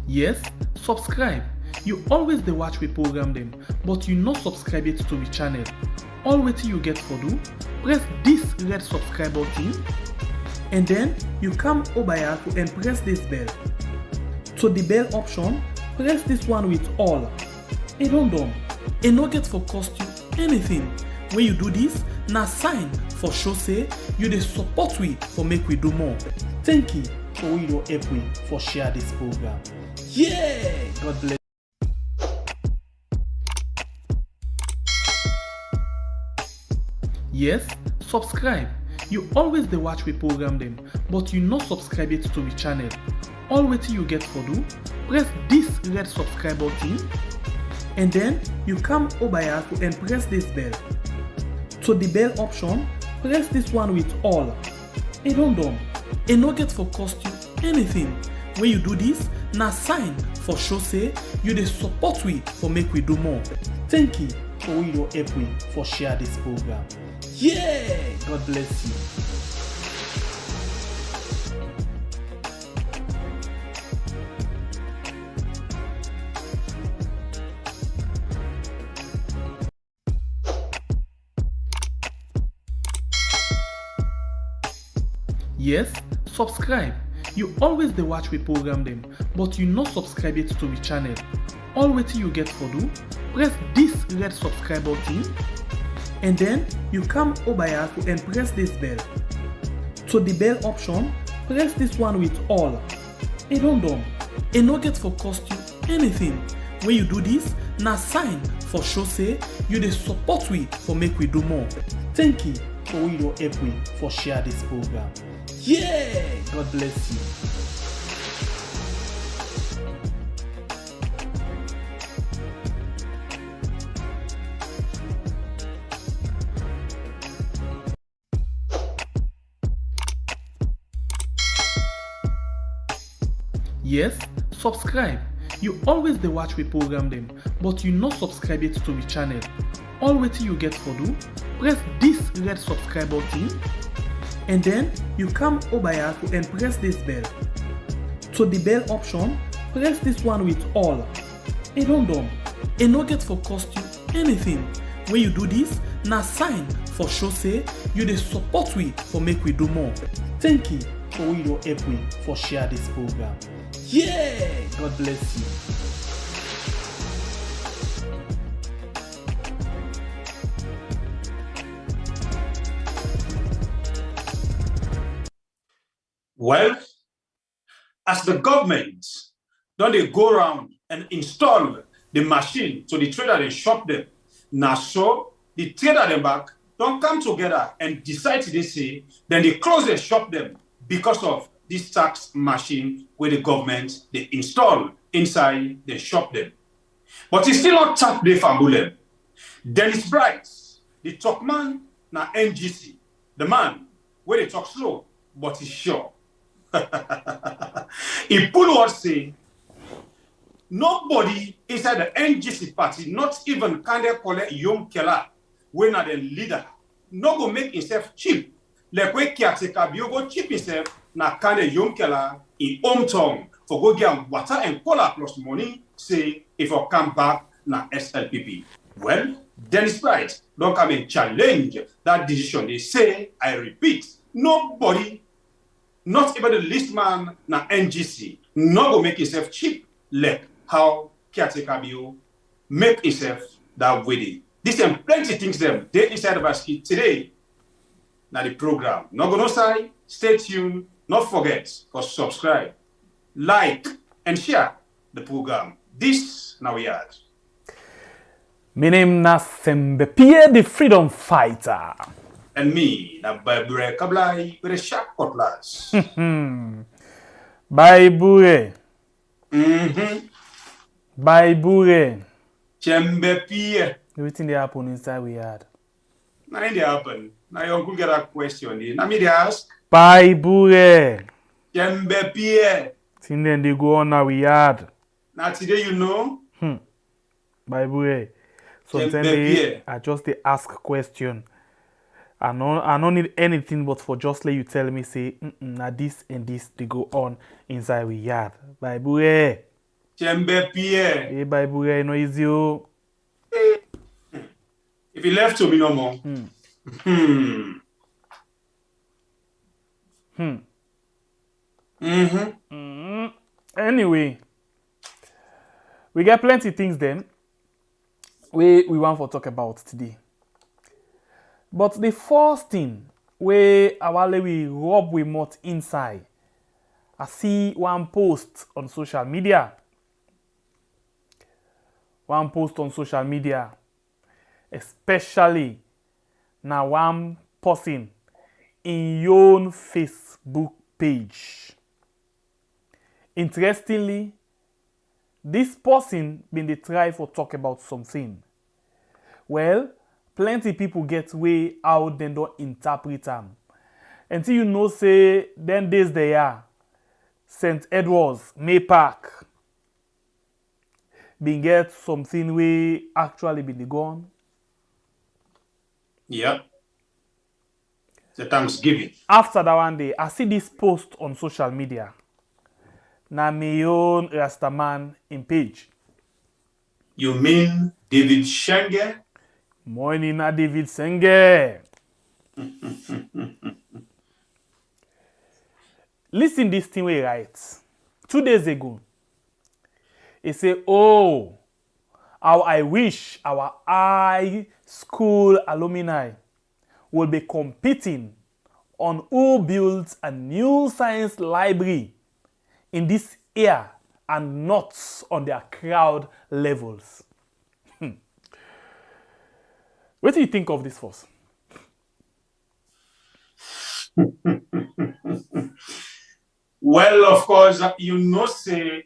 Yes, subscribe. You always dey watch we program them, but you not subscribe yet to the channel. All wetin you get for do, press this red subscribe button and then you come over here and press this bell. To the bell option, press this one with all. E don done. E no get for cost you anything. When you do this, na sign for show say you dey support we for make we do more. Thank you for we don help we for share this program. Yeah! God bless. Yes, subscribe. You always dey watch we program them, but you not subscribe yet to the channel. All wetin you get for do, press this red subscribe button and then you come over here and press this bell. To the bell option, press this one with all. E don done. E no get for cost you anything. When you do this, na sign for show say you dey support we for make we do more. Thank you for we don help we for share this program. Yeah! God bless you. Yes, subscribe. You always dey watch we program them, but you not subscribe yet to the channel. All wetin you get for do, press this red subscribe button and then you come over here and press this bell. To the bell option, press this one with all. E don done. E no get for cost you anything. When you do this, na sign for show say you dey support we for make we do more. Thank you for we don help we for share this program. Yeah! God bless you. Yes, subscribe. You always dey watch we program them, but you not subscribe yet to the channel. All wetin you get for do, press this red subscribe button and then you come over here and press this bell. To the bell option, press this one with all. E don done. E no get for cost you anything. When you do this, na sign for show say you dey support we for make we do more. Thank you for we don help we for share this program. Yeah! God bless you. Well, as the government don't they go around and install the machine so the trader they shop them. Now so the trader them back don't come together and decide to say, then they close the shop them because of this tax machine where the government they install inside the shop them. But it's still not tap the fambulem. Dennis Bright, the talk man na NGC, the man where they talk slow, but he's sure. He pull what say nobody inside the NGC party, not even Kande Kole Yom Kela, when are the leader, no go make himself cheap. Like we caretaker, you go cheap himself na Kande Yom Kela in hometown for go get water and cola plus money, say if I come back na SLPP. Well, Dennis Bright don't come and challenge that decision. They say, I repeat, nobody, not even the least man na NGC, no go make himself cheap like how caretaker bill make himself that way. This and plenty things them they inside the basket today. Now the program. Not gonna say, stay tuned, not forget to subscribe, like, and share the program. This now we are. My name na SLPP, the freedom fighter. And me, na Bible Kablai with a sharp cutlass. Bible. Bible. SLPP. Everything that happen inside we had. Now in the happen. Now your uncle get a question. Now me they ask. Bible. SLPP. Thing then they go on now we had. Now today you know. Bible. Sometimes I just they ask question. I don't need anything but for just let you tell me say now this and this they go on inside we yard. Bible. Chembe Pierre. Hey, Bible, yeah, no easy. Oh. If he left to me no more. Anyway, we get plenty things then we want to talk about today. But the first thing we rub with mouth inside, I see one post on social media. Especially now one person in your own Facebook page. Interestingly, this person been dey try for talk about something. Well, plenty people get way how dem don interpret am. Until you know say them days they are St. Edwards, May Park, been get something we actually been dey gone. Yep. The Thanksgiving. After that one day, I see this post on social media. Na my own Rastaman in page. You mean David Shenge? Morning, na David Senge. Listen this thing we write. 2 days ago, he say, oh, how I wish our high school alumni will be competing on who builds a new science library in this year and not on their crowd levels. What do you think of this first? Well, of course, you know, say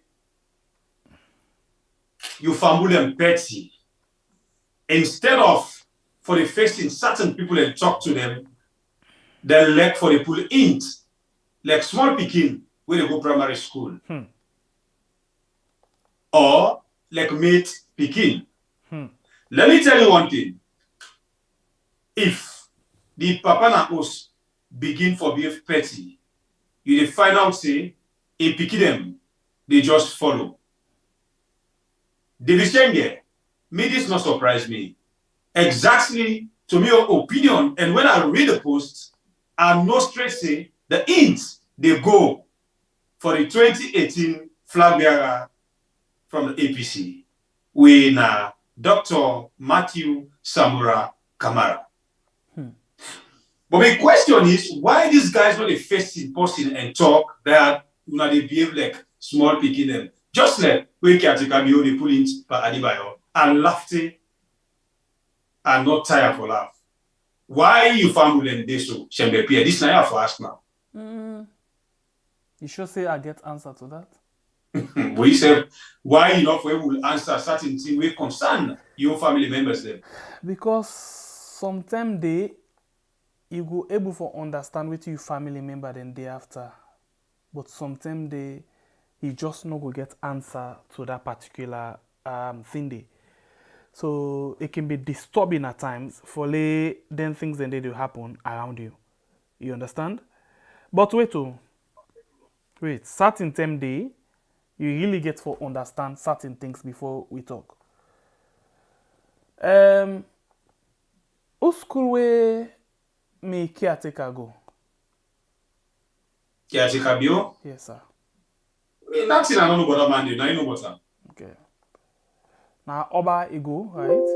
you fumble them petty. Instead of for the facing certain people and talk to them, they like for the pull int, like small picking when they go primary school. Or like mate picking. Let me tell you one thing. If the papa and us begin for behave petty, you dey find out say a picky them, they just follow. David Shenge, me this not surprise me. Exactly to me your opinion, and when I read the post, I know straight say the int they go for the 2018 flag bearer from the APC. We na Dr. Matthew Samura Kamara. But my question is, why these guys when they face in person and talk that they behave like small picking them? Just like we can't take a they pull in by Adibayo and laughter and not tired for laugh. Why you family and this so Shembe Pierre? This now for ask now. You sure say I get answer to that? We say why you not will answer certain things we concern your family members then? Because sometimes you go able to understand what your family member then day after. But sometimes you just not go get answer to that particular thing day. So it can be disturbing at times for then things then they do happen around you. You understand? But wait, certain time day, you really get to understand certain things before we talk. Who school where me caretaker go? Caretaker bio? Yes, sir. Nothing I don't know about that man. Now you know what that. Okay. Now Oba Igo, right?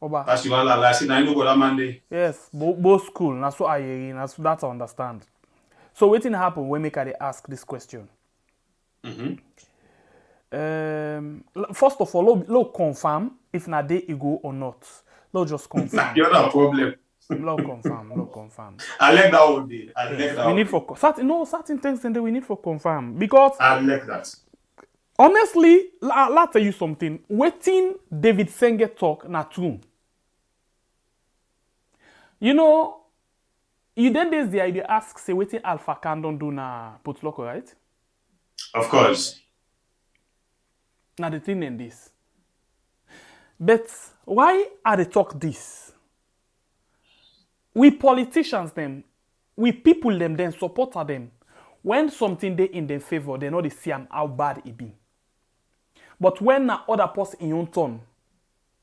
Oba. That's you want la see now you know about that man. Yes, both school. That's what I hear. That's that I understand. So what thing happen when make I ask this question? First of all, look confirm if na dey Igo or not. Look just confirm. You're not a problem. Look confirm. I like that all day. I like that. We need for certain things and we need for confirm because I like that. Honestly, I'll tell you something. Waiting David Senge talk na true. You know, you then there's the idea ask say waiting Alpha can don't do na Potloko, right? Of course. Now the thing in this. But why are they talk this? We politicians them, we people them then supporter them. when something they in their favor, they know they see how bad it be. But when na other person in your turn,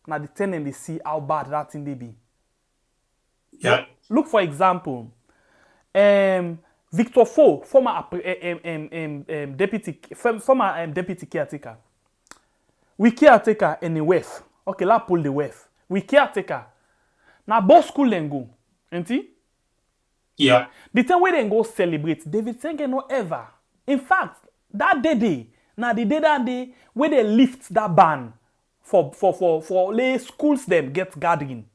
now the ten and they see how bad that thing they be. Yeah. Look for example, Victor Fo, former deputy caretaker. We caretaker in the WEF. Okay, la pull the WEF. We caretaker. Now both school then go, ain't it? Yeah. The time where they go celebrate, David Senge no ever. In fact, that day, now the day that day where they lift that ban for lay schools them get gathering.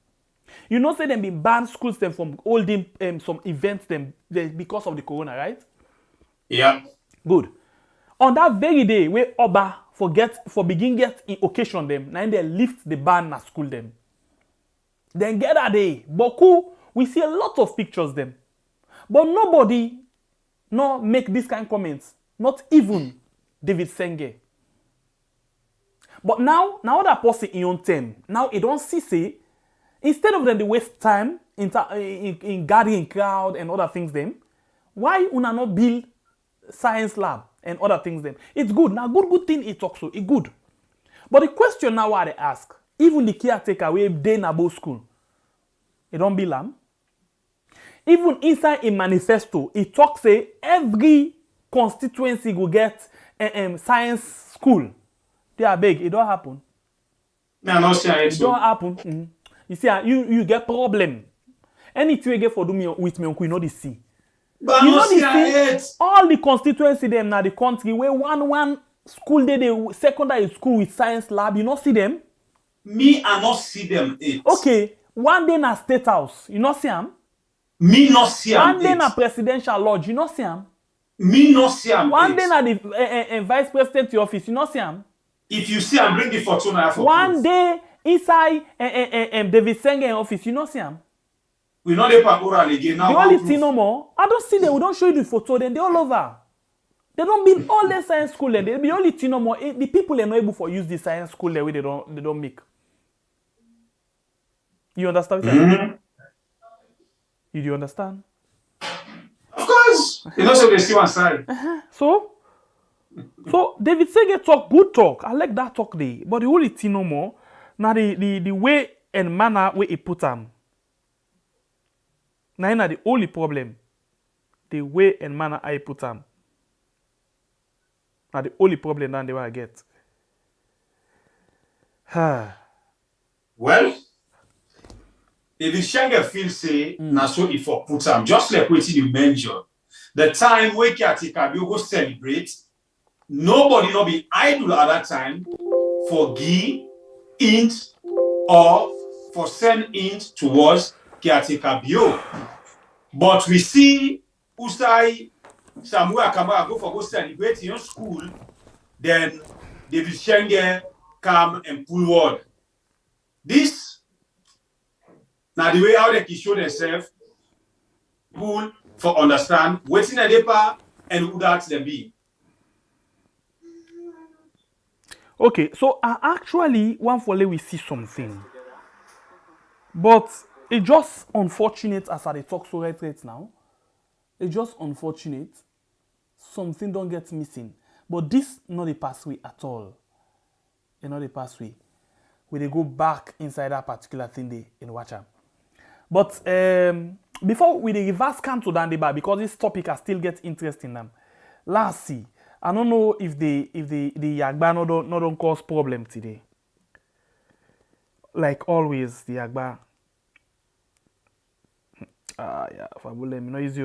You know, say them been banned schools them from holding some events them because of the corona, right? Yeah. Good. On that very day where Oba begin get in occasion them, now they lift the ban at school them. Then get that day, Boku, we see a lot of pictures them. But nobody no make this kind of comments. Not even David Senge. But now that person in your term, now it don't see say, instead of them they waste time in gathering crowd and other things them, why una not build science lab and other things them? It's good. Now good thing it talks so. It's good. But the question now what they ask, even the caretaker we dey na both school, it don't be lamb. Even inside a manifesto, it talks say every constituency will get science school. They are big. It don't happen. Me I not see it. It don't happen. You see, you get problem. Anything you get for do me with me uncle, you know the see. But You I know not see the it. see. All the constituency them now the country where one school the secondary school with science lab. You not see them. Me I not see them it. Okay, one day na state house. You not see them. Me not see One am day na it. presidential lodge. You not see them. Me not see am One it. day na the vice president office. You not see them. If you see am, bring the photo now for One proof. day inside David Senge office. You not see them. We know the oral again now. The one only proof. thing no more. I don't see them. We don't show you the photo. Then they all over. They don't build all the science school. Then the only thing no more. The people they not able for use the science school the way they don't make. You understand? What I'm saying? Mhm. You do understand? Of course. You know, so they see one side. So David Senge talk good talk. I like that talk there. But the only thing no more. Now the way and manner where he put them. Now the only problem. The way and manner I put them. Now the only problem that they will get. Well, if the Schengen feel say, na so if for put am, just like what you mentioned, the time we caretaker we go celebrate, nobody not be idle at that time for give, int, or for send int towards caretaker bio. But we see Usai Samuel Kamara go celebrate in your school, then David Schengen come and pull word. This now the way how they can show themselves, people for understand what's in the paper and who that them be. Okay, so I actually want for we see something. But it's just unfortunate as I talk so right now. It's just unfortunate. Something don't get missing. But this not a pathway at all. It's not a pathway. When they go back inside that particular thing they in watch them. But before we reverse can to Dandeba, because this topic I still get interesting them. Let's see. I don't know if the Yagba no don't cause problem today. Like always, the Yagba. Yeah, Fabule, me no easy.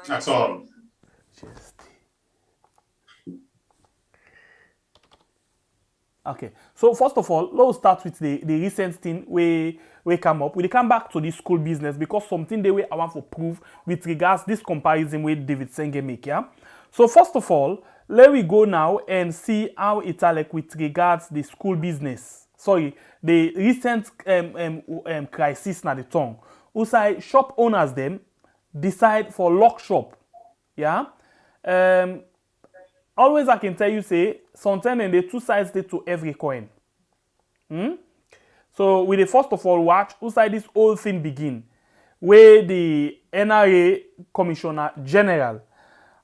That's all. Just. Okay, so first of all, let's start with the recent thing we come up. We come back to the school business because something the way I want to prove with regards this comparison with David Senge make, yeah? So first of all, let we go now and see how it's like with regards the school business. Sorry, the recent crisis na the tongue. Usai shop owners them decide for lock shop, yeah? Always I can tell you say sometimes and the two sides they to every coin. So we the first of all watch who side this whole thing begin, where the NRA Commissioner General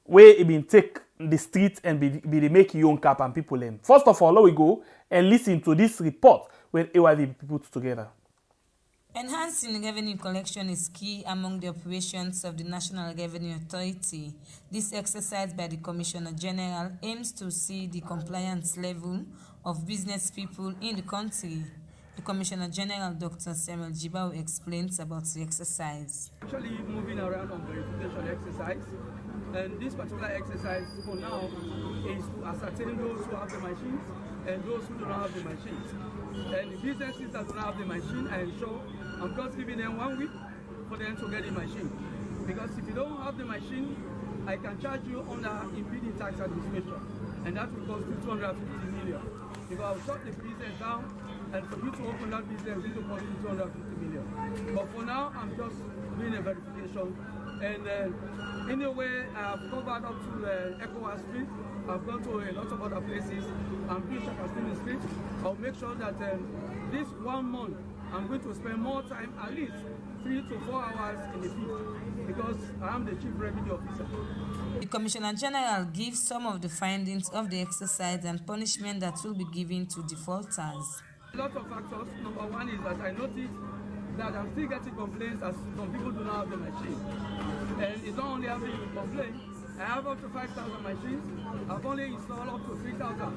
where it been take the street and be the make young cap and people them. First of all, let we go and listen to this report where AYV put together. Enhancing revenue collection is key among the operations of the National Revenue Authority. This exercise by the Commissioner General aims to see the compliance level of business people in the country. The Commissioner General, Dr. Samuel Jibao, explains about the exercise. Actually moving around on verification exercise, and this particular exercise for now is to ascertain those who have the machines and those who do not have the machines. And the businesses that do not have the machine, I ensure I'm just giving them 1 week for them to get the machine. Because if you don't have the machine, I can charge you under impeding tax administration, and that will cost you 250 million. If I will shut the business down, and for you to open that business, it will cost you 250 million. But for now, I'm just doing a verification. And in a way, I've covered up to ECOWAS Street. I've gone to a lot of other places. I'm doing Shakastini Street. I'll make sure that this 1 month, I'm going to spend more time, at least 3 to 4 hours in the field, because I am the Chief Revenue Officer. The Commissioner General gives some of the findings of the exercise and punishment that will be given to defaulters. A lot of factors. Number one is that I noticed that I'm still getting complaints as some people do not have the machine. And it's not only having complaints, I have up to 5,000 machines. I've only installed up to 3,000.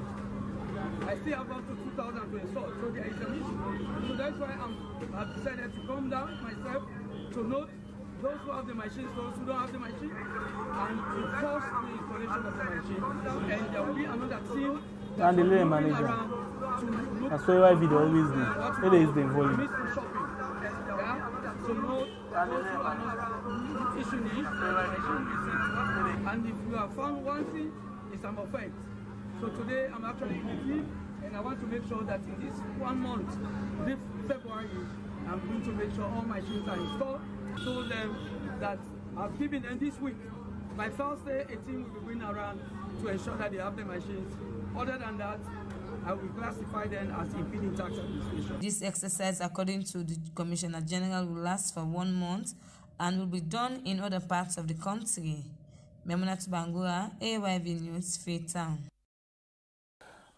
I still have up to 2,000 to install, so there is an issue. So that's why I've decided to come down myself to note those who have the machines, those who don't have the machine, and to force the installation of the machine. And there will be another team And the lay manager. That's why I video always do. It is the volume. To note those who are not issuing it, and if you have found one thing, it's an offense. So today I'm actually in the team, and I want to make sure that in this 1 month, this February, I'm going to make sure all my machines are installed. Told them that I've given them this week. By Thursday, a team will be going around to ensure that they have the machines. Other than that, I will classify them as impeding tax administration. This exercise, according to the Commissioner General, will last for 1 month and will be done in other parts of the country. Memunat Bangura, AYV News, Freetown.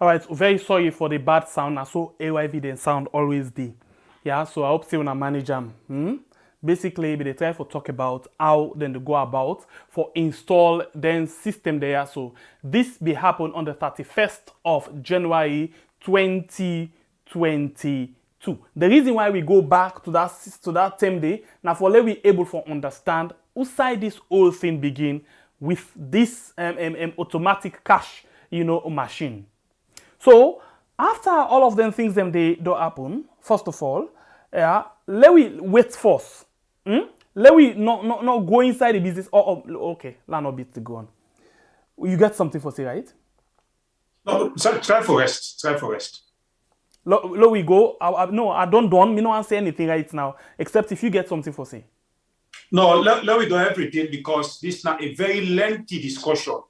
Alright, very sorry for the bad sound. So AYV then sound always the. Yeah, so I hope you wanna manage them. Basically, they try to talk about how then they go about for install then system there. So this be happen on the 31st of January 2022. The reason why we go back to that same day now for let we able to understand who side this whole thing begin with this automatic cash machine. So after all of them things they don't happen, first of all, let we wait first. Let we not go inside the business. Okay, let not be to go on. You get something for say, right? No, try for rest. Let we go. No, I don't done. Me no want say anything right now, except if you get something for say. No, let we do everything because this is not a very lengthy discussion.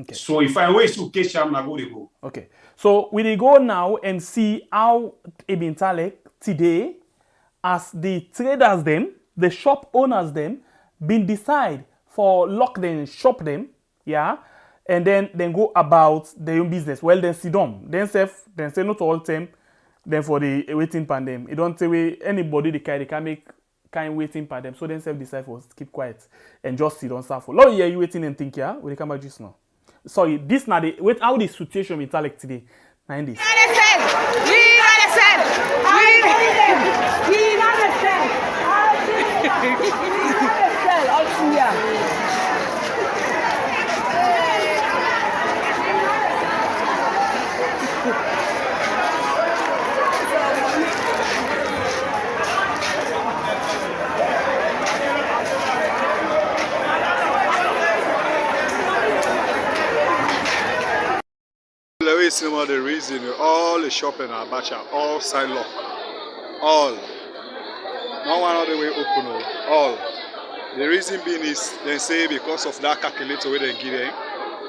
Okay. So if I wait to catch I'm not going to go. Okay. So we will go now and see how Ibn Talek today, as the traders them, the shop owners them, been decide for lock them, shop them, yeah, and then go about their own business. Well, then sit down. Then say not all them. Then for the waiting pan them. It don't say we anybody they can make kind waiting pan them. So then self decide for keep quiet and just sit on suffer. Lord, yeah, you waiting and think, yeah, we come back just now. Sorry, this now the wait how the situation with Talek today. Mind this. The reason all the shop in Abacha, all side lock, all. No one other way open, all. The reason being is they say because of that calculator where they give them,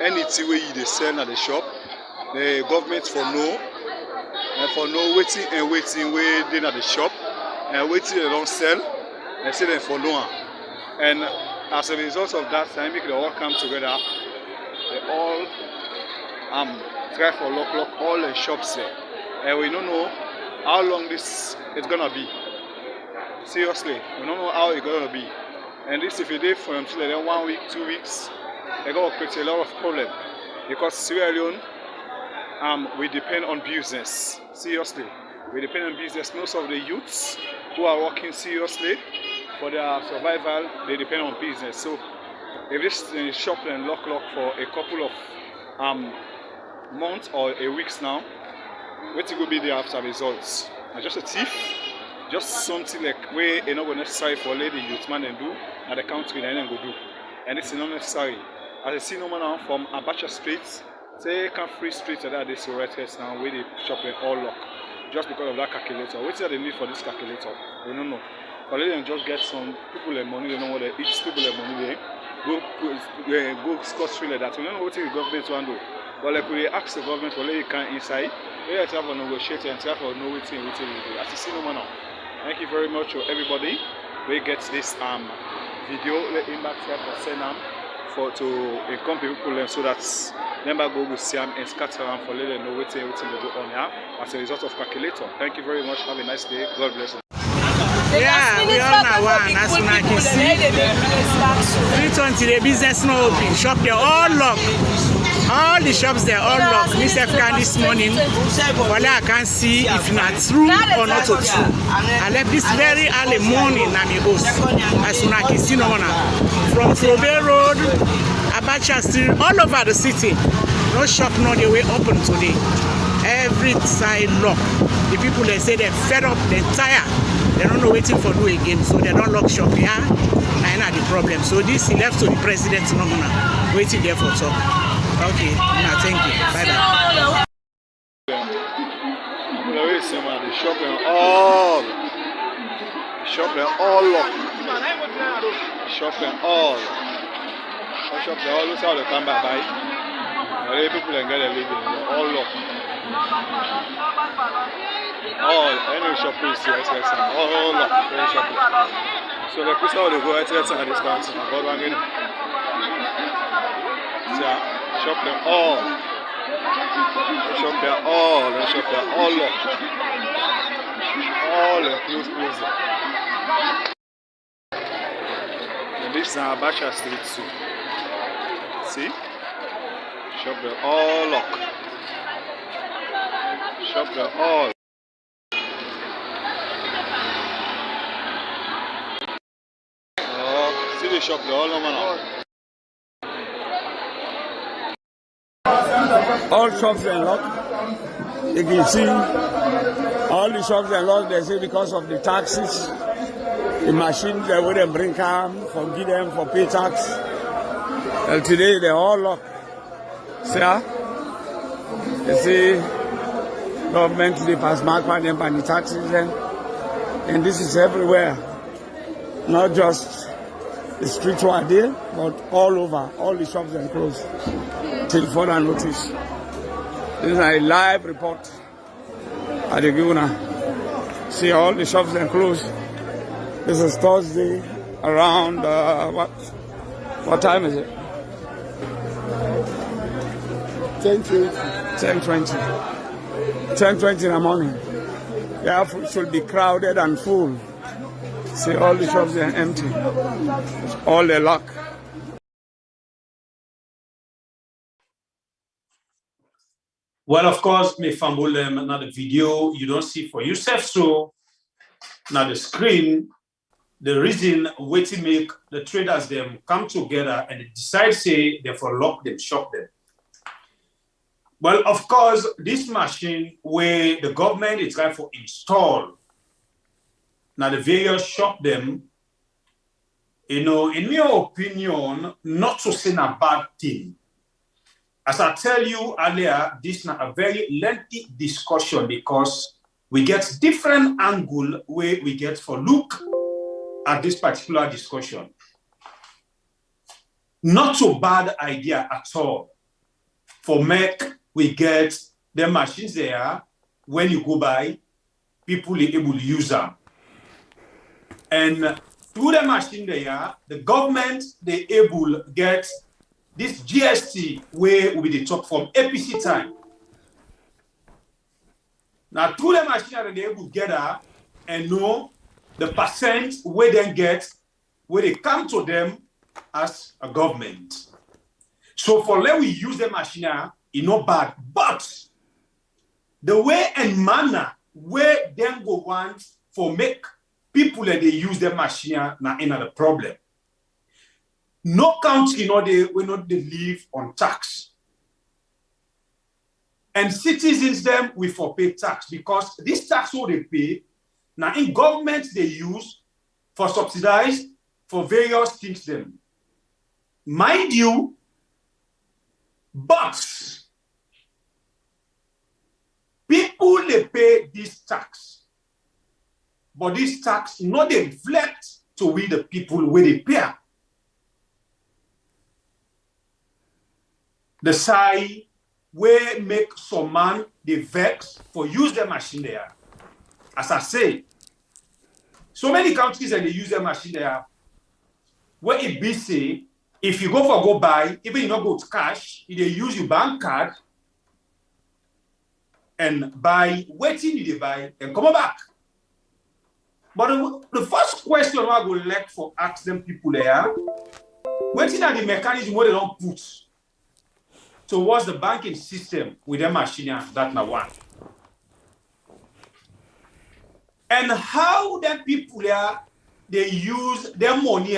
anything where they sell at the shop, the government for no, and for no waiting where they at the shop, and waiting they don't sell, they say they for no. And as a result of that, I make it all come together. They all try for lock all the shops there. And we don't know how long this is gonna be. Seriously, we don't know how it's gonna be. And this, if you did for them, then 1 week, 2 weeks, they're gonna create a lot of problem. Because Sierra Leone, we depend on business. Seriously, we depend on business. Most of the youths who are working seriously for their survival, they depend on business. So if this shop and lock for a couple of months or a weeks now, what will be the after results? Just a thief, just something like where it's not necessary for lady youth man and do at the country and then go do. And it's not necessary. As I see no man now from Abacha Street, say free street that they so right here now where they shopping all lock. Just because of that calculator. What is the need for this calculator? We don't know. But let them just get some people like money, they know what they each people like money they go scot free like that. We don't know what the government want to do. But like we ask the government for let you can inside, we have to negotiate and try for know what we do. As you see no man now. Thank you very much to everybody. We get this video let him back here for send them for to inform people so that member go see them and scatter them for let them know what they go on here as a result of calculator. Thank you very much. Have a nice day. God bless you. Yeah, we all know one. As soon as you see, Freetown the business no open. Shop they all locked. All the shops they all locked. Mr. Can this morning, but I can't see if not true or not so true. I left this very early morning. As soon as you see no one from Frobe Road, Abacha Street, all over the city. No shop no the way open today. Every side locked. The people they say they're fed up, they're tired. They don't know waiting for do again, so they don't lock shop here. And not the problem. So this he left to the president no waiting there for talk. Okay, now thank you. Bye bye. The shopping all locked. Shopping all. Shopping all. Look how they come back by. The people and get a living. All locked. All any shopping is here. All locked. Very shopping. So the people they go at this country. God one again. Shop them all. Shop them all. Shop them all up. All close. And this is Abacha Street too. See? Shop them all up. Shop them all. Oh, see the shop them all over now. All shops are locked. You can see all the shops are locked. They say because of the taxes, the machines they wouldn't bring them, forgive them for pay tax. Well, today they're all locked. See, you see, government they pass back on them and the taxes and this is everywhere, not just the streets were there, but all over. All the shops are closed till further notice. This is a live report at the Guna. See, all the shops are closed. This is Thursday around what time is it? 10:20 in the morning. Yeah, it should be crowded and full. See, all the shops are empty. It's all the lock. Well, of course, me fumble them. Now the video you don't see for yourself. So now the screen, the reason waiting make the traders them come together and they decide say therefore lock them, shop them. Well, of course, this machine where the government is trying to install now the various shop them, you know, in my opinion, not to say a bad thing. As I tell you earlier, this is a very lengthy discussion because we get different angle where we get for look at this particular discussion. Not so bad idea at all. For make we get the machines there, when you go by, people are able to use them. And through the machine there, the government, they able to get this GST way will be the top from APC time. Now, through the machine, they able to gather and know the percent where they get, where they come to them as a government. So for let we use the machine, it's not bad. But the way and manner where them go want for make people that they use the machine now another problem. No country they will not live on tax. And citizens them will for pay tax because this tax what they pay now in government they use for subsidize for various things them. Mind you, but people they pay this tax, but this tax not they reflect to we the people where they pay. The side where make some man they vex for use the machine there. As I say, so many countries that they use the machine there, where it be say, if you go for go buy, even you not go to cash, they use your bank card and buy, waiting you they buy and come back. But the first question I go like for ask them people there, waiting at the mechanism where they don't put towards the banking system with the machine, that now one. And how the people there, they use their money,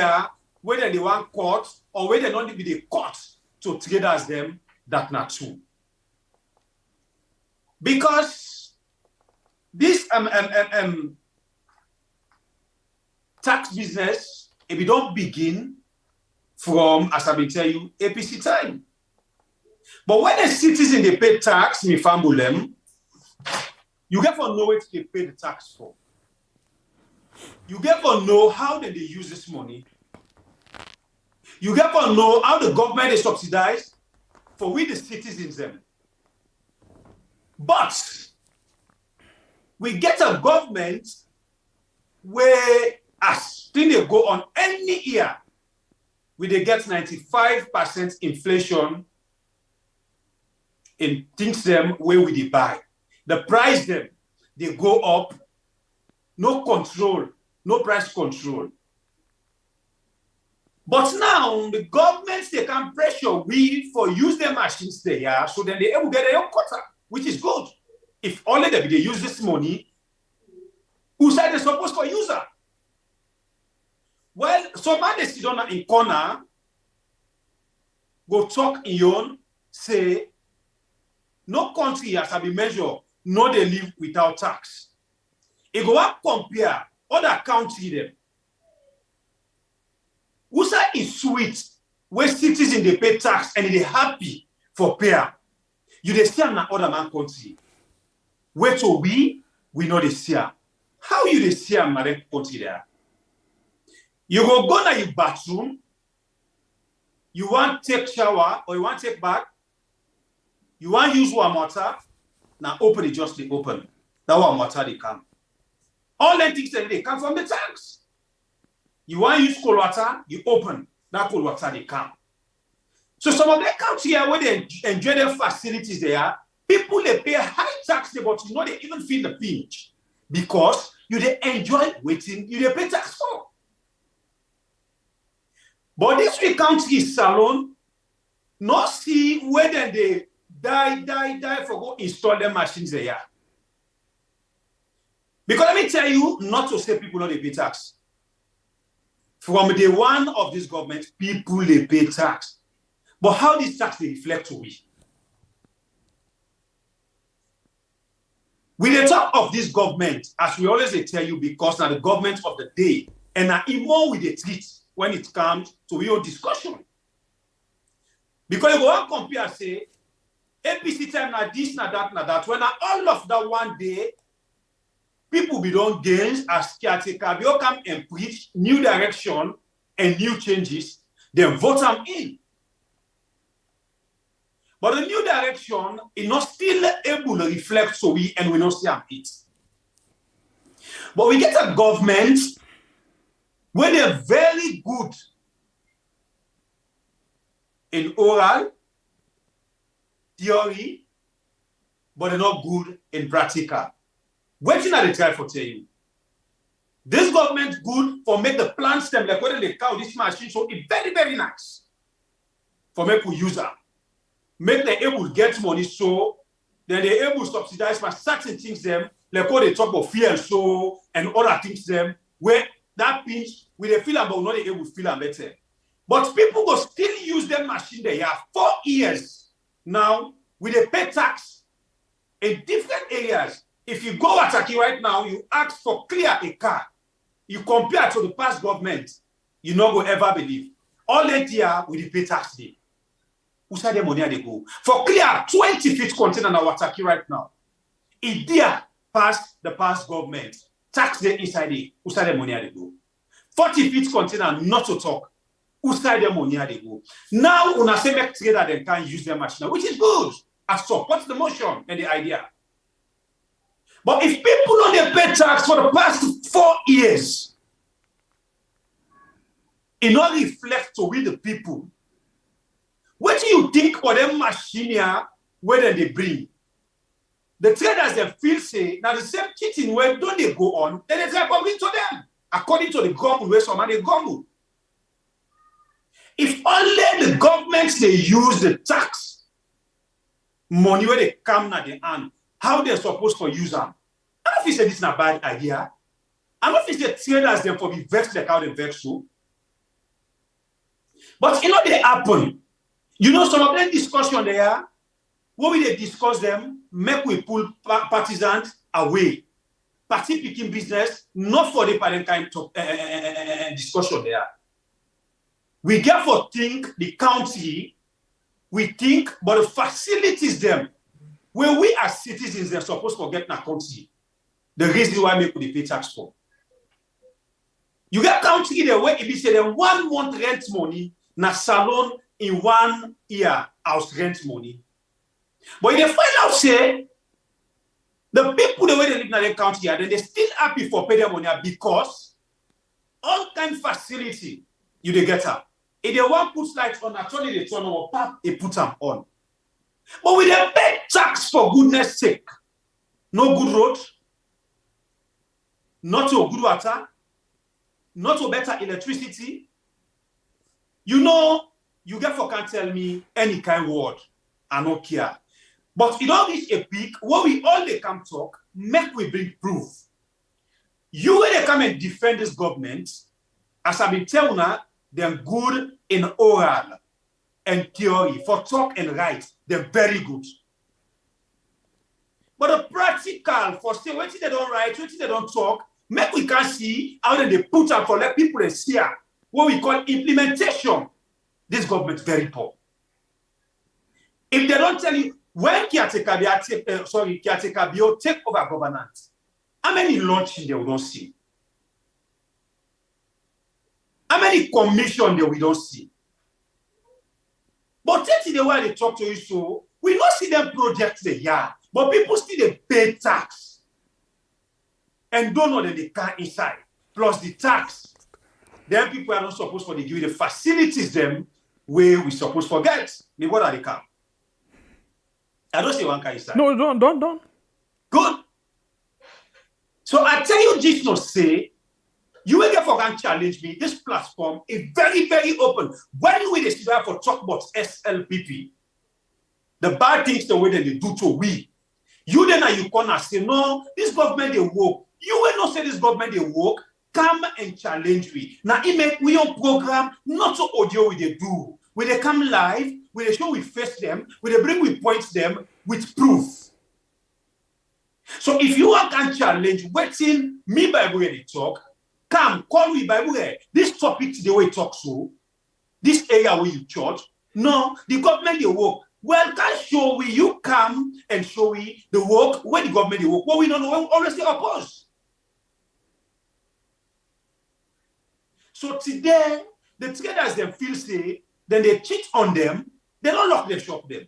whether they want court or whether not be the court to trade as them, that not true. Because this tax business, if you don't begin from, as I've been telling you, APC time. But when a citizen they pay tax, me family them, you get to know what they pay the tax for. You get to know how they use this money. You get to know how the government is subsidized for we the citizens them. But we get a government where as things they go on any year, we they get 95% inflation in things them where we they buy. The price them, they go up, no control, no price control. But now the governments they can pressure we for use their machines there, so then they able get their own quota, which is good. If only they use this money, who said they're supposed to use it? Well, some man they sit down in corner, go talk in your own, say, no country has to be measured, no they live without tax. If go up compare other countries them. USA is sweet, where citizens they pay tax and they happy for pay. You they see na other man country. Where to we know they see. How you they see na that country there? You go na your bathroom, you want take shower or you want take bath, you want use warm water, now open it just they open. That warm water they come. All the things that they come from the tanks. You want to use cold water, you open. That cold water they come. So some of the countries here where they enjoy their facilities there, people they pay high tax, but you know they even feel the pinch. Because you they enjoy waiting, you they pay tax for. But this three countries salon, not see whether they die for go install their machines there. Because let me tell you, not to say people not they pay tax. From day one of this government, people they pay tax. But how this tax they reflect to we? With the top of this government, as we always tell you, because now the government of the day, and now even with the treat when it comes to your discussion. Because you go and compare, say, APC time na this, na that, when all of that one day, people be done gains as caretaker, they all come and preach new direction and new changes, then vote them in. But the new direction is not still able to reflect so we and we not see it. But we get a government where they're very good in oral, theory, but they're not good in practical. What thing I try for tell you? This government good for make the plants them like when they cow this machine, so it's very, very nice for make we use them. Make them able to get money, so then they're able to subsidize for certain things them, like what they talk about fuel so and other things them, where that pinch with a feel about not able to feel them better. But people will still use them machine they have 4 years now with a pay tax in different areas. If you go at Taki right now, you ask for clear a car. You compare to the past government, you not go ever believe. All that year with the pay tax day. Who said the money they go? For clear 20 feet container now at Taki right now. It there past the past government. Tax day inside it. Who said the money they go? 40 feet container not to talk. Who said the money they go? Now una say make together they can use their machine, which is good. I support the motion and the idea. But if people don't pay tax for the past 4 years, it not reflect to we the people. What do you think for them machine here where they bring? The traders they feel say now the same cheating where don't they go on, then it's according to them. According to the government where some they go. If only the governments they use the tax money where they come at the end, how they're supposed to use them. I don't think this is a bad idea. I don't think the traders them for be vexed like how they vex so. But you know they happen. You know some of them discussion there, what we they discuss them, make we pull partisans away. Party picking business, not for the parent kind of discussion there. We therefore think the county, we think, but the facilities them, where we as citizens are supposed to get in a county, the reason why we pay tax for. You get county there where if you say them 1 month rent money, na salon in 1 year house rent money. But if they find out say, the people the way they live in the county here, then they're still happy for pay their money because all kind of facility you they get up. If they want put lights on, actually they turn on pap, they put them on. But with a pay tax for goodness sake, no good road, not to good water, not to better electricity. You know, you get for can't tell me any kind of word, I don't care. But it all reach a peak where we all they come talk, make we bring proof. You when they come and defend this government, as I've been telling her, they're good in oral and theory. For talk and write, they're very good. But the practical, for say, what they don't write, what they don't talk, make we can see how they put up for let people see what we call implementation. This government very poor. If they don't tell you, when caretaker Bio take over governance, how many launches they we don't see? How many commission that we don't see? But that's the way they talk to you, so we don't see them projects the year, but people still they pay tax and don't know that they can't inside. Plus the tax, then people are not supposed to give you the facilities them where we supposed to get. They what are they come? I don't say one kind inside. No, don't. Good. So I tell you, just not say. You will get for can challenge me. This platform is very, very open. When we decide for talk about SLPP, the bad things the way that they do to we, you then are you gonna say no, this government they work. You will not say this government they work. Come and challenge me. Now it make we on program not so audio we they do. When they come live, when they show we face them, when they bring we points them with proof. So if you can challenge waiting me by the way they talk. Come, call me by way. This topic, the way you talk so, this area where you church, no, the government they work. Well, can show we you come and show we the work where the government they work. What we don't know, we always oppose. So today, the traders them feel say, then they cheat on them, they don't lock their shop them.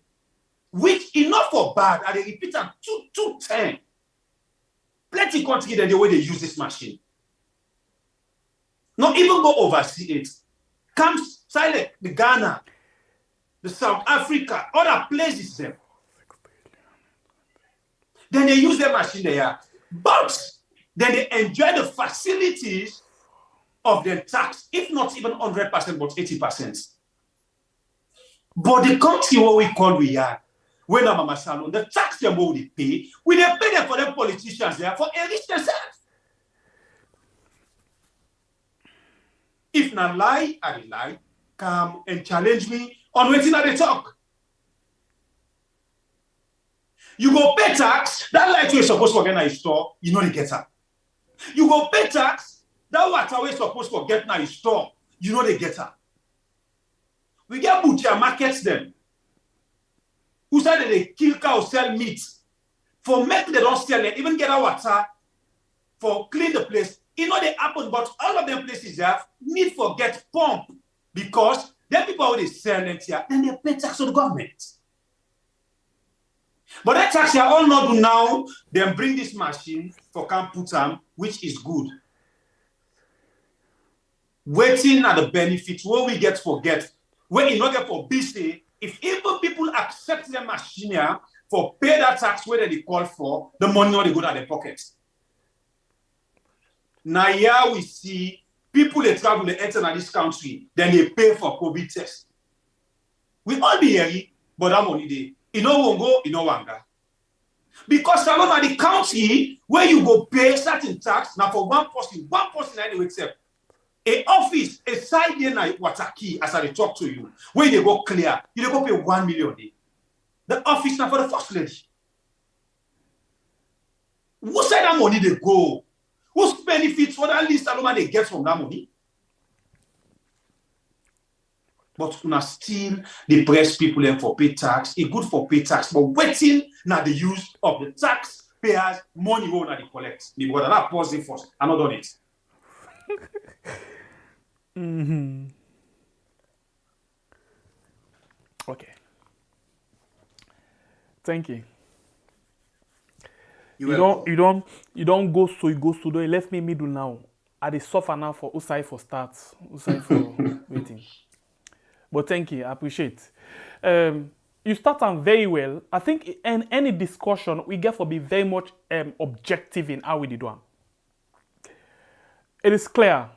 Which enough for bad, and they repeat them 2 times. Plenty country than the way they use this machine. Not even go oversee it. Come silent, the Ghana. the South Africa, other places there. Then they use their machine there. But then they enjoy the facilities of the tax, if not even 100%, but 80%. But the country what we call we are, when Mama Salon, the tax them what they pay them for them politicians there for enrich themselves. If not lie, I will lie. Come and challenge me on waiting at the talk. You go pay tax, that light you're supposed to get in store, you know they get her. You go pay tax, that water we're supposed to get in store, you know they get her. We get butcher markets them. Who said that they kill cow, sell meat. For make they don't sell it, even get our water for clean the place. You know they happen, but all of them places have need for get pump because then people when they sell it here, then they pay tax to the government. But that tax here all not do now, then bring this machine for camp put them, which is good. Waiting at the benefits, what we get for get, when you not get for BC, if even people accept the machine here for pay that tax where they call for, the money not they go to their pockets. Now here we see people they travel they enter in this country, then they pay for COVID test. We all be here, but that money they. You know won't go, you know wanga. Because alone at the county where you go pay certain tax, now for one person anyway except a office, a side there na wataki as I talk to you, where they go clear, you dey go pay 1 million day. The office now for the first lady. Who said that money they go? Whose benefits for that list alone they get from that money? But una still depress people and for pay tax. It's good for pay tax, but waiting now the use of the taxpayers' money we they collect. The brother that pause it first. I'm not done it. Okay. Thank you. You don't go so you go so you left me middle now. I dey suffer now for Usai for start, Usai for waiting. But thank you, I appreciate. You start on very well. I think in any discussion we get to be very much objective in how we did one. It is clear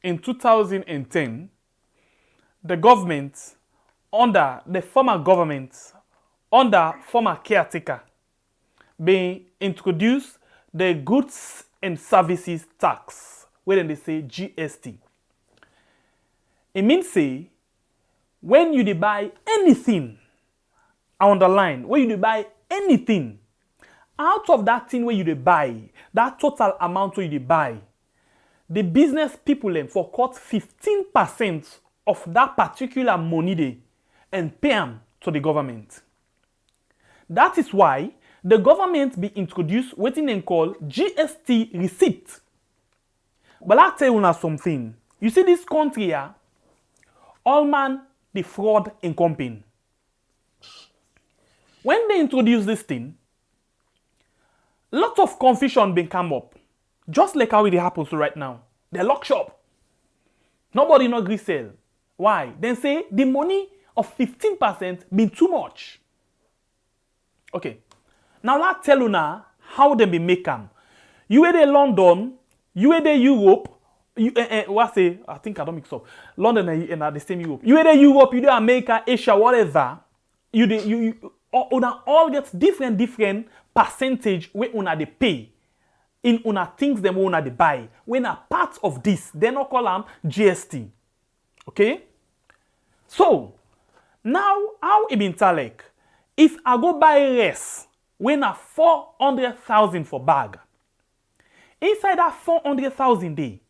in 2010 the government under the former government under former caretaker being introduced the goods and services tax, where they say GST. It means say when you buy anything, I underline, when you buy anything, out of that thing where you buy, that total amount where you buy, the business people for cut 15% of that particular money they and pay them to the government. That is why the government be introduced what they call GST receipt. But I'll tell you now something. You see this country here, all man the fraud in company. When they introduce this thing, lots of confusion been come up. Just like how it happens right now. They lock shop. Nobody no agree sell. Why? Then say the money of 15% been too much. Okay. Now let's tell you now how they be make them. You were in London, you were in Europe, I think I don't mix up. London and the same Europe. You were in Europe, you do America, Asia, whatever. You all get different percentage where una they pay in una things them una they buy. When a part of this, they not call them GST. Okay? So now how it been tell like if I go buy rice when a 400,000 for bag. Inside that 400,000 day,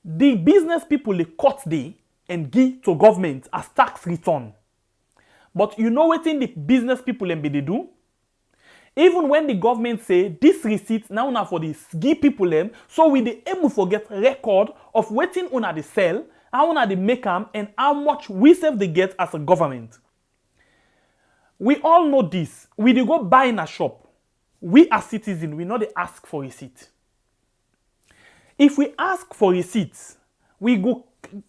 the business people they cut day and give to government as tax return. But you know what in the business people and they do? Even when the government say this receipt now for the give people them, so we they able to get record of waiting on the sell, how on the make them, and how much we save they get as a government. We all know this. We dey go buy in a shop. We as citizens, we know they ask for receipt. If we ask for receipts, we go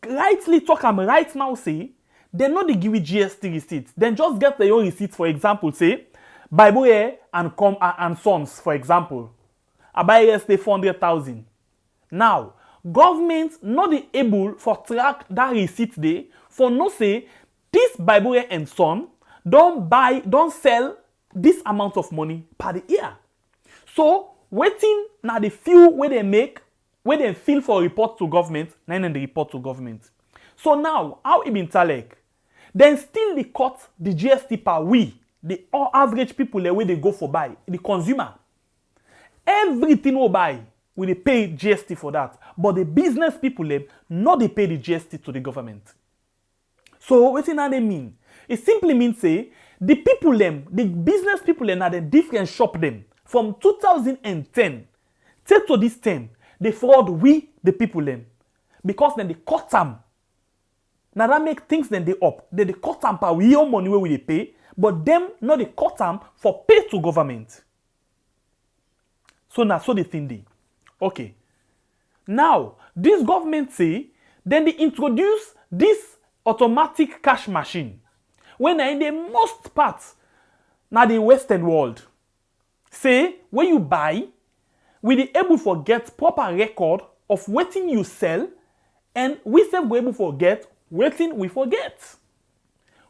rightly talk am right now say they no dey give you GST receipts. Then just get their own receipts. For example, say Bible Air and Sons, for example. I buy here stay 400,000. Now, government not be able for track that receipt there for no say this Bible Air and Son don't sell this amount of money per the year. So waiting now the few where they make, where they feel for report to government, then they report to government. So now, how it been talek? Then still they cut the GST per we, the average people the way they go for buy, the consumer. Everything we buy, we they pay GST for that. But the business people them not they pay the GST to the government. So what does they mean? It simply means say the people them, the business people them are the different shop them. From 2010 till to this time, they fraud we the people them. Because then they cut them. Now that make things then they up. They cut them per we own money where we they pay, but them not they cut them for pay to government. So now so the thing they. Okay. Now, this government say, then they introduce this automatic cash machine. When in the most part, now the Western world, say, when you buy, we be able to get proper record of waiting you sell, and we say we able to get waiting we forget.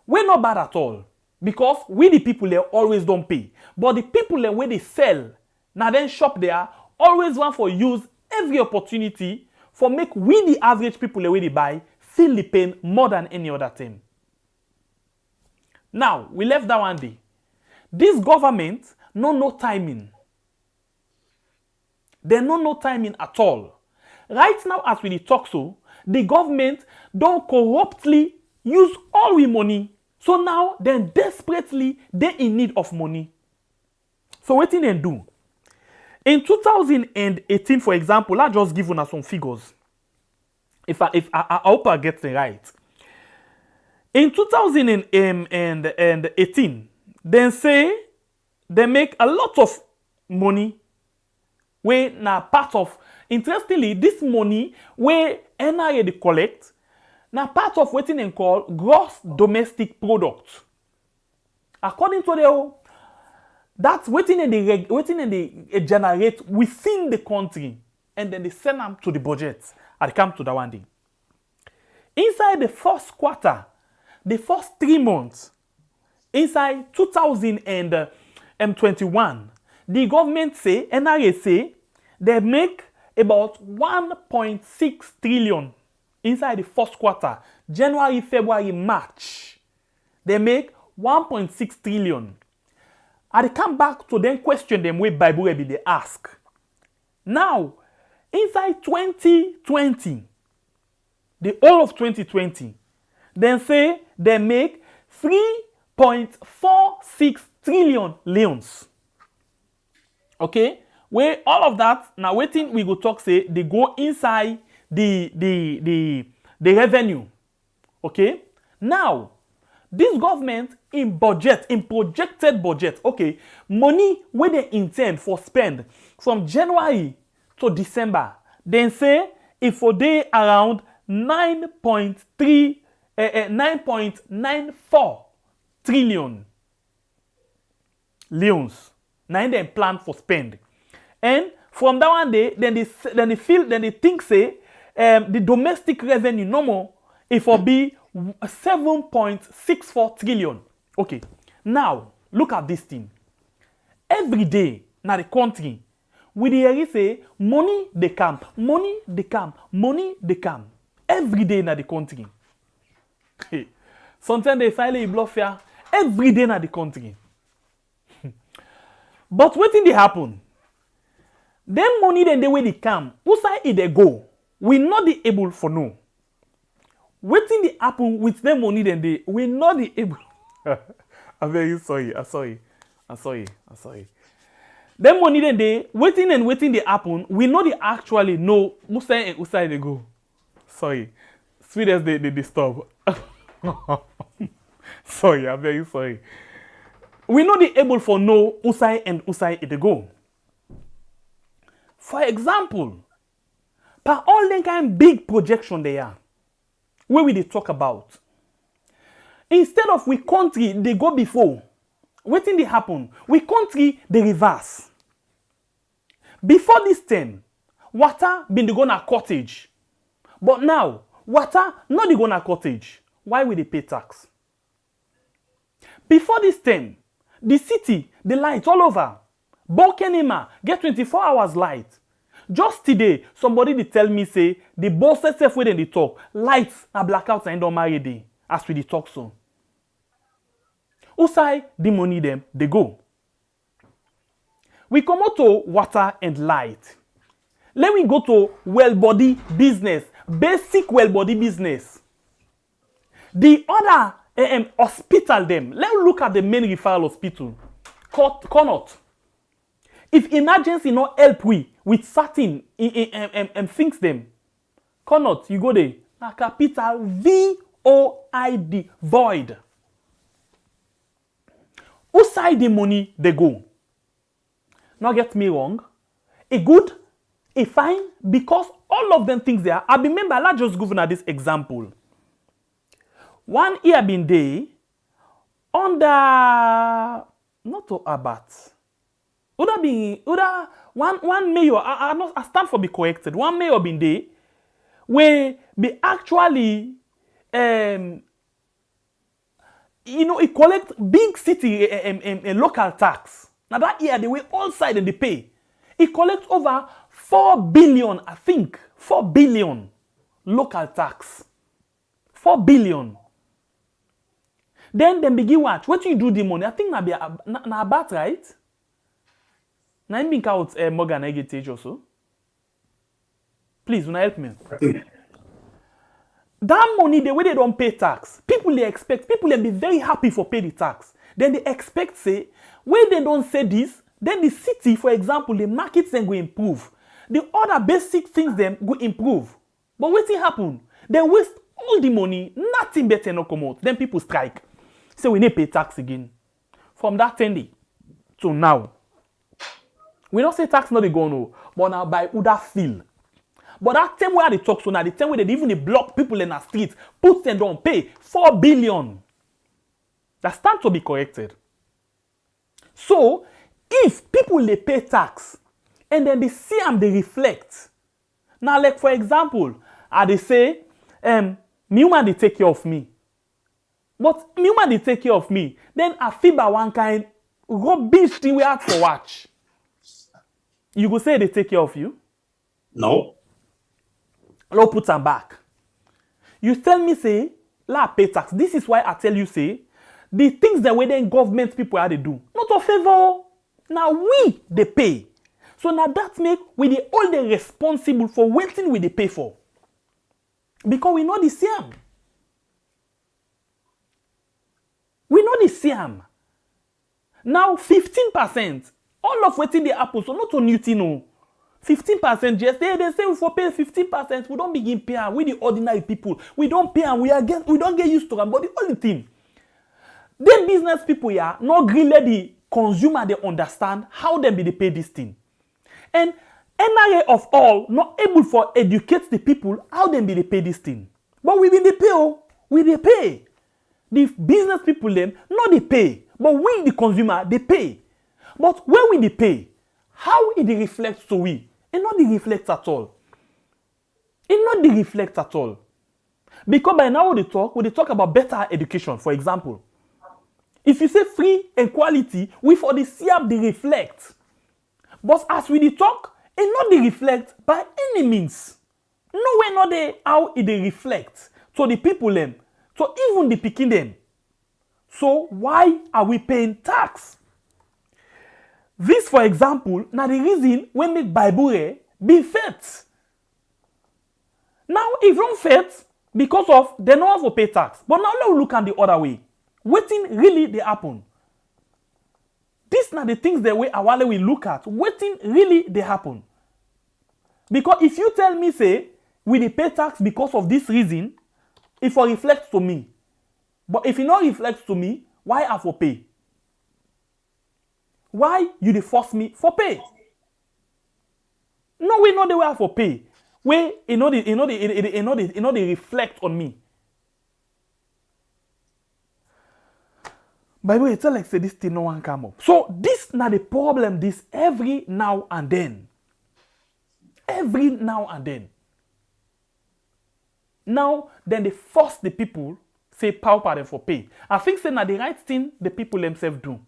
We're not bad at all, because we the people there always don't pay. But the people there where they sell, now then shop there, always want for use every opportunity for make we the average people the way they buy feel the pain more than any other thing. Now, we left that one day. This government no timing. They no timing at all. Right now, as we talk so, the government don't corruptly use all we money. So now, then desperately, they in need of money. So what did they do? In 2018, for example, I just give you some figures. If I hope I get it right. In 2018, they say they make a lot of money. Where now part of, interestingly, this money where NRA they collect, now part of what they call gross domestic product. According to the that's waiting they generate within the country, and then they send them to the budget. I come to that one day. Inside the first quarter, the first 3 months, inside 2021, the government say, NRA say, they make about 1.6 trillion inside the first quarter. January, February, March. They make 1.6 trillion. I come back to them question them where Bible will be they ask. Now, inside 2020, the whole of 2020, then say they make 3.46 trillion leons. Okay? Where all of that, now waiting we go talk say they go inside the revenue. Okay? Now, this government in budget, in projected budget, okay, money where they intend for spend from January to December, then say if for they around 9.94 trillion leons. Now they plan for spend. And from that one day, then they think say the domestic revenue no more it will be 7.64 trillion. Okay. Now look at this thing. Every day now the country we dey say money they come, money they come, money they come. Every day na the country. Hey. Sometimes they file a bluff here. Every day na the country. But what thing they happen? Them money then the way they come, who side it they go? We not be able for no. What thing they happen with them money then they we not be able. I'm very sorry. I'm sorry. Them money then they waiting they happen. We know they actually know who side they go. Sorry. Sweet as they disturb. Sorry, I'm very sorry. We know they able for know who side they go. For example, per all the kind big projection they are, where we they talk about. Instead of we country, they go before. Wetin dey happen? We country, they reverse. Before this term, water been dey go na cottage. But now, water not dey go na cottage. Why will they pay tax? Before this term, the city, the light all over. Bokenema get 24 hours light. Just today, somebody dey tell me say the bosses self wey dem dey talk, lights na blackout and don marry dey as we dey talk so. Usai the money them they go. We come out to water and light. Let me go to well body business, basic well body business. The other hospital them. Let's look at the main referral hospital. Cannot. If emergency not help we with certain things them, cannot, you go there. Na capital VOID, void. Who side the money they go? Not get me wrong. A good, a fine, because all of them things there. I remember, let's just governor this example. One year been day under not to abat. Would have been one mayor, I stand for be corrected. One mayor been day where be actually it collect big city local tax. Now that year they were all side and they pay. It collect over 4 billion, I think. 4 billion local tax. 4 billion. Then begin watch. What you do the money? I think na about right. Now I'm being out Morgan Heritage also. Please, will you help me? That money, the way they don't pay tax, people they expect, people they be very happy for pay the tax. Then they expect say, when they don't say this, then the city, for example, the markets then go improve. The other basic things them go improve. But what happen? They waste all the money, nothing better no come out. Then people strike. So we need pay tax again. From that 10 day to now. We don't say tax not they go no, but now by Uda feel. But that time where they talk so now, the time where they even block people in the streets, put them don't pay 4 billion. That stands to be corrected. So, if people they pay tax and then they see them, they reflect. Now, like for example, they say, me woman they take care of me. But me woman they take care of me. Then I feel by one kind rubbish thing we have to watch. You go say they take care of you? No. I'll put them back. You tell me say, la pay tax. This is why I tell you say, the things that when then government people are they do, not a favor. Now we they pay. So now that make we the all the responsible for waiting we they pay for. Because we know the same. We know the same. Now 15%, all of what they happen, so not on new thing no. 15% just they say we for pay 15%, we don't begin paying. We the ordinary people. We don't pay and we don't get used to them. But the only thing, the business people here not really the consumer they understand how they be they pay this thing. And NIA of all not able for educate the people how they be they pay this thing. But we be they pay, oh, we they pay. The business people them not they pay, but we the consumer they pay. But when we they pay, how it reflects to we? It not the reflect at all. It not the reflect at all. Because by now when they talk about better education, for example. If you say free and quality, we for the CAP they reflect. But as we talk, it not they reflect by any means. Nowhere not they how it they reflect to the people them, to even the picking them. So why are we paying tax? This, for example, now the reason we make Bible be fet. Now, if don't fet, because of they don't have to pay tax. But now let's look at the other way. Waiting really they happen. These are the things that we look at. Waiting really they happen. Because if you tell me, say, we dey pay tax because of this reason, it will reflect to me. But if it not reflects to me, why I for pay? Why you dey force me for pay? No, we know the way I for pay. Where it not they reflect on me. By the way, it's like say this thing no one come up. So this not the problem. This every now and then. Every now and then. Now, then they force the people say pauper them for pay. I think say na the right thing the people themselves do.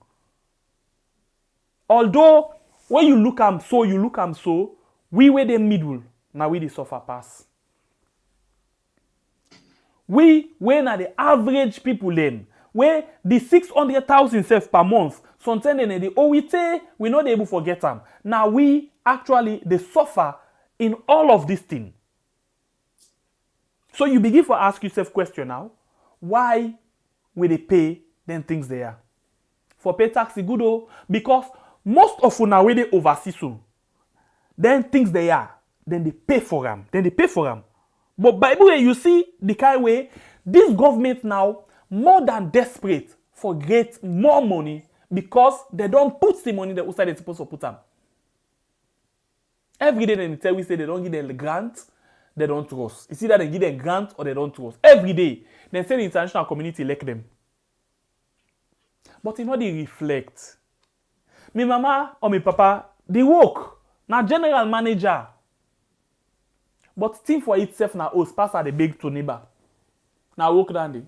Although when you look am so, we were the middle, now we the suffer pass. We na the average people then, where the 600,000 self per month, sometimes then the we not able to forget them. Now we actually they suffer in all of this thing. So you begin to ask yourself question now, why will they pay them things they are? For pay tax is good though, because most of you now when they oversee so, then things they are, then they pay for them. But by the way, you see the kind way this government now more than desperate for get more money because they don't put the money that outside they're supposed to put them. Every day they tell we say they don't give them the grant, they don't trust. It's either they give them grant or they don't trust. Every day they say the international community elect them. But you know they reflect. My mama or my papa, they work. Now general manager. But thing for itself now host pass at the big to neighbor. Now work down there.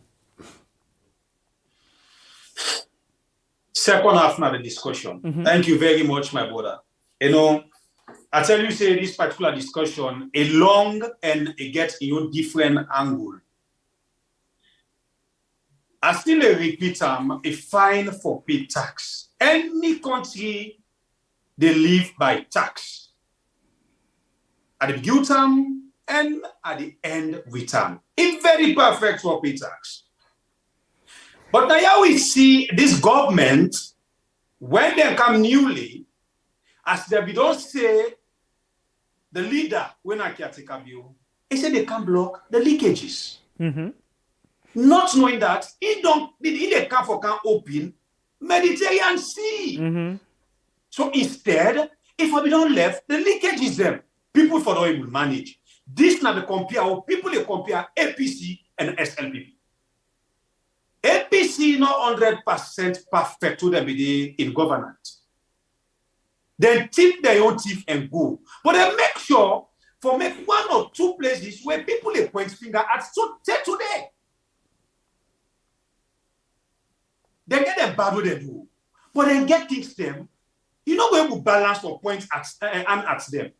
Second half of the discussion. Thank you very much, my brother. You know, I tell you, say this particular discussion, a long and it gets different angle. I still repeat, a fine for pay tax. Any country, they live by tax. At the beginning term and at the end return. It's very perfect for pay tax. But now we see this government, when they come newly, as they don't say, the leader, when I can take a view, he said they can block the leakages. Not knowing that he can open Mediterranean Sea. So instead, if we don't left, the leakage is them. People for the will manage. This now the compare, or people they compare APC and SLPP. APC not 100% perfect to them in governance. They tip their own teeth and go. But they make sure for make one or two places where people they point finger at so today. They get a bad way they do. But they get things them. You know where we balance or point at them.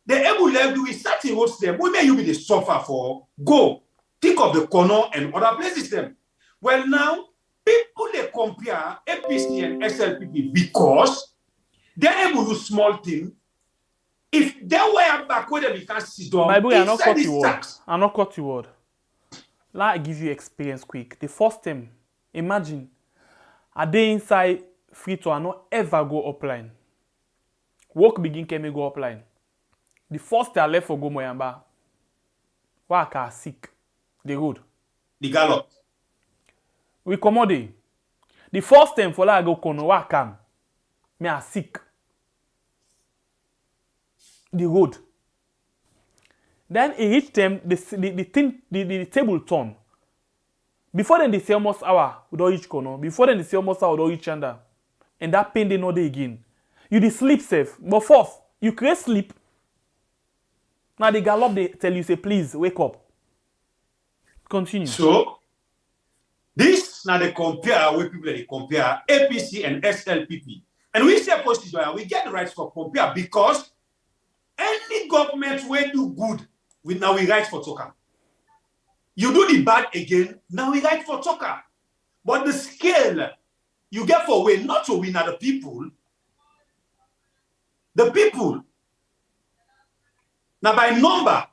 They're able to do is certain roads them. Where may you be the suffer for? Go. Think of the corner and other places them. Well now, people they compare APC and SLPP because they're able to do small things. If they were back where they can sit down, my boy, I'm not cut you word. Let I give you experience quick. The first time, imagine a day inside Freetown, I not ever go upline. Work begin came go upline. The first day I left for go Moyamba. Why I can sick. The road. The gallop. We commode. The first time for I go kono why I come. Me I sick. The road. Then it reached them the table turn. Before then they say almost hour we don't reach kono. Before then they say almost hour we don't reach under. And that pain they know they again. You dey sleep safe. But first, you create sleep. Now the gallop they tell you say please wake up. Continue. So this now they compare where people they compare APC and SLPP. And we say positive, we get the right for compare because any government will do good, now we right for talker. You do the bad again, now we right for talker. But the scale you get for way not to win at the people. The people. Now by number.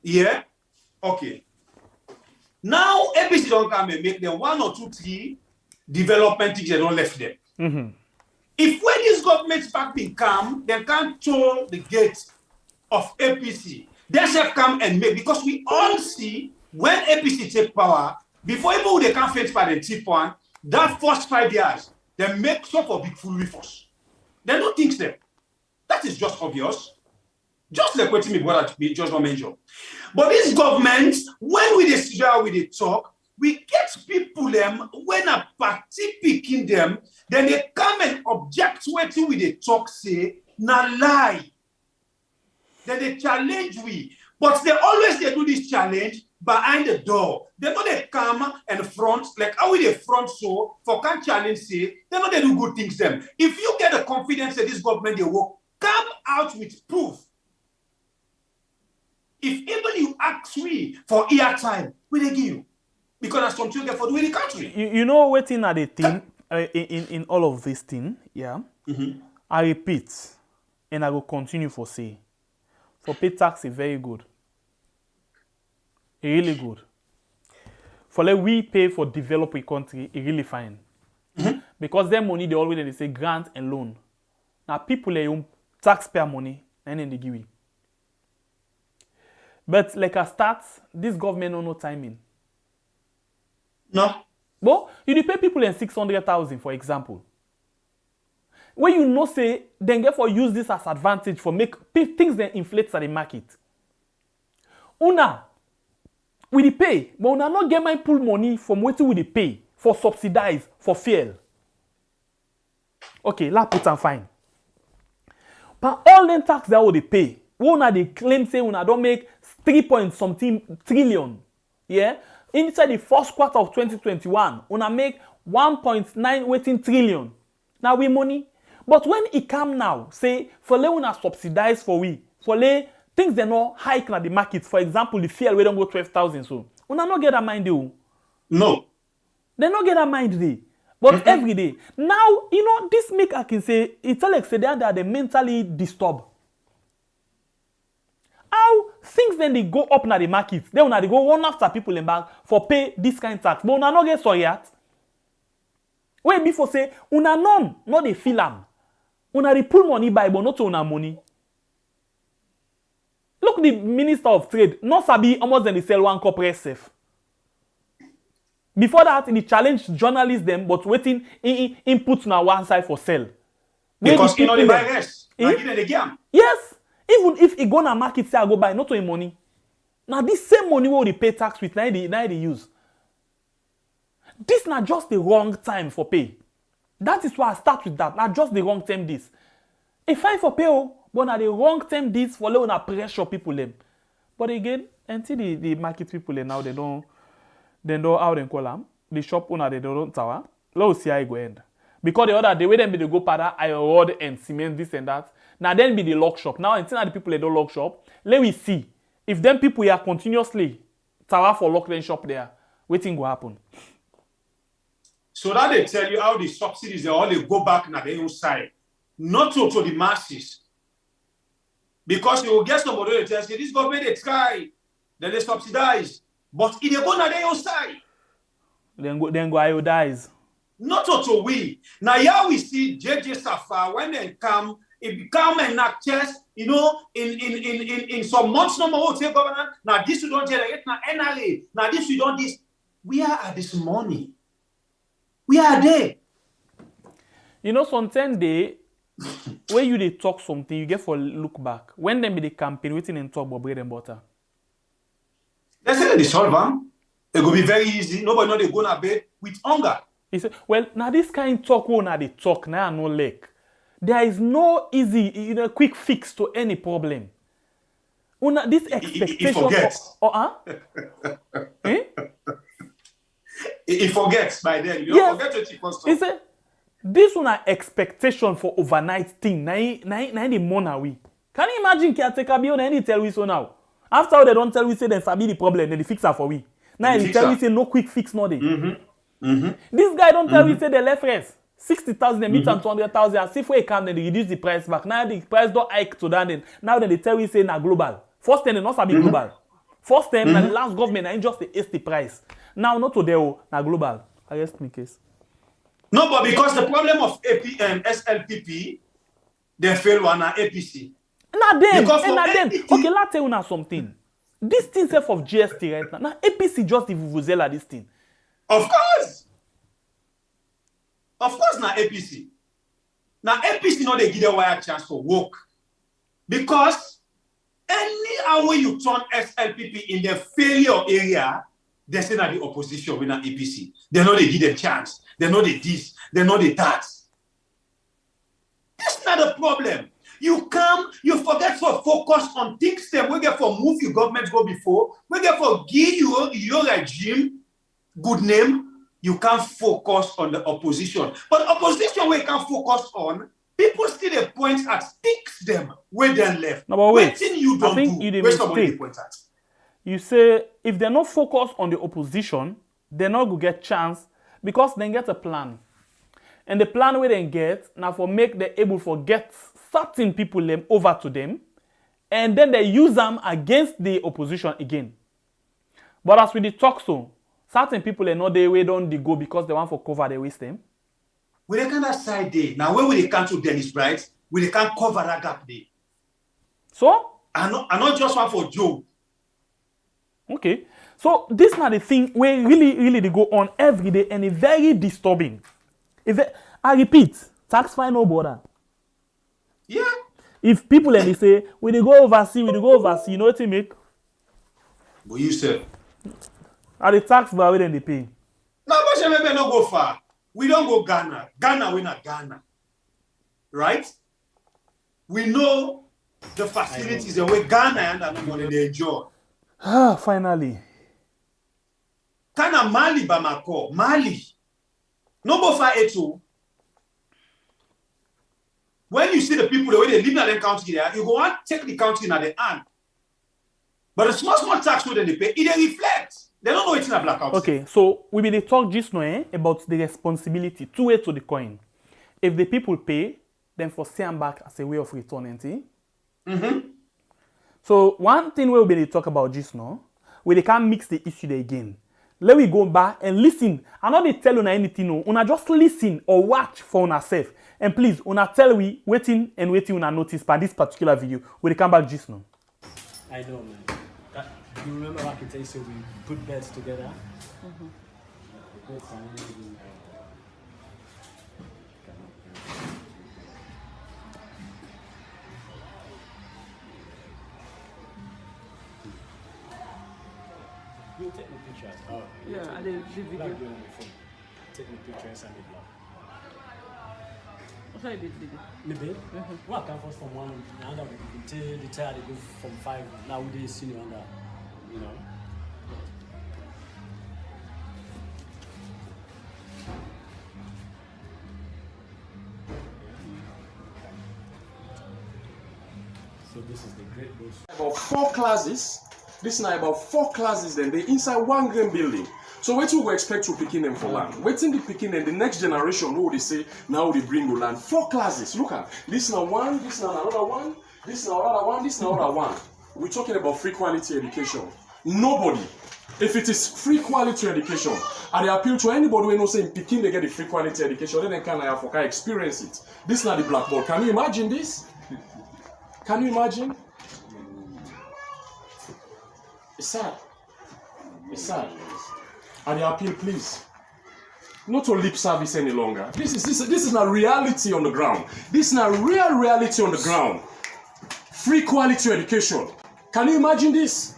Yeah. Okay. Now APC don't come and make them 1 or 2, 3 development things they don't left them. If when this government back being come, they can't toll the gate of APC. They shall come and make because we all see when APC take power, before even they can't face by the tip one, that first 5 years, they make sure for big full with us. They don't think them. That is just obvious. Just like what me brother just not mention. But this government, when we they talk, we get people them when a party picking them, then they come and object with the talk say, na lie. Then they challenge we. But they always they do this challenge behind the door. They know they come and front, like how we they front so for can challenge say, they know they do good things them. If you get the confidence that this government they work, come out with proof. If even you ask me for ear time, we they give you. Because that's something for doing the country. You know waiting at the thing in all of this thing, yeah. I repeat, and I will continue for say, for pay tax is very good. Really good. For like we pay for developing country, it really fine. Because their money they always they say grant and loan. Now people they own taxpayer money and then they give it. But like I start, this government no timing. No. But you pay people in 600,000 for example. When you know say then therefore use this as advantage for make things that inflate at the market. Una we pay, but una not get my pool money from what we pay for subsidize for fuel. Okay, la put and fine. But all them tax that they pay, una they claim say una don't make 3.something trillion. Yeah? Inside the first quarter of 2021, una make 1.9 waiting trillion. Now we money. But when it come now, say for le una subsidize for we, for le things they no hike na the market. For example, the fuel we don't go 12,000 so. Una not get that mind do. No. They not get that mind day. But every day. Now, you know, this make I can say it's like say they are mentally disturbed. How things then they go up na the market. Then when they go one after people in bank for pay this kind of tax. But una not get so yet. When before say una none, not they feel am. Una they pull money by but not una money. Look the Minister of Trade, not sabi almost then they sell one corporate safe. Before that, he challenged journalists them, but waiting input na one side for sell. Because you know the virus. Yes. Even if he go na market say I go buy, not to him money. Now this same money will they pay tax with now they use. This not just the wrong time for pay. That is why I start with that. Not just the wrong time this. A fine for pay, but na the wrong time this for let una pressure people them. But again, until the market people now they don't how they call them. The shop owner they don't tower. Let's see how it go end. Because the other day way them be the go pada iron rod and cement this and that. Now then be the lock shop. Now until the people they don't lock shop, let me see if them people here continuously tower for lock then shop there. Waiting will happen. So that they tell you how the subsidies they all they go back na their own side, not to the masses. Because you will get somebody that tells you this government they try, then they subsidize, but if they go na their own side, then go iodize. Not to we. Now here we see JJ Safa when they come, it become an actress, you know, in some months no more say governor. Now this we don't generate now NRA. Now this we don't this. We are at this money. We are there. You know, sometimes they when you they talk something, you get for look back. When them be the campaign waiting and talk about bread and butter. They say they solve them. It will be very easy. Nobody know they go to bed with hunger. He said, well, now this kind of talk now they talk now no like. There is no easy, quick fix to any problem. This expectation. He forgets. Eh? He forgets by then. You don't forget what he wants to. He said, this one expectation for overnight thing. Na the money we. Can you imagine caretaker be on any tell we so now? After they don't tell we say they sabi the problem, then they fix it for we. Now they tell we say no quick fix no day. This guy don't tell we say they left rest. 60,000 they meet and 200,000. As if we come then they reduce the price back. Now the price don't hike to that then. Now then they tell we say na global. First time they not sabi global. First time na the last government na just the the price. Now not to there na global. I rest my case. No, but because the problem of SLPP, they fail one APC. Not them. Okay, let's tell you something. This thing self of GST right now. Now APC just the vuvuzela this thing. Of course. Of course, now APC. Now APC know they give them a chance for work. Because any way you turn SLPP in the failure area, they say that the opposition with an APC. They know they give a chance. They know they this. They know they that. That's not a problem. You come, you forget to focus on things that we get for move your government go before. We get for give your regime good name. You can't focus on the opposition. But opposition we can focus on, people still they point at sticks them where they left. No, but wait. You don't I think do, you did where somebody mistake. point at. You say if they're not focused on the opposition, they're not going to get chance because they get a plan. And the plan where they get, now for make them able to get certain people them over to them, and then they use them against the opposition again. But as we did talk so, certain people are not the way don't they go because they want for cover the waste them. We they kind of side day. Now when we cancel Dennis Bright, we can't cover that gap day. So? I not just one for Joe. Okay. So this is not the thing where really they go on every day and it's very disturbing. I repeat, tax fine no border. Yeah. If people and they say, we they go overseas, you know what they make? But you said. Are the tax value then they pay? No, but maybe not go far. We don't go Ghana. Ghana, we not Ghana. Right? We know the facilities and where Ghana and the money they enjoy. Ah, finally. Ghana, Mali, Bamako, Mali. No go far eto. When you see the people the way they live in the country there, you go and take the country in the hand. But the small tax that they pay, it reflects. They don't know it's in a blackout. Okay, so we will talk just now about the responsibility, two ways to the coin. If the people pay, then for send back as a way of returning. So one thing we will be talk about just now, we can't mix the issue there again. Let we go back and listen. I know they tell you anything, no. Una just listen or watch for yourself. And please, una tell we waiting una notice by this particular video. We come back just now. I know, man. You remember back in days so we put beds together? You take the pictures. Oh, Yeah, I did the video. Black doing on the phone. Take the pictures and the black. What I did video? Maybe. What can first from one another until the child they go from 5 nowadays senior under, you know. So this is the great bush. About 4 classes. This is now about 4 classes then they inside one green building. So what we expect to picking them for land? Waiting the picking and the next generation know they say now they bring the land. 4 classes. Look at this now one, this now another one, this now another one, this now another one. We're talking about free quality education. Nobody, if it is free quality education, and they appeal to anybody who knows saying picking they get the free quality education, then they can experience it. This is not the blackboard. Can you imagine this? Can you imagine? It's sad. It's sad. And the appeal, please, not to lip service any longer. This is not reality on the ground. This is not real reality on the ground. Free quality education. Can you imagine this?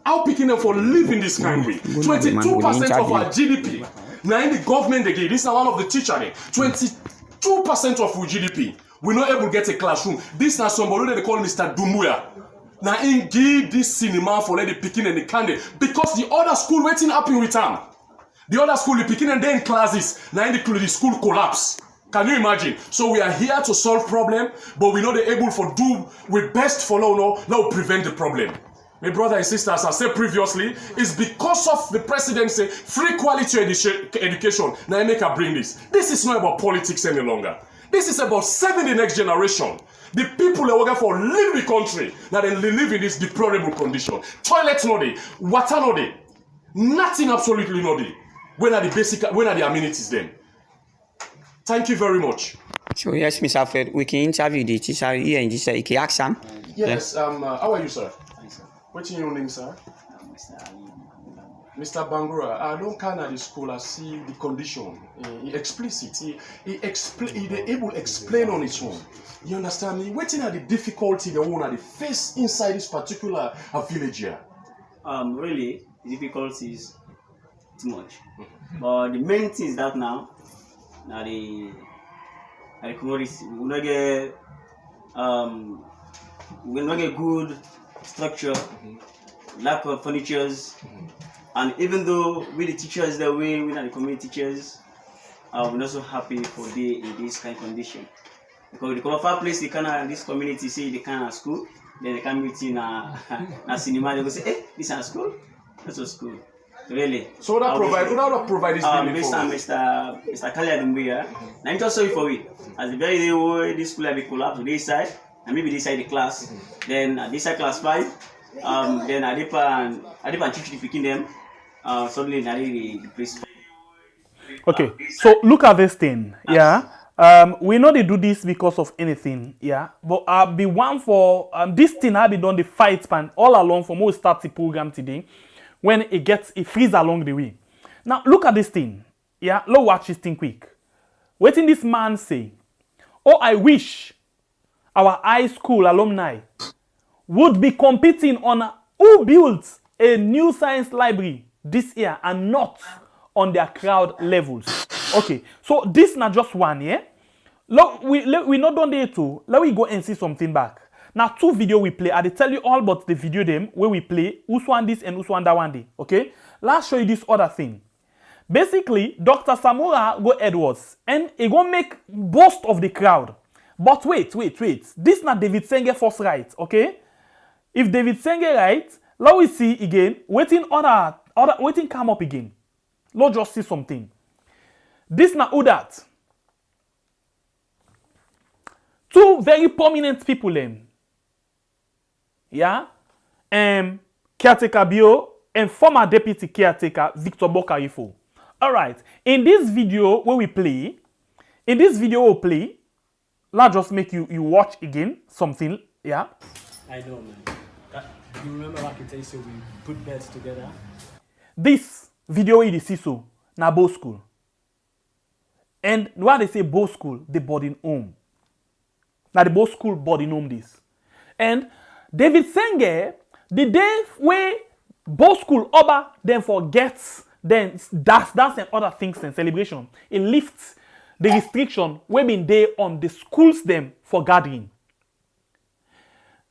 How picking them for living this country? 22% of our GDP. Now in the government they give. This is one of the teachers. 22% of our GDP. We're not able to get a classroom. This is not somebody they call Mr. Dumbuya. Now in give this cinema for let the picking and the candy because the other school waiting happen with them. The other school the picking and then classes. Now in the school collapse. Can you imagine? So we are here to solve problem, but we're not able to do we best follow now prevent the problem. My brother and sisters, as I said previously, it's because of the presidency free quality education. Now I make her bring this. This is not about politics any longer. This is about saving the next generation. The people are working for live the country. Now they live in this deplorable condition. Toilet no dey, water no dey, nothing absolutely no dey. When are the amenities then? Thank you very much. So yes, Mr. Alfred, we can interview the teacher here in this Ikiaksam. Yes, how are you, sir? What's your name, sir? Mr. Bangura, I don't come at the school, I see the condition. He explicit. He able to explain on its own. You understand me? Waiting at the difficulty the one at the face inside this particular village here. Really, the difficulties too much. But the main thing is that now the commodities we not get we not get good structure, lack of furnitures, and even though we the teachers that we are the community teachers, we're not so happy for they in this kind of condition. Because the cover place they can this community say they can at school, then they can meet in a cinema, they go say, hey, this is school? That's a school. Really. So would that provide this based on Mr. Kalia Dumbuya. Now I'm just sorry for it. As the very day this school have collapsed to this side, and maybe this side the class, then this side class 5, then Adipa teach picking them, suddenly the place. Okay, so look at this thing, yeah. We know they do this because of anything, yeah. But I'll be one for this thing. I'll be done the fight span all along from when we start the program today. When it frees along the way. Now look at this thing, yeah. Let's watch this thing quick. What did this man say? Oh, I wish our high school alumni would be competing on who built a new science library this year and not on their crowd levels. Okay, so this not just one, yeah? Look, we not done there too. Let we go and see something back. Now 2 video we play. I tell you all but the video them where we play who's one this and who's one that one day. Okay? Let's show you this other thing. Basically, Dr. Samura go Edwards and he go make boast of the crowd. But wait. This not David Senge first right, okay? If David Senge right, let we see again. Waiting come up again. Let's just see something. This na who that? 2 very prominent people them. Yeah? Caretaker Bio and former deputy caretaker Victor Bokarifo. Alright. In this video where we play, let's just make you watch again something. Yeah? I know, man. You remember back in Taxation, we put beds together? This video is the CISO, na both school. And when they say both school, they boarding home. Now the both school boarding home this. And David Senge, the day where both school over then forgets, then dance and other things and celebration, it lifts the restriction where been there on the schools them for gathering.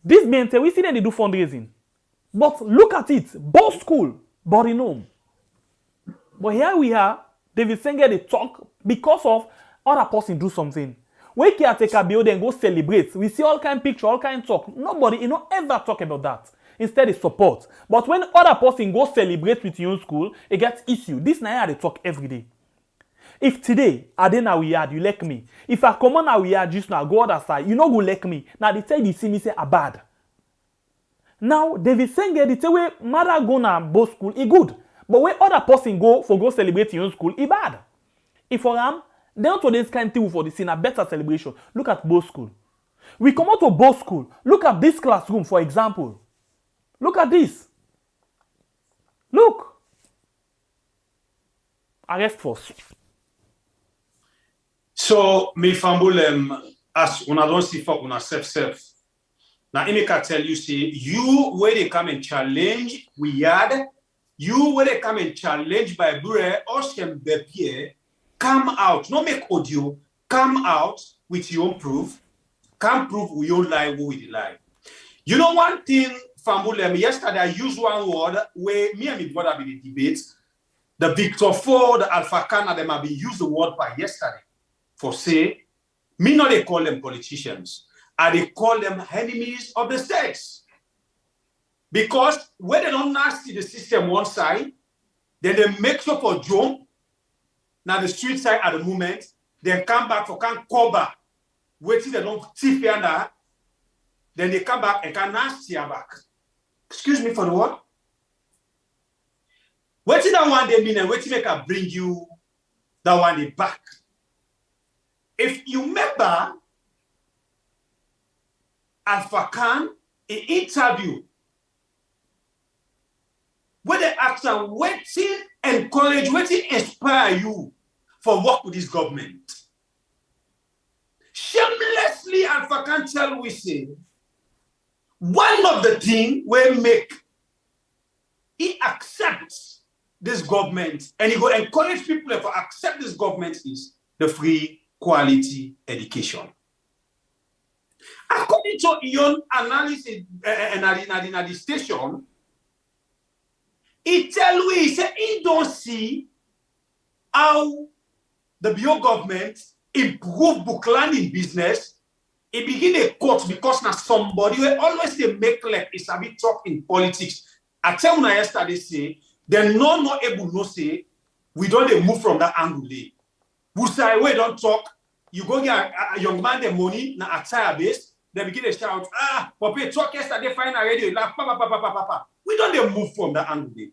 This means we see them they do fundraising. But look at it, both school boarding home. But here we are, David Senge they talk because of other person do something. When caretaker build and go celebrate, we see all kind of picture, all kind of talk. Nobody, ever talk about that. Instead, it's support. But when other person go celebrate with your own school, it gets issue. This now they talk every day. If today, I dey na we yard, you like me. If I come on na we yard just now, go other side, you no go like me. Now they tell you see me say a bad. Now, David Senge, they tell way mother go na both school, it good. But when other person go celebrate your own school, it bad. If for them, they don't do this kind of thing for the scene, a better celebration. Look at both school. We come out to both school. Look at this classroom, for example. Look at this. Look. Arrest force. So, me fambulem as una don't see for una self. Now, I can tell you, see, you where they come and challenge, we had, you where they come and challenge by Bure, Oshem Bepier, come out, not make audio, come out with your own proof, come prove we don't lie, we lie. You know one thing, Fambulem, yesterday I used one word where me and my brother been in debate. The Victor Ford, the Alpha Khan, them have been used the word by yesterday for say, me not they call them politicians, and they call them enemies of the states. Because when they don't nasty the system one side, then they make sure for jump. Now the street side at the moment, then come back for can cover, waiting they don't see fair now. Then they come back and can nasty back. Excuse me for the word. Waiting that one they mean and waiting make I bring you that one they back. If you remember, Alpha Khan, in interview, where they ask them, waiting encourage, waiting inspire you for work with this government. Shamelessly, Alpha Khan tell we say, one of the things we make, he accepts this government and he go encourage people to accept this government is the free quality education. According to your analysis in the station, he tell we, he say he don't see how the bio government improve book learning business. He begin a court because now somebody will always they make like it's a bit talk in politics. I tell you yesterday say they're not able to say we don't move from that angle. Who say we don't talk, you go get a young man the money na attire base, they begin to shout, Poppy talk yesterday find a radio, like pa. We don't move from that angle.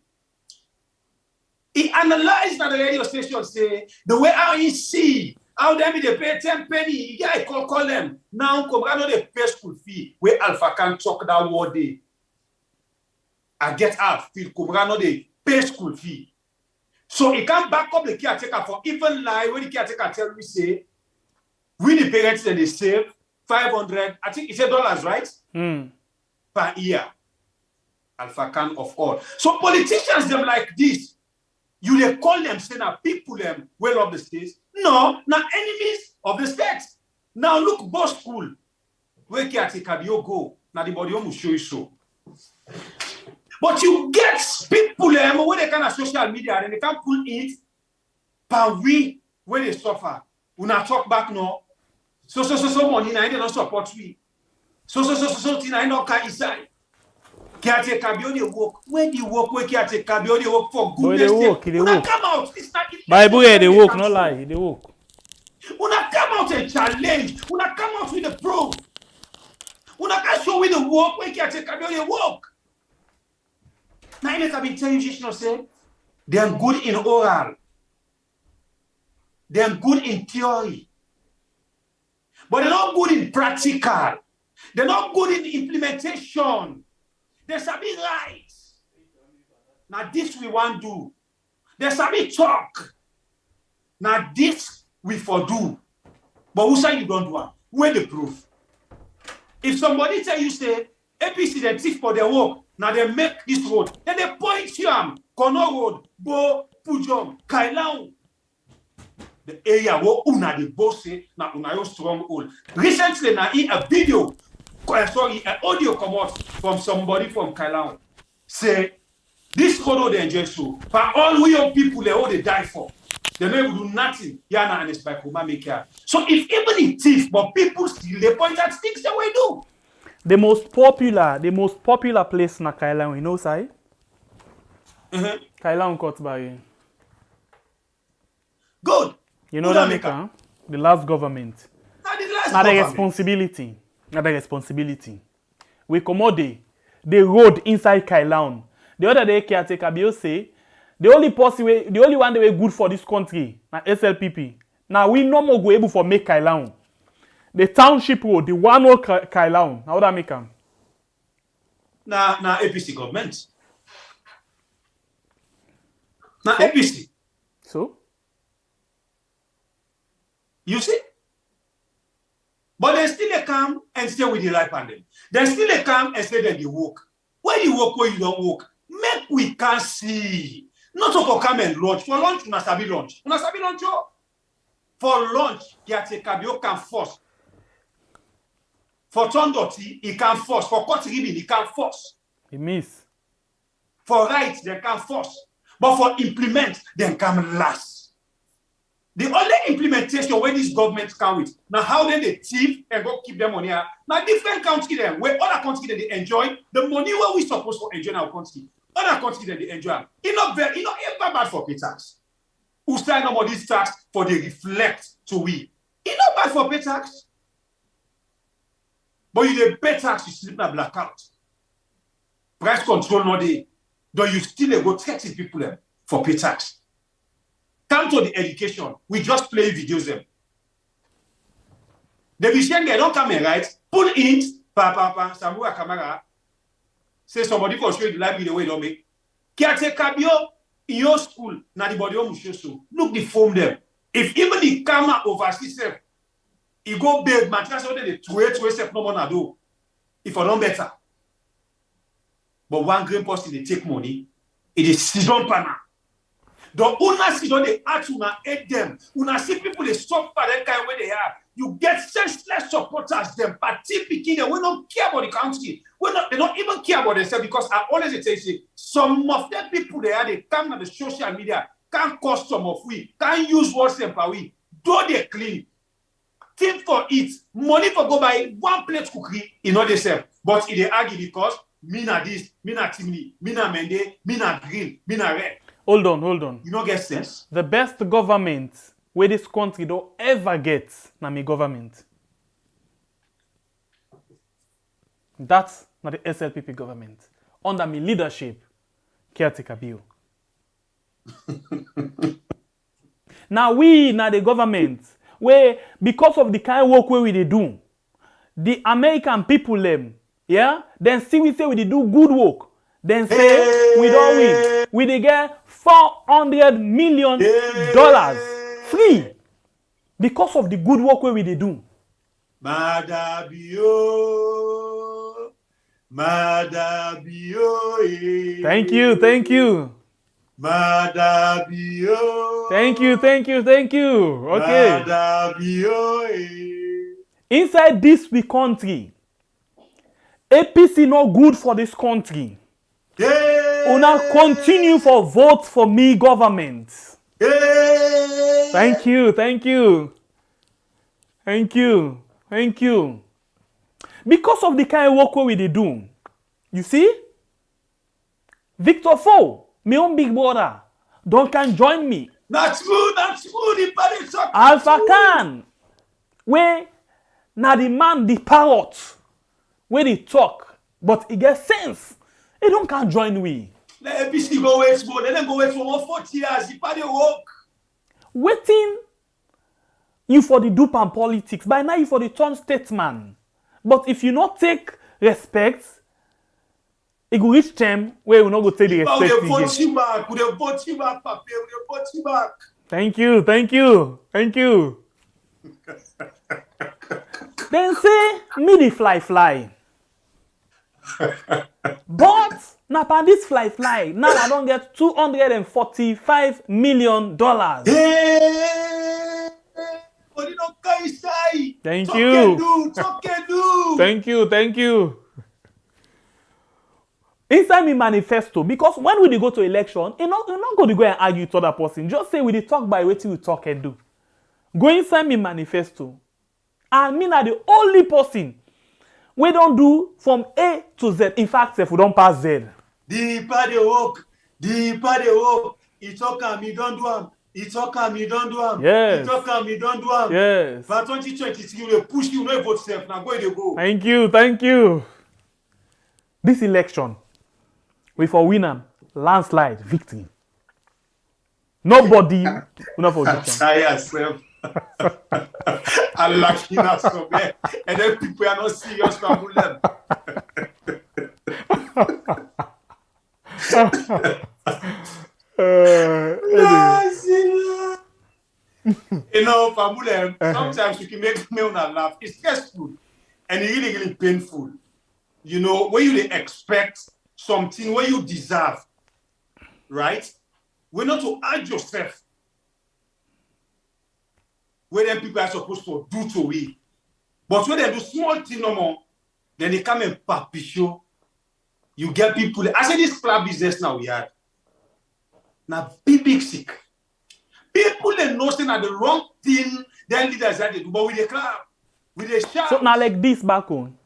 He analyzed at the radio station, say, the way how he see, how them they pay 10 penny, yeah, I call them. Now, come on, they pay school fee, where Alpha can talk that word day. I get out, feel Kubrano they pay school fee. So he can back up the caretaker for even lie when the caretaker tell me, say, we the parents that they save 500, I think it's $1, right? Per year. Alpha can of all. So politicians, them like this, you they call them, say now people them well of the states. No, now enemies of the states. Now look, boss school. Where caretaker you go? Now the body will show you so. But you get people them when they kind of social media and they can pull it. But we when they suffer, we not talk back now. So money now they don't support we. So thing I know can inside. Caretaker be on the work. When you work, where caretaker be on the work for goodness sake. They work. Come out. It's not. Bible here they work, not lie. They work. Una come out and challenge. Una come out with the proof. Una can show with the work where caretaker be on the work. Now you can be telling you, say they are good in oral. They are good in theory. But they're not good in practical. They're not good in implementation. There's a big right. Now this we want to do. There's a big talk. Now this we for do. But who say you don't do it? Where the proof? If somebody tell you say APC they thief for their work, now they make this road, then they point you Kono Road, Bo, Pujom, Kailang. The area where una the boss say na una your stronghold. Recently na a video. An audio come out from somebody from Kailang. Say, this road they enjoy so. But all we young people, they all they die for. They never do nothing. Yana and it's by Kuma make care. So if even it thief, but people still they point at things that we do. The most popular place na Kailang, you know, Sai? Kailang Kotbari. Good. You know that make the last government. Now the responsibility. Not the responsibility. We commode the road inside Kailang. The other day, caretaker Bio say the only one that way good for this country, na SLPP. Now we no more go able for make Kailang. The township road, the one road Kailang. How that make am? Na APC government. Na APC. So? You see? But they still come and stay with the right pandemic. They still come and say that they work. Where you work, where you don't work, make we can see. Not to come and lunch. For lunch, una sabi lunch. Una sabi lunch, yo. For lunch, Kiatekabio can force. For Tondoti, he can force. For Kotiribin, he can force. He miss. For right, they can force. But for implement, they can last. The only implementation when this government come with, now how then they thief and go keep them money. Now different countries them, where other countries they enjoy the money where we supposed to enjoy in our country. Other countries they enjoy. It's not ever bad for pay tax. Who sign up on this tax for they reflect to we. It's not bad for pay tax. But you pay tax, you sleep in a blackout. Price control no day. Though you still go taxing people them for pay tax. Come to the education, we just play videos them. The vision they don't come and write, put in, Samua camera, say somebody for show the library the way don't make. Caretaker in your school, na the body so. Look the form them. If even the camera overseas self, he go big mattress over the 2 self no more na do. If I don't better. But one green person they take money, it is season planner. The una see don't they act una hate them. Una see people they suffer that kind where they are. You get senseless supporters them, party picking, we don't care about the country. They don't even care about themselves because I always say some of them people they are they come on the social media, can't cost some of we, can't use WhatsApp for we, do they clean. Think for it, money for go buy one plate cookie in all themselves. But if they argue because me na this, me na timely, me na mende, me na green, me na red. Hold on. You don't get sense? The best government where this country don't ever get na me government. That's not the SLPP government. Under me leadership, caretaker bill. Now we na the government where because of the kind of work where we dey do, the American people them, yeah, then see we say we dey do good work. Then say we don't win. We dey get $400 million free because of the good work where we dey do. Madabio. Thank you. Madabio. Thank you. Okay. Madabio. Inside this we country, APC not good for this country. Una continue for vote for me government. Thank you. Because of the kind of work we dey do, you see, Victor Fo, my own big brother, can join me. That's good. The party talk. Alpha Khan, where na the man, the parrot, where they talk, but he get sense. He don't can join we. Let APC go wait more. Let them go wait for 140 years. The party work. Waiting you for the dupe and politics. By now you for the turn statesman. But if you not take respect, it will reach time where we not go take the respect again. We vote you back, Papa. We vote you back. Thank you. Then say me the fly. But now on this fly. Now I don't get $245 million. Thank you. Inside me manifesto, because when we go to election, you're not going to go and argue with other person. Just say we talk by what we talk and do. Go inside me manifesto. And me na the only person we don't do from A to Z. In fact, if we don't pass Z. The party work. He talk and me don't do him. Yes. He talk and me don't do him. Yes. But 2023, we push you, no vote self. Now go. Thank you. This election, we for winner, landslide, victory. Nobody will not forget. Try yourself. I'm lucky not so bad. And then people are not serious from them. You know, Famulem, sometimes you can make me laugh. It's stressful and really painful. You know, when you expect something where you deserve, right? We're not to add yourself where then people are supposed to do to we. But when they do small thing no more, then they come and papi show. You get people. I say this club business now we had. Now big sick. People they know saying that the wrong thing their leaders that they do, but with the club, with the shout. So now like this back on.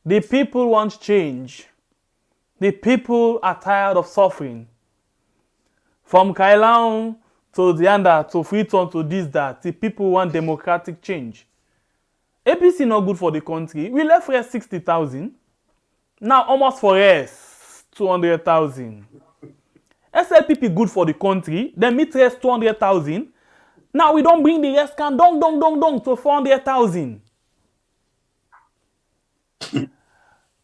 The people want change. The people are tired of suffering. From Kailaon to the under to Freetown to this, that. The people want democratic change. APC not good for the country. We left for 60,000. Now almost for us 200,000. SLPP good for the country. Then me rest 200,000. Now we don't bring the rest can dong to 400,000.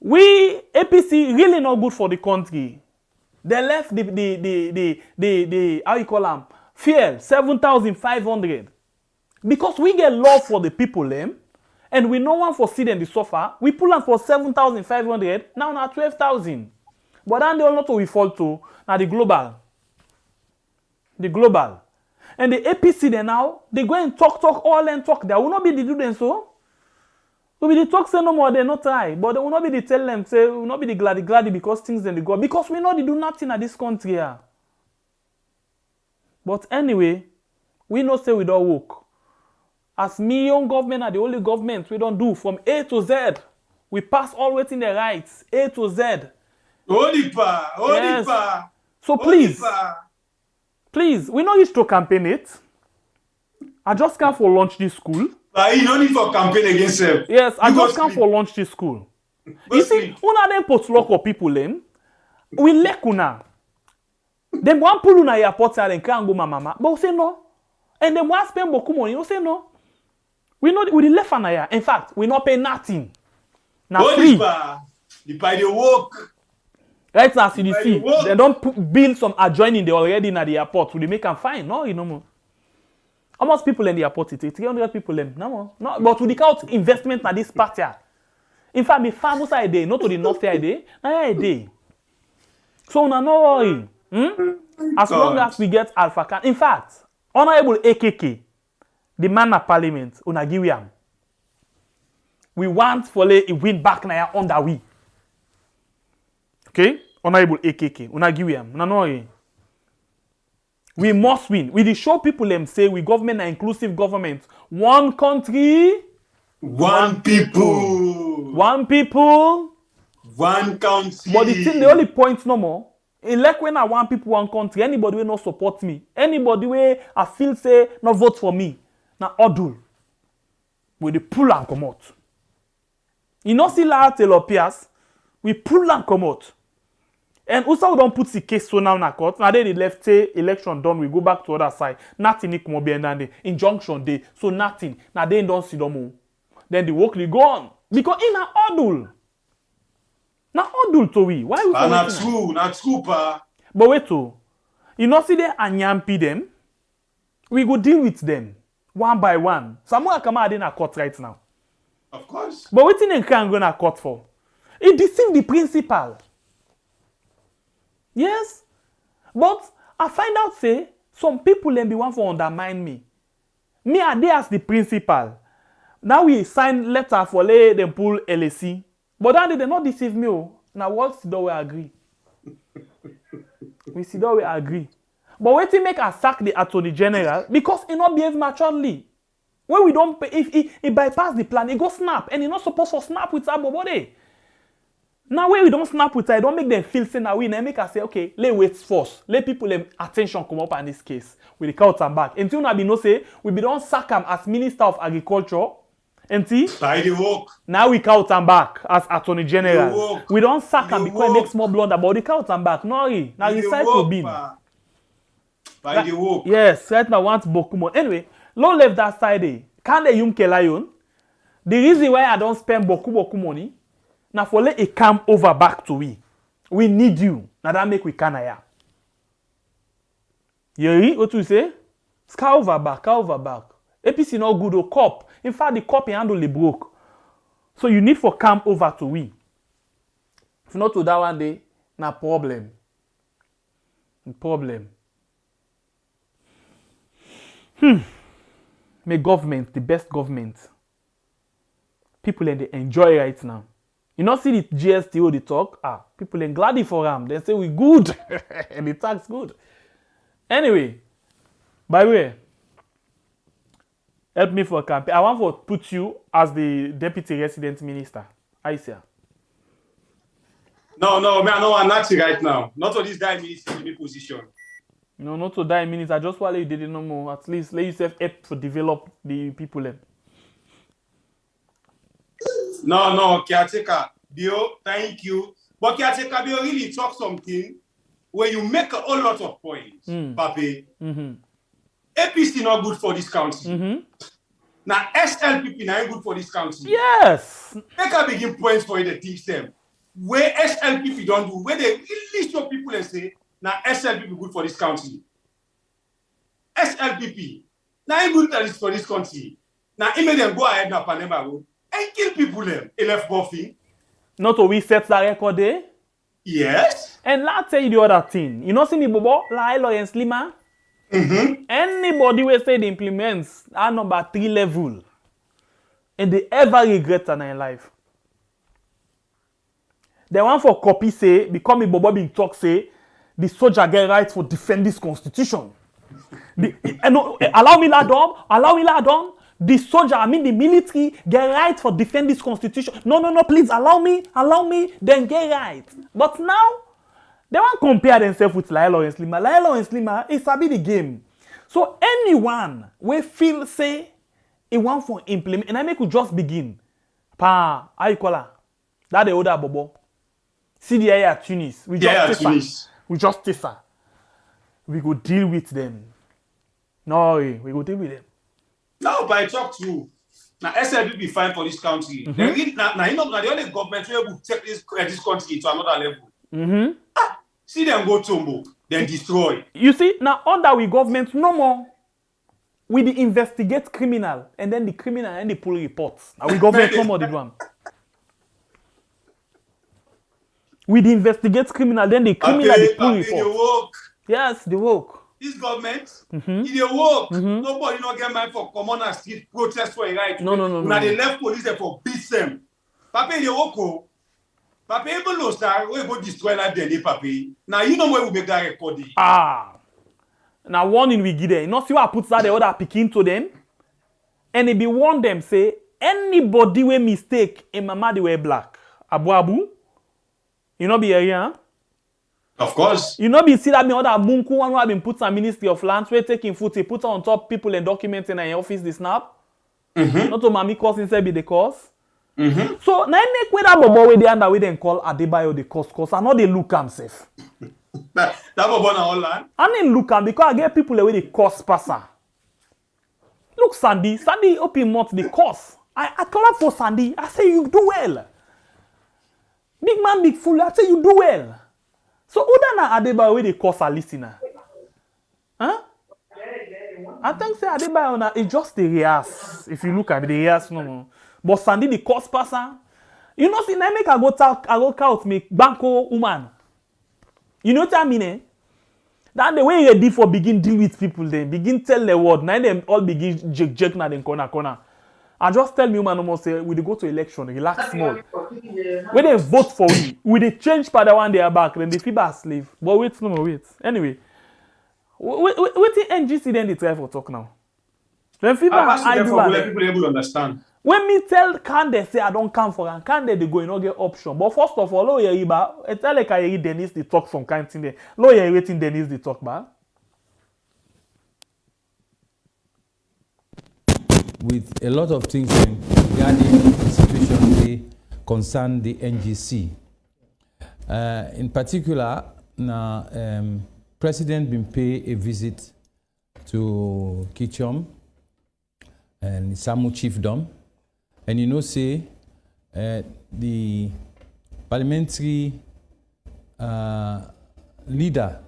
We APC really not good for the country. They left the how you call them fuel 7,500 because we get love for the people them, and we no one for see them the suffer. We pull them for 7,500 now 12,000. But then they all not we fall to now the global. the global. And the APC they now, they go and talk, all and talk. There will not be the do them so. Will be the talk say no more, they not try. But they will not be the tell them, say, will not be the gladdy because things then they go. Because we know they do nothing at this country here. But anyway, we know say we don't work. As me, young government are the only government we don't do from A to Z. We pass all waiting the rights, A to Z. Odipa. So please, we know you to campaign it. I just come for launch this school. But you don't need for campaign against them. Yes, I just come for launch this school. You see, una them put lock of people them. We like una. Them want pull una airport and then can't go my mama. But we say no. And them want spend beaucoup money. We say no. We know we left an. In fact, we not pay nothing. Now free. You buy the work. Right now, CDC, they don't build some adjoining they already in the airport. Will they make them fine? No, you know more. How much people in the airport? 300 people in. No more. No, but with the count investment at this party. In fact, me famous a day, not to the north a day. Now a day. So no worry. As long as we get Alpha Can. In fact, Honorable AKK, the man of parliament, una give him. We want for a win back now under we. Okay? Honorable AKK, una give him. No. We must win. We show people them say we government an inclusive government. One country, one people. One people, one country. But the only point no more. Elect when I want people one country, anybody will not support me. Anybody where I feel say not vote for me. Now odul. We the pull and come out. You know see la telopias, we pull and come out. And also we don't put the case so now in a court. Now they left say election done, we go back to other side. Nothing come up behind the injunction day. So nothing. Now they don't see them more. Then the work will go on. Because in a odul. Now odul to we. Why we not true, pa. But wait to. You know see they anyampi them. We go deal with them. One by one. Someone come out in a court right now. Of course. But what thing they can go to court for? It deceives the principal. Yes. But I find out say some people then be want to undermine me. Me are there as the principal. Now we sign letter for lay them pull LAC. But then they not deceive me. Now what do we agree? We see that we agree. But wait till make us sack the Attorney General because he not behave maturely. When we don't pay, if he bypass the plan, he go snap. And he not supposed to snap with our body. Now when we don't snap with her, don't make them feel say now we make us say, okay, let wait first. Let people them attention come up on this case. We the count and back. Until now we no say, we be don't sack him as Minister of Agriculture. By the work. Now we count and back as Attorney General. We don't sack him because he makes more blunder, but we count and back. No, now he cycle bin. By the work. Yes, right now want Bokumo. Anyway, low left that side. Can they yum lion? The reason why I don't spend boku money, now for let it come over back to we. We need you. Now that make we can ya. You hear what you say? Scar over back. APC no good or cop. In fact, the cop handle the broke. So you need for come over to we. If not to that one day, na problem. May government, the best government. People and they enjoy right now. You not see the GSTO they talk? People ain't glad for them. They say we good. And the tax good. Anyway, by the way, help me for a campaign. I want to put you as the deputy resident minister. Aisha. No, man, I'm not right now. Not for this guy minister in the position. No, not to die minutes. I just want you did it no more. At least let yourself help to develop the people. No, caretaker. Bio, thank you. But caretaker, Bio really talk something where you make a whole lot of points, Papi. APC not good for this country. Now SLPP not good for this country. Yes. Make a begin points for you to teach them. Where SLPP don't do, where they really show people and say, now SLPP good for this country. SLPP. Now he good for this country. Now he made them go ahead now Panama Road and kill people them. He left Buffy. Not to we set that record there? Yes. And let's tell you the other thing. You know see me bobo, la Lawrence Lima. Anybody will say they implements our number 3 level and they ever regret in their life. The one for copy say, become a bobo being talk say, the soldier get right for defend this constitution. Allow me ladon. The soldier, I mean the military, get right for defend this constitution. No, please allow me, then get right. But now, they want to compare themselves with Laelo and Slima. Laelo and Slima, it's a bit the game. So anyone we feel say, it want for implement, and I make you just begin. How you call her? That the other bobo. See the area at Tunis. We just taste her. We go deal with them. No, we go deal with them. Now, but I talk to you. Now, SLPP fine for this country. Now, the only government who will take this country to another level. See them go tumble, then destroy. You see, now under we government, no more. We the investigate criminal, and then the criminal and the pull reports. Now we government no more the one. We the investigate criminal, then the criminal the pull report. Yes, the work. This government, they work. Nobody not get mind for common and street protest for a right. No. Now they left police there for beat them. Papa, they work. Papa, even though sir, we go destroy that day, Papa. Now you know where we make that recording. Now warning we give them. You know see what I put that the other picking to them, and they be warn them say anybody we mistake in mama they wear black. Abu. You know be here, huh? Of course. You know, be see that me other bunku one who have been put some Ministry of Lands, where taking foot, he put on top people and documents in your office, the snap. Not to mommy cause inside be the cause. So now make with that bobo with the under we then call Adebayo the cause I know they look himself. That bobo na all land. I didn't look him because I get people away the cause passer. Look, Sandy open mouth the cause. I clap for Sandy. I say you do well. Big man, big fool. I say you do well. So who na Adebayo wey dey cause a listener? Huh? I think say Adebayo na it's just the rehearse. If you look at the rehearse, no. But Sandy the cause person, you know, see now make I go count me banco woman. You know what I mean? That the way you ready for begin deal with people, then begin tell the word. Now them all begin jerk na them corner. I just tell me woman no more say we dey go to election, relax small. When they vote for we dey change pada one day back, then they feel a slave. But wait. Anyway, wait the NGC then they try for talk now. Then people I do people able to understand. When me tell Kande say I don't come for and Kande they go no get option. But first of all, lawyer Iba, it's like I hear Dennis they talk some kind thing there. Lawyer waiting Dennis they talk ba. With a lot of things regarding the situation they concern the NGC. In particular, now President been pay a visit to Kichom and Samu Chiefdom, and you know say the parliamentary leader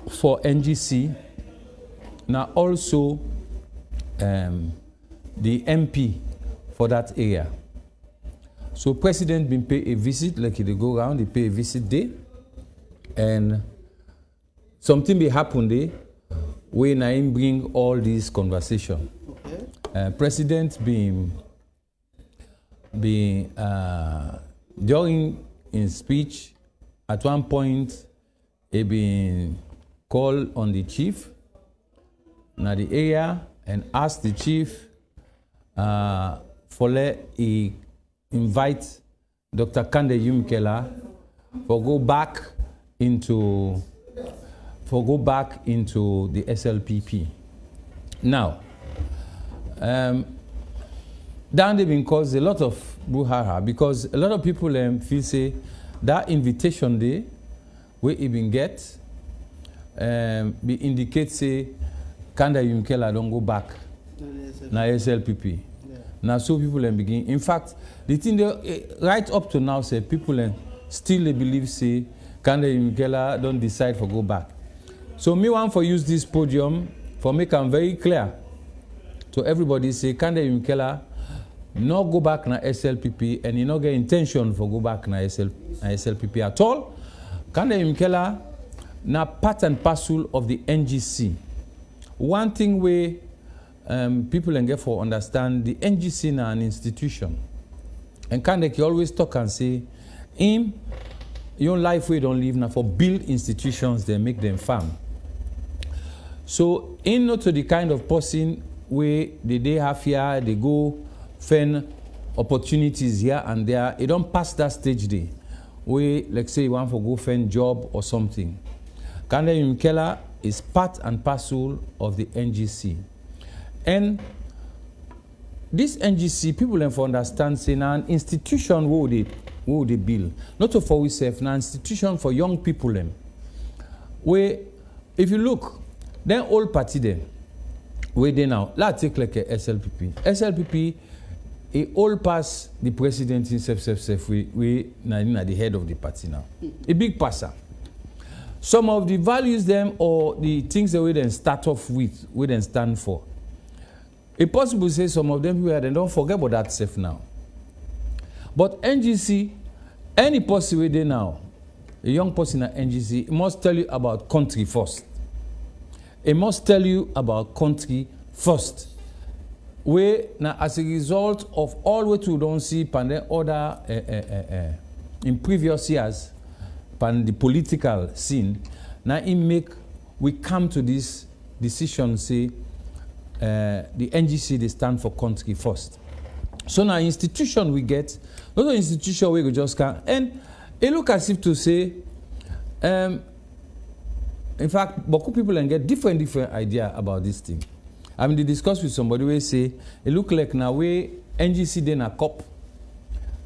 for NGC now also the MP for that area. So President been pay a visit, like they go around, they pay a visit day, and something be happen there when I bring all this conversation. Okay. President been during his speech at one point he been called on the chief na the area and ask the chief for let he invite Dr. Kande Yumkela for go back into the SLPP. Now, down there been caused a lot of brouhaha because a lot of people feel say that invitation day where he been get be indicate say Kanda Yumkela don't go back na SLPP. Yeah. Now so people begin. In fact, the thing they, right up to now say people still they believe say Kanda Yumkela don't decide for go back. So me want for use this podium for make them very clear to everybody say Kanda Yumkela no go back na SLPP and he no get intention for go back na SLPP at all. Kanda Yumkela now part and parcel of the NGC. One thing we people and get for understand, the NGC now an institution. And Kandek always talk and say, your life we don't live now for build institutions, they make them farm. So in not to the kind of person where they have here, they go find opportunities here and there. It don't pass that stage there. Where, like say, you want to go find job or something. Kande Yumkela is part and parcel of the NGC. And this NGC, people have to understand, say, now an institution who they build. Not for ourselves, an institution for young people. Where, if you look, then all party there, where they now, let's take like a SLPP. SLPP, it all pass the president himself, we at the head of the party now. A big passer. Some of the values them or the things that we then start off with, we then stand for. It's possible to say some of them people then don't forget about that stuff now. But NGC, any person with there now, a young person at NGC, must tell you about country first. It must tell you about country first. Where now, as a result of all what we don't see, pan the other in previous years, pan the political scene, now we come to this decision, say the NGC they stand for country first. So now institution we get, not an institution where we just can, and it look as if to say. In fact, beaucoup people can get different idea about this thing. I mean, they discuss with somebody where say, it look like now way NGC then a cop.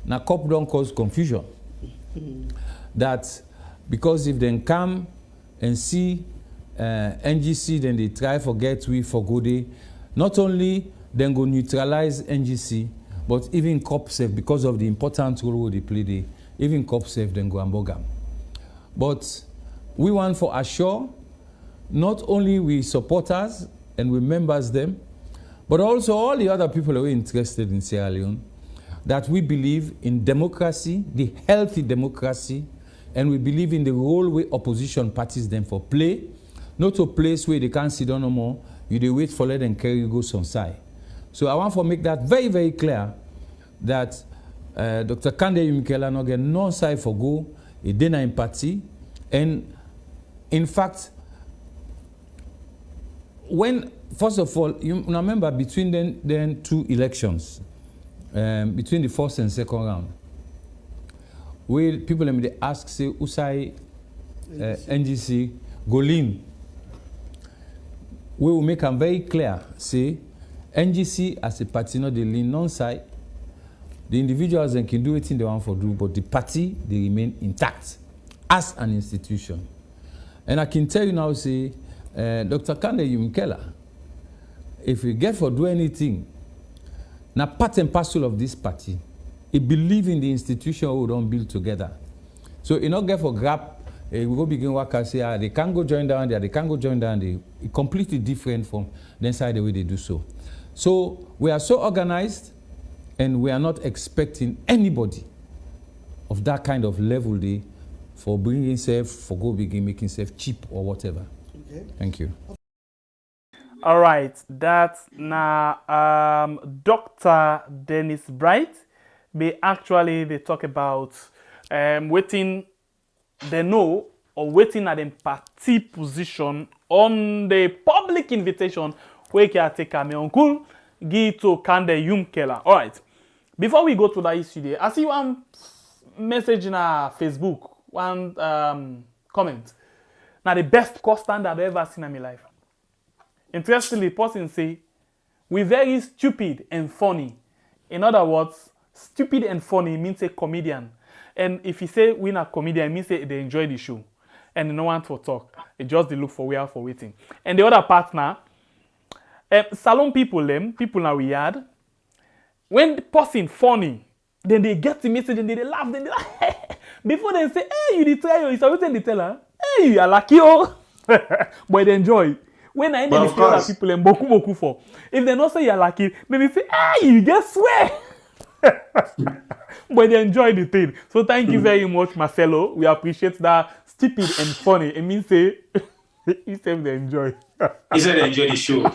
Now cop don't cause confusion. That because if they come and see NGC, then they try forget we for good day. Not only then go neutralize NGC, but even cop safe because of the important role they play there. Even cop safe then go and bogam. But we want for assure, not only we supporters and we members them, but also all the other people who are interested in Sierra Leone, that we believe in democracy, the healthy democracy, and we believe in the role where opposition parties them for play, not a place where they can't sit down no more, you wait for let them carry go some side. So I want to make that very, very clear that Dr. Kande Yumkela no get no side for go, a dinner in party, and in fact, when, first of all, you remember between then two elections, between the first and second round, where people they ask, say, Usai NGC, Golin, we will make them very clear, say, NGC as a party, not the lean non-side, the individuals then can do anything they want to do, but the party, they remain intact as an institution. And I can tell you now, say, Dr. Kande Yumkela, if we get for do anything, now part and parcel of this party, he believe in the institution we don't build together. So you not get for grab, we go begin work and say, they can't go join down there, they can't go join down there. It's completely different from the inside the way they do so. So we are so organized, and we are not expecting anybody of that kind of level there for bringing self, for go begin making self cheap or whatever. Okay. Thank you. All right, that's now Dr. Dennis Bright. They talk about waiting they know or waiting at a party position on the public invitation where can take my uncle give to Kande Yumkela. All right, before we go to that issue there, I see one message in our Facebook, one comment. Now the best cost stand I've ever seen in my life. Interestingly, the person say, we're very stupid and funny. In other words, stupid and funny means a comedian. And if you say we're not comedian, it means they enjoy the show. And no one to talk. They just they look for where for waiting. And the other partner, salon people now we had, when the person funny, then they get the message and they laugh, then they laugh. Before they say, hey, you did try your, it's always they tell her, hey, you are lucky, oh. But they enjoy. When I end the tell people and boku for, if they not say you're lucky, then they say, hey, you just swear. But they enjoy the thing. So thank you very much, Marcelo. We appreciate that. Stupid and funny. It means say he said they enjoy. He said they enjoy the show.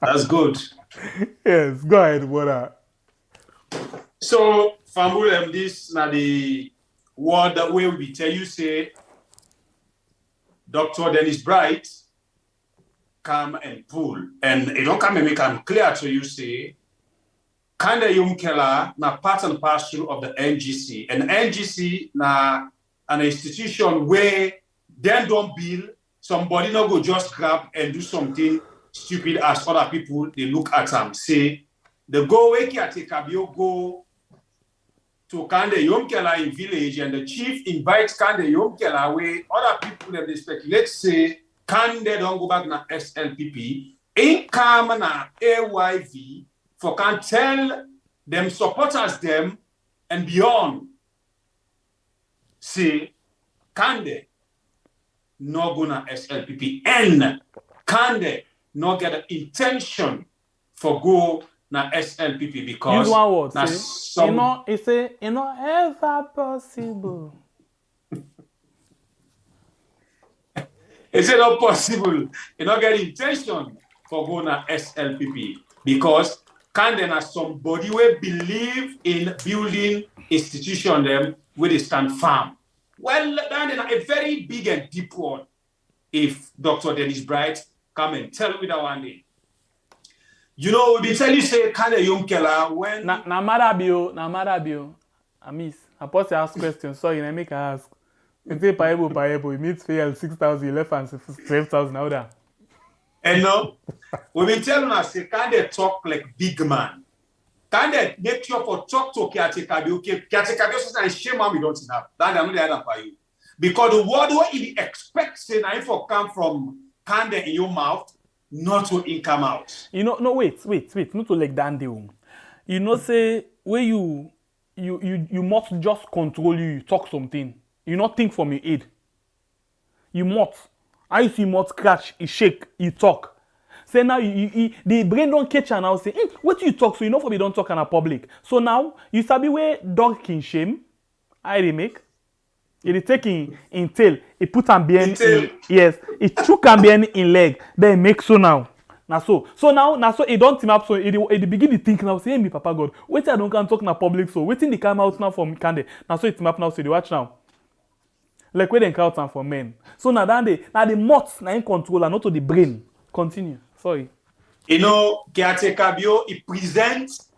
That's good. Yes, go ahead, brother. So, Fambul, this now the word that way we tell you say, Dr. Dennis Bright come and pull, and it don't come and make them clear to you say, Kanda Yumkela na part and parcel of the NGC, and NGC na an institution where they don't build, somebody not go just grab and do something stupid as other people, they look at them, say, the go wake Kabio go to Kande Yomkela in village, and the chief invites Kande Yomkela where other people that they speculate say, Kande don't go back na SLPP, in come na AYV, for can tell them supporters them and beyond, say, Kande no go na SLPP, and Kande no get the intention for go na SLPP because use one word, na say, some it say, ever possible. it's not possible. You not get intention for go na SLPP because Kande na somebody we believe in building institution them where they stand firm. Well, then a very big and deep one. If Dr. Dennis Bright come and tell me that one day. You know, we tell you say Kande Yomkela when Na Marabio. I miss. I pause to ask questions. Sorry, I make a ask. You say Paebo, it means fail 6,000, you left and 12,000 out there. and no, we been telling us say Kande talk like big man. Kande make sure for talk to Kiatekabio, okay? Kiatekabio says and shame on we don't have. That I'm not there for you. Because the word what he expects say now if it come from Kande in your mouth, not to in come out. You know, no, wait, not to like that deal. You know, say where you must just control you talk something. You not think from your aid. You must. I see must scratch, you shake, you talk. Say now the brain don't catch and now say, what do you talk? So you know for me don't talk in a public. So now you sabi where dog can shame. I they make. It is taking in tail, it put and bien in yes, it took and bien in leg, then make so now. Now so it don't team up so it begin to think now, say, hey, me Papa God, wait I don't can talk in a public so waiting they come out now from Kande. Now so it team up now, so they watch now. Like where they count for men. So now the mots now in control and not to the brain. Continue. Sorry. You know, Kiatekabio, it presents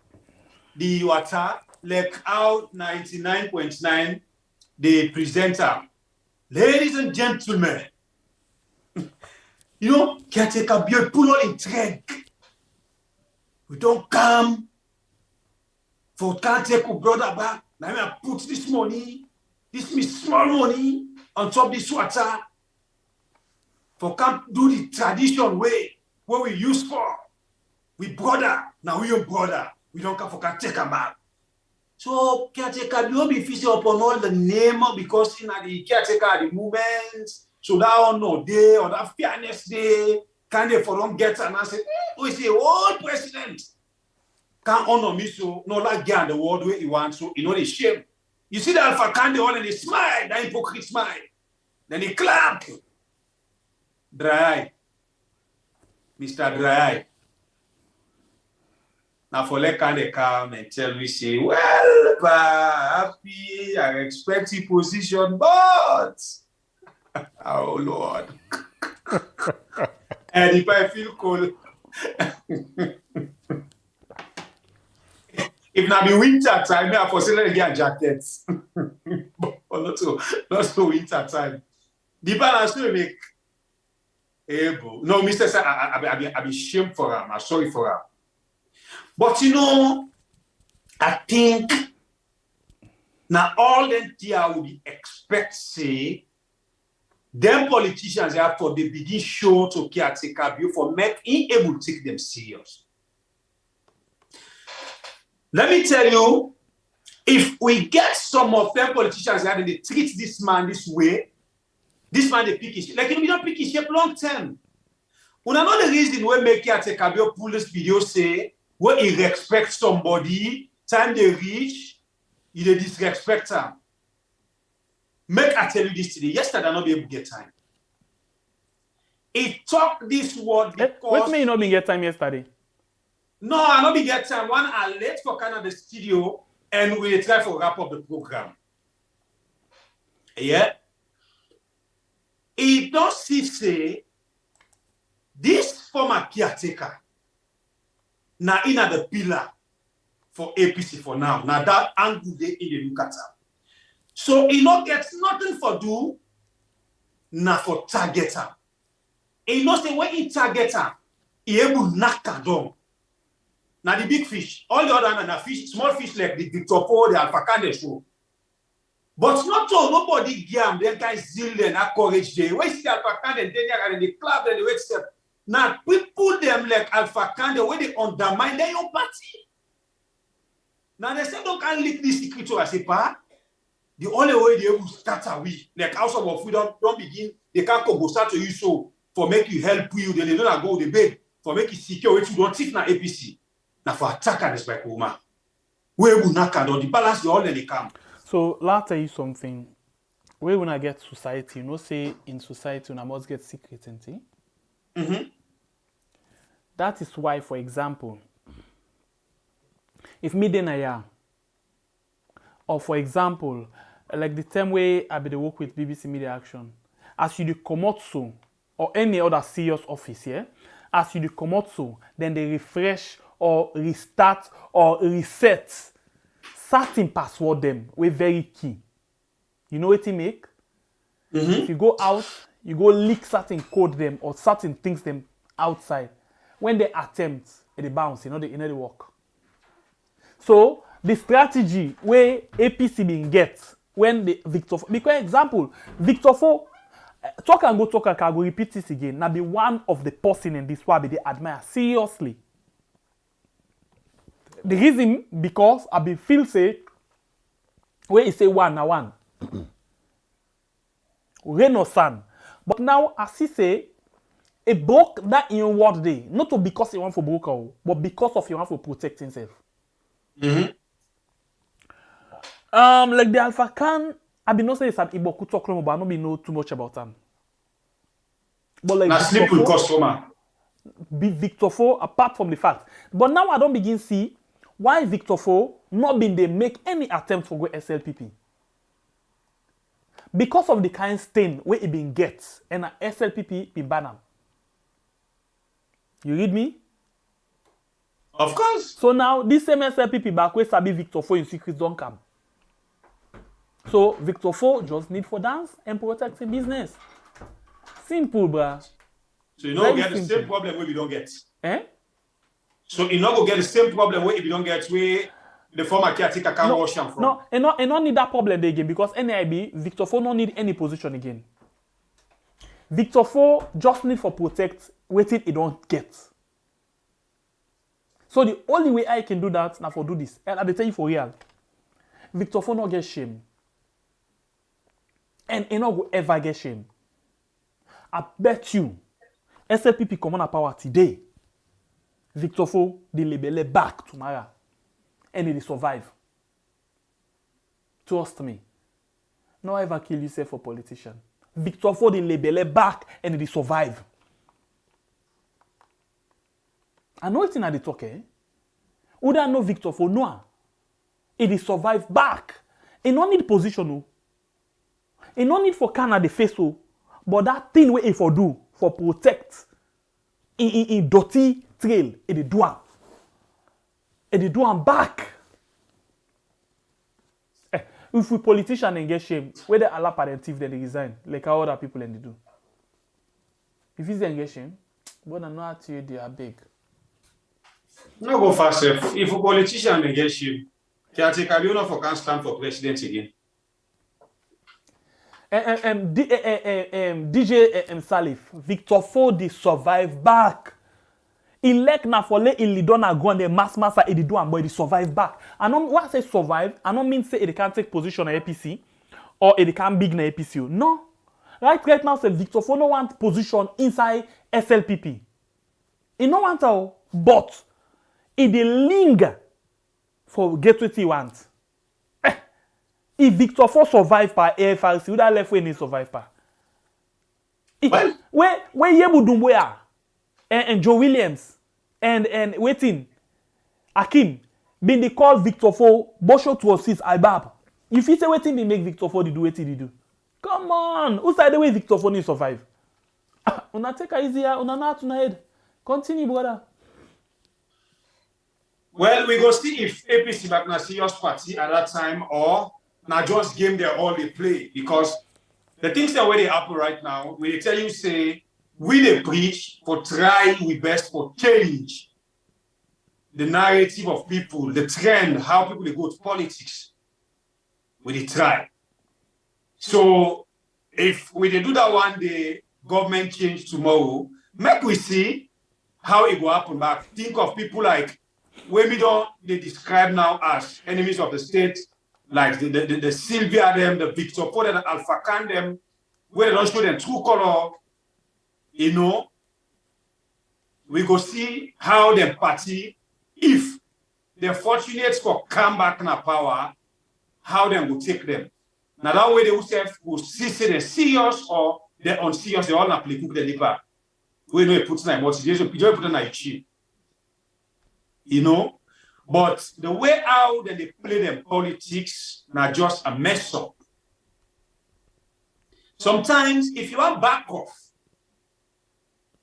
the water like out 99.9. The presenter, ladies and gentlemen, you know, Kiatekabio pull on in trek. We don't come for can't take a brother back. Now I put this money, this me small money on top of this water. For can't do the tradition way, what we use for. We brother, now we your brother. We don't come for can't take a back. So caretaker will be fixing upon all the name because in the caretaker the movement, so that on no day or that fairness day, can they for don't get and I say, we say old president can't honor me so no like get the world where he wants so you know they shame. You see that Alpha Kande on and they smile, that hypocrite smile. Then he clap. Dry. Mr. Dry. Now for let Kande come and tell me, say, well, happy, I expect your position, but oh Lord. And if I feel cold, if not be winter time, I for sale get jackets. But not so winter time. The balance will make able. No, Mr. Sir, I be ashamed for him. I'm sorry for him. But you know, I think now all them tia would expect say them politicians have for the begin show to caretaker for make able to take them serious. Let me tell you, if we get some of them politicians that they treat this man this way, this man they pick his shape. Like if you don't pick his shape long term. Una know the reason why make caretaker pull this video say where he respects somebody, time they reach, You dey disrespect am. Make I tell you this today. Yesterday I not be able to get time. He talk this word because... Wait, me you not been get time yesterday? No, I not be get time. One, I late for kind of the studio and we try to wrap up the program. Yeah? He don't see say this former caretaker now in the pillar for APC for now. Now that angle they in the look at him. So he not gets nothing for do, now for target him. He know say when he target him, he able knock her down. Now the big fish, all the other than fish, small fish like the Victor, the Alpha Kande show. But not so nobody game, them guys zeal and courage day. Where see the Alpha Kande, then the club and the wait step. Now people them like Alpha Kande where they undermine their own party. Now they say don't can leak this secret to us a part. The only way they will start away, like House of Freedom don't begin, they can't go start to you so for make you help you, then they don't go the bed for make you secure what you don't think na APC. Now for attack and respect woman. We will knock on the balance the all they come. So let tell you something. We wanna get society, you know say in society we must get secret, Mm-hmm. That is why, for example, if me then I am, or for example, like the time where I be the work with BBC Media Action, as you do come out so, or any other serious office, yeah, as you do come out so, then they refresh or restart or reset certain password them. We're very key. You know what it make? Mm-hmm. If you go out, you go leak certain code them or certain things them outside. When they attempt, they bounce, they work. So the strategy where APC being gets when the Victor, because example, Victor 4, talk and I go repeat this again. Now be one of the person in this why they admire seriously. The reason because I be feel say where he say one na one. Rain or sun. But now as he say a broke that in what day, not because he want for broke, but because of he want for protect himself. Mm-hmm. Like the Alpha Khan, I be not say it's an Iboku talk but I don't be know too much about them. But like now sleep with customer. Be Victor 4 apart from the fact. But now I don't begin see why Victor 4 not been they make any attempt for go SLPP. Because of the kind stain where it been gets and a SLPP be ban. You read me? Of course. So now this same SLPP back where Sabi Victor 4 in secret don't come. So Victor 4 just need for dance and protect the business. Simple, bruh. So you know get the same problem where we don't get. Eh? So you know go get the same problem where if you don't get where the former caretaker can wash them from. No, and not need that problem again because NIB, Victor 4 don't need any position again. Victor 4 just need for protect waiting it don't get. So the only way I can do that now for do this, and I tell you for real, Victor 4 not get shame. And he not go ever get shame. I bet you, SLPP come on power today. Victor 4, they label back tomorrow. And they survive. Trust me. Not ever kill yourself for politician. Victor 4, they label back and they survive. I know it's in the talk, eh? Would I know Victor 4? No. It survive back. He don't need position, no. He don't need for Canada face, oh. But that thing where he for do, for protect, in dirty trail, it do am. It do am back. If we politician and get shame, whether allow parentive, then they resign, like how other people and they do. If he's get shame, but I know how to they are big. No go fast. If a politician they get shame, caretaker you know for can stand for president again. DJ Salif, Victor 4 they survive back. Elect na for let Ilidona go on the mass it do and boy they survive back. I don't what I say survive, I don't mean say it can't take position on APC or it can't big na APC. No. Right now say Victor 4 no want position inside SLPP. He no want to, but it the linger for get what he wants. If Victor Ford survive by AFRC, would have left when he survive by? Where Yebu Dumboya and Joe Williams and waiting Akim been they call Victor Ford Bosho to assist Ibab. If you say waiting, they make Victor Ford do what he do. Come on, who side the way Victor Ford survive? Una take it easier, una not to head. Continue, brother. Well, we go see if APC back na serious party at that time or now just game there all they play, because the things that where they happen right now, we tell you say we they preach for try we best for change the narrative of people, the trend, how people they go to politics. We they try. So if we they do that one day, government change tomorrow, make we see how it will happen back. Think of people like when we don't they describe now as enemies of the state, like the Sylvia them, the Victor Ford and the Alpha Khan them, where they don't show them true color, you know, we go see how them party, if they're fortunate for come back in power, how them will take them. Now that way they will see they're serious or they're unserious, they're all not playing the liver. We know it puts in motivation, you don't put in a cheap. You know, but the way how they play them politics now just a mess up. Sometimes if you are back off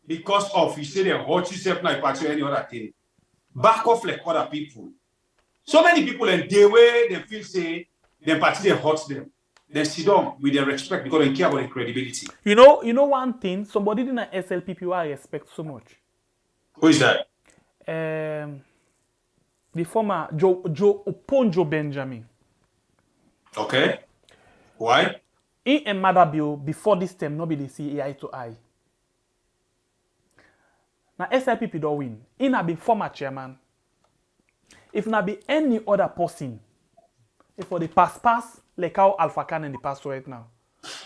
because of you say they hurt yourself now party or any other thing, back off like other people. So many people and the way they feel say their party they hurt them, they sit down with their respect because they care about their credibility. You know one thing, somebody in the SLPP I respect so much. Who is that? The former Joe Oponjo Benjamin. Okay. Why? In a matter bill before this term, nobody see eye to eye. Now SLPP don't win. In a be former chairman. If not be any other person, if for the pass like how Alpha Khan in the past right now.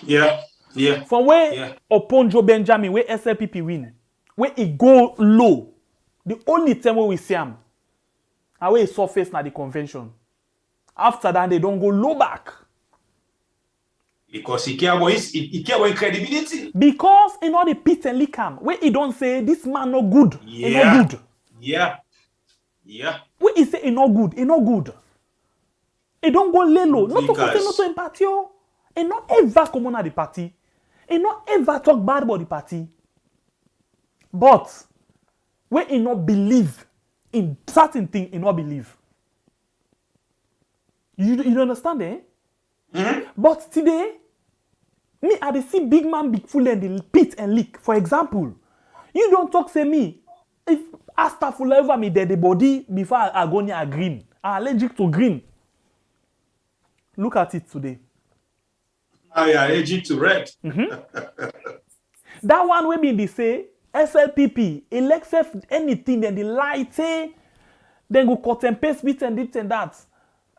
Yeah. From where Oponjo Benjamin, where SLPP win, where it go low, the only time where we see him, and where he surface na the convention. After that, they don't go low back. Because he care about credibility. Because in all the pit and lick him, where he don't say this man no good, he no good. Yeah. Where he say he no good, he no good. He don't go lay low. Not to say not to empathy. He not ever come on at the party. He not ever talk bad about the party. But where he not believe in certain things, he not believe. You understand, eh? Mm-hmm. But today, me I dey see big man big full in the pit and leak. For example, you don't talk say me if Astafula over me dead the body before I go near green. I'm allergic to green. Look at it today. I am allergic to red. That one wey be say SLPP elect anything then the light say then go cut and paste bit and this and that.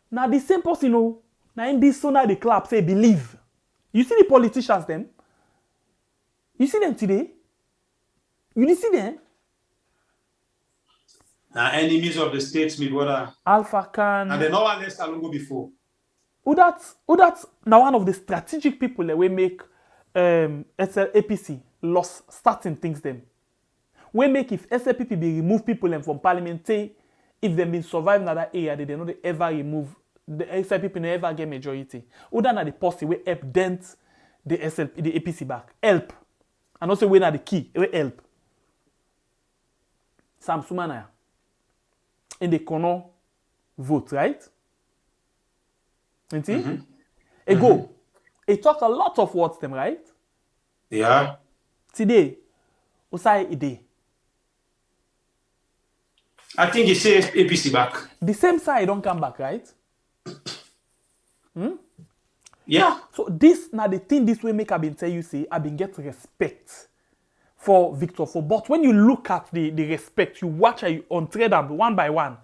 Now the same person, you know, now in this sooner the clap say believe. You see the politicians them? You see them today? You did see them? Now enemies of the states, me brother. Alpha Khan. And then no one else along go before. Who that's now one of the strategic people that we make SLPC lost starting things them. We make if SLPP be remove people them from parliament, say if they been survive in that area, they don't ever remove the SLPP never get majority. Who that the policy we help dent the APC back. Help. And also we na the key, we help. Sam Sumana in the corner vote, right? You go. It talk a lot of words them, right? Yeah. Today, Usai Ide. I think he says APC back. The same side don't come back, right? Yeah. So this now the thing this way make I been tell you say I been get respect for Victor Ford. But when you look at the respect, you watch on trade them one by one,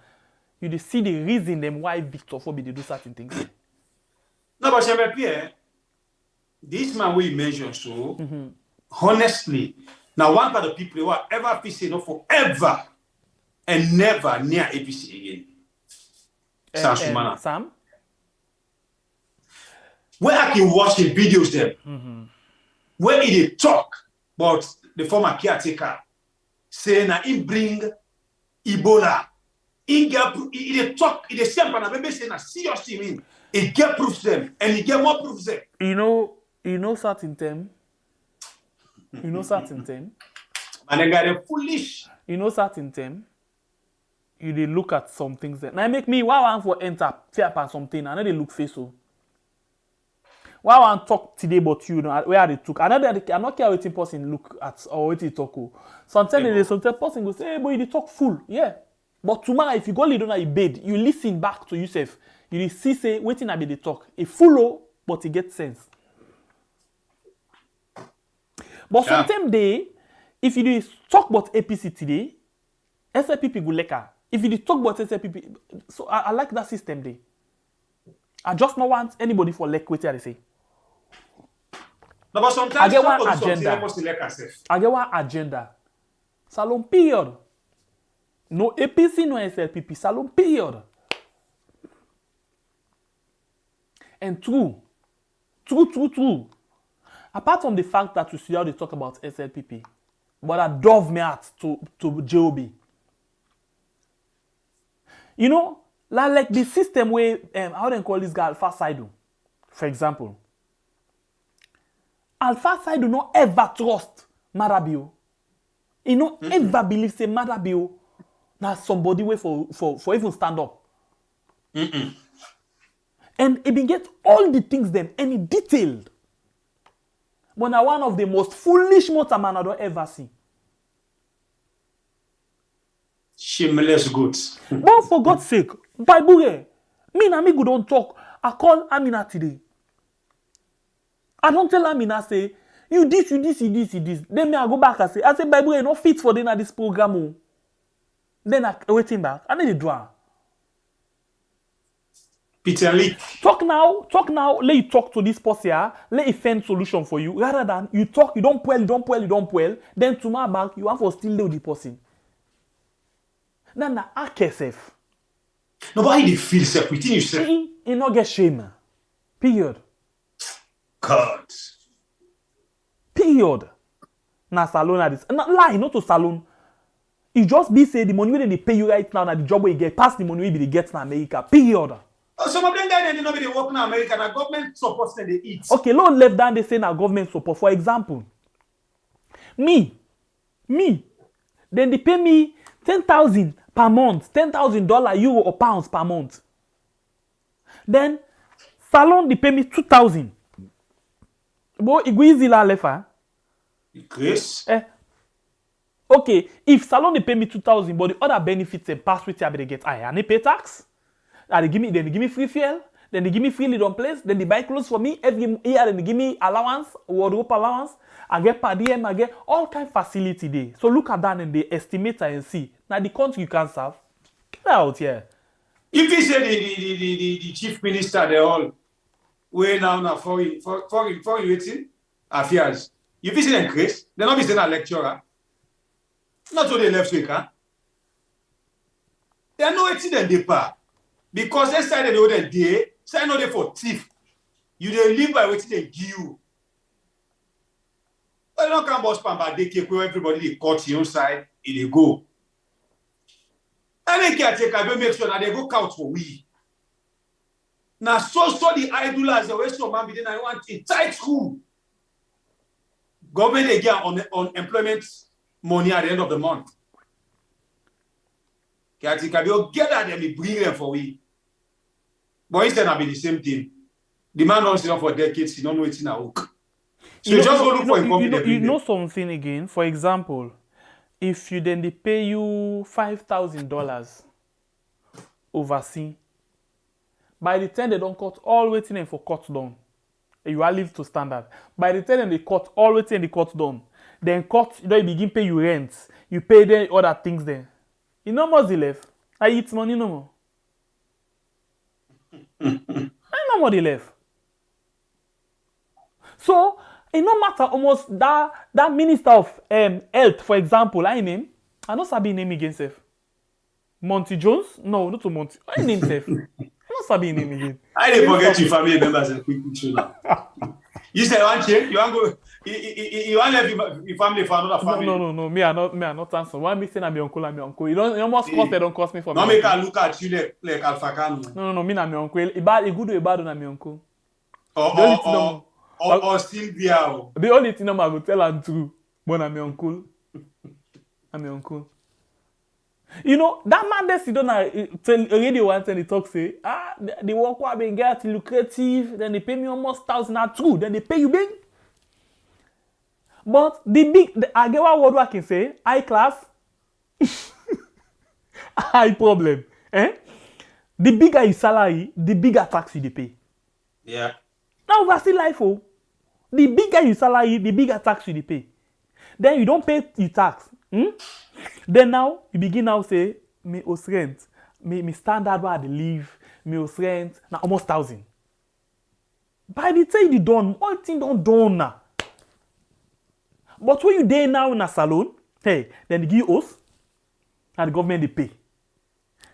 you see the reason them why Victor Ford be do certain things. No, but Pierre, this man we mentioned so honestly. Now one part of people who are ever PC no forever and never near APC again. Sam Sumana. Sam? Where I can watch the videos them, where he talk about the former caretaker, saying that he bring Ebola. He talk, he same and maybe saying a serious thing. He get proofs them, and he get more proofs them. You know certain time. You know certain time. And then got foolish. You know certain time. You they look at some things that now make me why I want for enter fair upon something. I know they look face so. Why I want talk today about you know where they took. I know that I not care what person look at or what he talk. Sometimes sometimes person go say, hey boy, they talk full. Yeah. But tomorrow if you go lay down in bed, you listen back to yourself. You see say waiting I be the talk. A full but it gets sense. But sometimes if you talk about APC today, SLPP go leka. If you talk about SLPP, so I like that system there. I just don't want anybody for like what they say. No, but sometimes I get one agenda. I get one agenda. Salon period. No APC, no SLPP. Salon period. And true. Apart from the fact that you see how they talk about SLPP, but I dove me out to JOB. You know, like the system where, how they call this guy Alpha Saidu, for example. Alpha Saidu not ever trust Marabio. He not ever believe say Marabio na somebody way for even stand up. And he been get all the things them and he detailed. But now one of the most foolish motorman I don't ever see. Shameless goods. But for God's sake, Bible, me and me go don't talk. I call Amina today. I don't tell Amina say, you this. Then me I go back and say, Bible, no fit for them at this program. Then I waiting back. I need to draw. Peter Lee. Talk now. Let you talk to this person here. Let it find solution for you. Rather than you talk, you don't pull. Then tomorrow back, you want for still do the person. Now, ask yourself. Nobody they feel self within yourself. You not get shame. Period. God. Period. Na salon at this. Lie, not to salon. It just be say the money when they pay you right now, na the job where you get past the money we get in America. Period. Some of them guys they know they work in America, and government supports them they eat. Okay, Lord left down they say na government support. For example, me, then they pay me 10,000 per month, $10,000 euro or pounds per month. Then salon they pay me 2,000. But it go easy la lefa. Chris. Okay, if salon they pay me 2,000, but the other benefits and pass with they get higher, and they pay tax. And they give me free fuel, then they give me free lead on place, then they buy clothes for me every year, then they give me allowance, wardrobe allowance. I get per diem, I get all kind of facility there. So look at that and they estimate and see. Now the country you can serve. Get out here. If you say the chief minister, they all way now for waiting affairs. If you see them Chris, they're not be saying a lecturer. Not to the left week, huh? They are not waiting them deeper. Because they say they know the day, say no they for thief. You they live by what they give you. But don't come boss pamba they keep where everybody they cut your side, and they go. And they can take a make sure that they go count for we. Now so the idlers the way some man be then I want a tight school. Government they get on employment money at the end of the month. Can get at them, bring them for we. But instead of be the same thing. The man don't sit down for decades, he don't know it's in a hook. So you just go look for him. You know something again. For example, if you then they pay you $5,000 overseas, by the time they don't cut all waiting for cut down, you are live to standard. By the time they cut all waiting the cut down, then cut you don't begin pay you rent, you pay them other things then. You know more the left. I eat money no more. I know more the left. So it no matter almost that minister of health, for example, I name. I know Sabi name against self. Monty Jones? No, not to Monty. I name self. I know sabi him name again. I didn't forget your family members and quick now. You said one change, you want go you want to leave your family for another family. No. Me are not answer. Why me say na my uncle and my uncle? You almost cost they don't cost me for no me. make I look at you like Alpha Kanu. No, me na my uncle. Ibad, good or bad na my uncle. Or Sylvia. The only thing I go tell am true, but na my uncle. Na my uncle. You know, that man there sit down tell radio once and he talk say, the work what been get lucrative, then they pay me almost 1,000 at true, then they pay you big. But I get what word I can say, high class, high problem. Eh? The bigger your salary, the bigger tax you pay. Yeah. Now that's the life, oh. The bigger your salary, the bigger tax you pay. Then you don't pay your tax. Then now you begin now say me house rent, me standard where I live, me house rent na almost 1,000. By the time you done, all thing don't done now. But when you there now in a salon, hey, then they give you house, and the government they pay.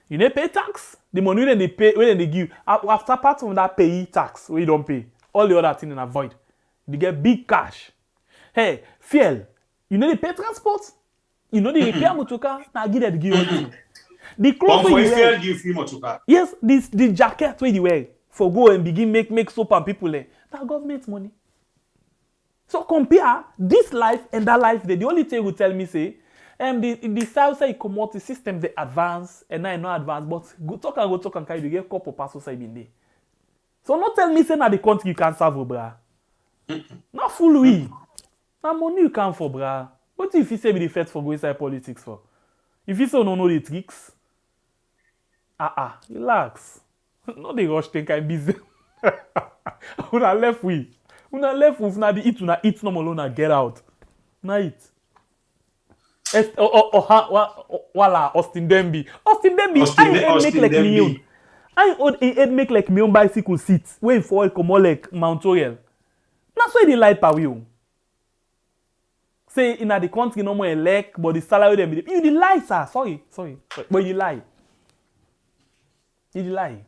You don't pay tax. The money then they pay, when they give after part of that pay tax, where you don't pay, all the other things in avoid. You get big cash. Hey, fuel, you know they pay transport. You know the repair motoka, now give them the give. The clothes you wear. Give free motoka. Yes, the jacket where you wear for go and begin make soap and people there. That government money. So compare this life and that life. The only thing will tell me say, the South say commodity system they advance and I not advance, but go talk and carry you get couple passes I been there. So not tell me say na the country you can serve bra. Not fool we. Na money you can for bra. What if you say be the first for go inside politics for? If you say no know the tricks, relax. Not the rush think I'm busy. Una left with na the eat no more na get out. Na eat. Wala Austin Demby. I make like million. I make like million bicycle seats. Wait for it come like Mount Oriel. That's why they light power you. Say in the country no more elect, but the salary them you the lie, sir. Sorry. But you lie. You the lie.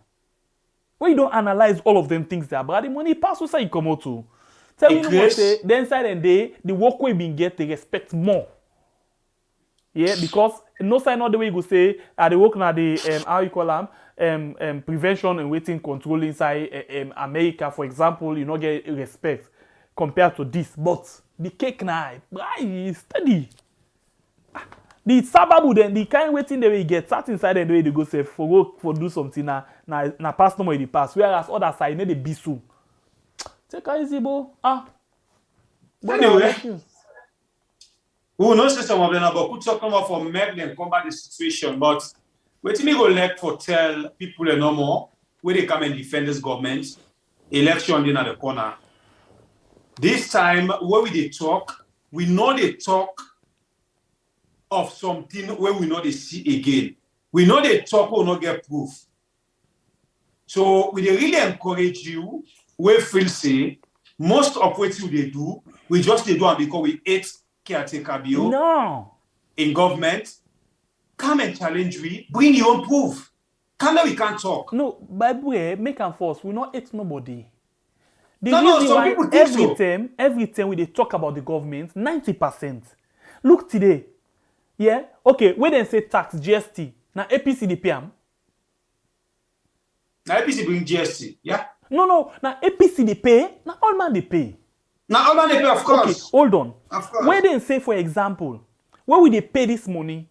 When you don't analyze all of them things there, but the money pass also you come out to. Tell me what say the inside and day the work we been get they respect more. Yeah, because no sign not the way you go say the work na the how you call them prevention and waiting control inside America, for example, you not get respect compared to this, but the cake now, is steady. The sababu then the kind waiting the way you get sat inside and the way they go say for do something na pass no more in the past. Whereas other side they be soon. Take it easy, bo. Anyway, we know some of them about could talk about for make them combat the situation, but waiting me go let for tell people no more where they come and defend this government. Election in at the corner. This time, where they talk, we know they talk of something where we know they see again. We know they talk will not get proof. So we really encourage you, we feel say, most of what they do, we just they do and because we hate caretaker bill in government. Come and challenge we, bring your own proof. Come that we can't talk. No, Bible make and force, we not hate nobody. Some people think every time we they talk about the government, 90%. Look today. Yeah? Okay, when they say tax, GST, now APC they pay am. Now APC bring GST, yeah? No, now APC they pay, now all man they pay. Now all man they pay, of course. Okay, hold on. Of course. When they say, for example, where will they pay this money?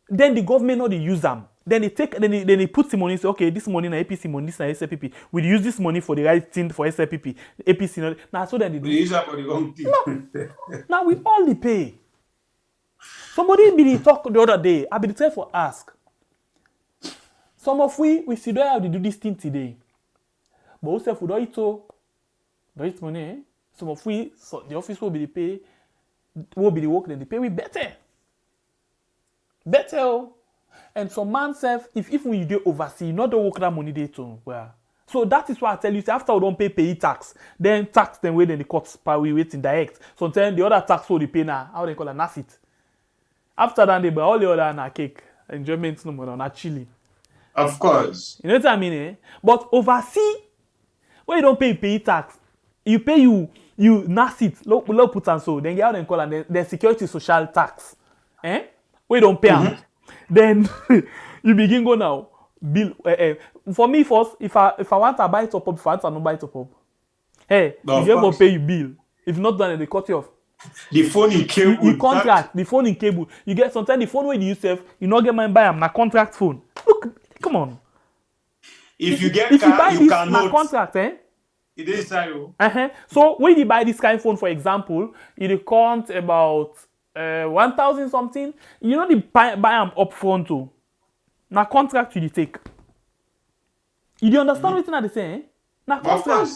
Then the government not they use them. Then they put the money, say, okay, this money na APC money, this na SLPP. We use this money for the right thing for SLPP. APC, now so then they do. We use that for the wrong thing. No. Now we all the pay. Somebody be talk the other day. I be the for ask. Some of we still don't have to do this thing today. But we say we don't eat money. Eh? Some of we, so the office will be the pay, will be the work, then the pay we better. And some man self, if we do oversee, not the work that money they too. Well, so that is why I tell you, say, after we don't pay tax, then tax then wait then the courts we wait in direct. Sometimes the other tax will they pay now, how they call a nasit. After that, they buy all the other na cake, enjoyment no more, na chili. Of course. You know what I mean, eh? But overseas, when you don't pay tax, you pay you NAS it, low put and so, then you have them call and the security social tax. Eh? When you don't pay them, then you begin go now. Bill for me first, if I want to buy top up, if I want to not buy top up. Hey, No, if you ever pay you bill, if not done, they cut you off. The phone in cable. You contract the phone in cable. You get sometimes the phone where you use you not get mine buy them na contract phone. Look, come on. If you get if car, you buy you this cannot. na contract, eh? It is so. So when you buy this kind of phone, for example, you count about 1,000 something. You know the buy them upfront too. Na contract you take. You understand what I say? Eh? Na contract.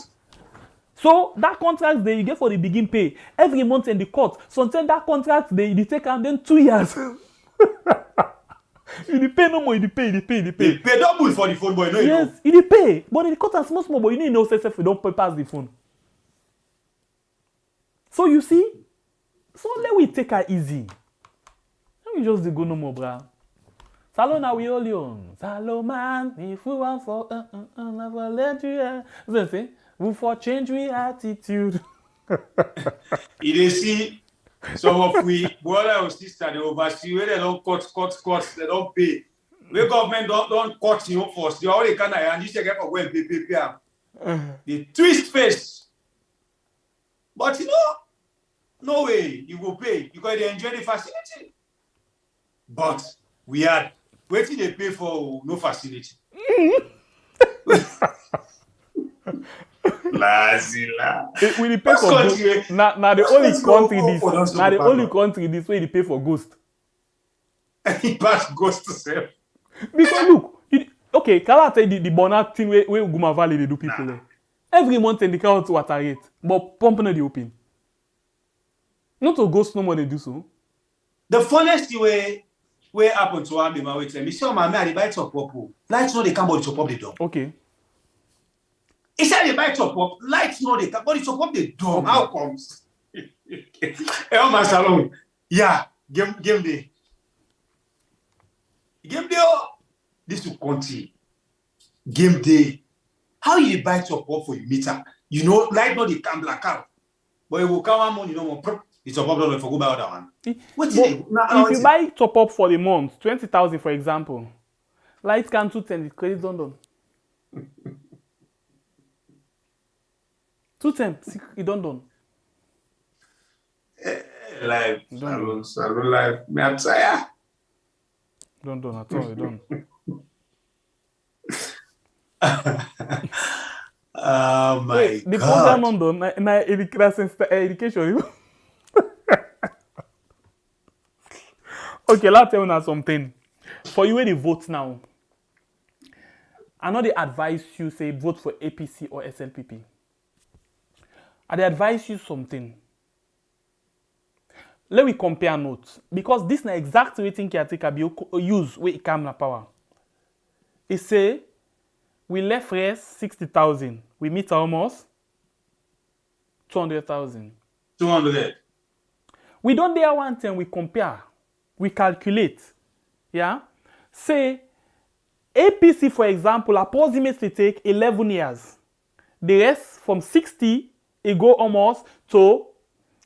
So that contract they you get for the begin pay every month in the court. Sometimes that contract they take and then 2 years. You pay no more, you pay. They pay double for the phone, boy. No, yes, you pay. But in the court and small, but you know if you don't pay pass the phone. So you see, so let we take her easy. Let me just go no more, bruh. Salona we all on. Saloman, if we want for never let you. So say, we for change we attitude. You dey see some of we brother or sister they oversee where they don't cut, they don't pay. Where government don't cut you first. You already can and you say get for well pay. They twist face. But you know, no way you will pay because they enjoy the facility. But we had waiting they pay for no facility. We pay for ghost. Now the only country this. Now the only country this way they pay for ghost. He pass ghost to self. Because look, okay, can I tell you the bonnet thing where Guma Valley they do people there? Every month in the count water rate, but pumping the open. Not to ghost no more they do so. The funniest way happen to am my way tell me, say my man they buy top up. Lights no they come body top up the door. Okay. He said they buy top up, lights no they come body top up the door. Okay. How comes? Oh my salon. Yeah, game day. Game day. This will continue. Game day. How you buy top up for your meter? You know, light no they come black out. But it will come one money, you know, it's top up don't for go buy other one. What is it? If you buy top up for the month, 20,000 for example, light can 210, credit done. 210, it done. Live, salon live. Me I'm tired. Done at all, done. Oh my Wait, God. the program on done, na education. Okay, let's tell you something. For you, where they vote now, I know they advise you say vote for APC or SLPP. And they advise you something. Let me compare notes because this is the exact rating caretaker be use where it come na power. It say we left rest 60,000. We meet almost 200,000. 200. We don't there one thing we compare. We calculate. Yeah? Say APC, for example, approximately take 11 years. The rest from 60, it go almost to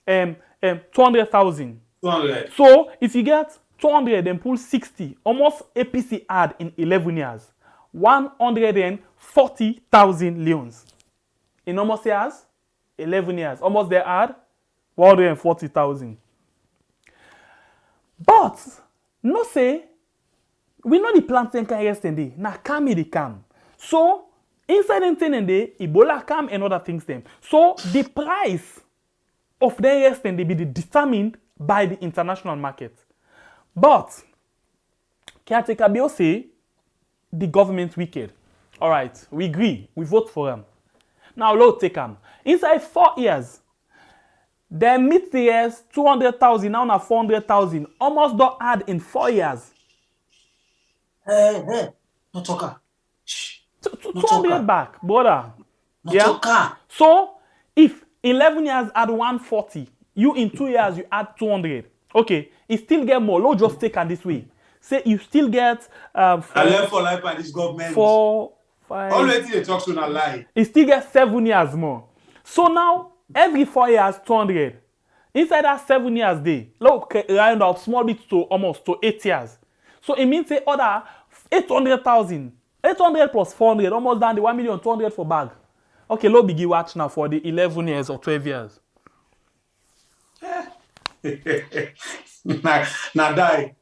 200,000. 200. So if you get 200 and pull 60, almost APC add in 11 years. 140,000 leons. In almost years, 11 years. Almost they add 140,000. But, no say, we know the plantain can rest in day. Now, come the come. So, inside the thing in day, Ebola come and other things them. So, the price of the rest in day be determined by the international market. But, caretaker bill say, the government wicked. All right, we agree. We vote for them. Now, let's take them. Inside 4 years, they meet the years 200,000, now na 400,000. Almost don't add in 4 years. Hey, no talker. 200 back, brother. No talker. So, if 11 years add 140, you in 2 years you add 200. Okay, it still get more. Let's just take it this way. say you still get I left for life by this government. 4, 5. Always they talk to a lie. You still get 7 years more. So now every 4 years 200. Inside that 7 years day, look round up small bit to almost to 8 years. So it means say other 800,000, 800 plus 400, almost down the 1,200,000 for bag. Okay, low biggie watch now for the 11 years or 12 years. Now die.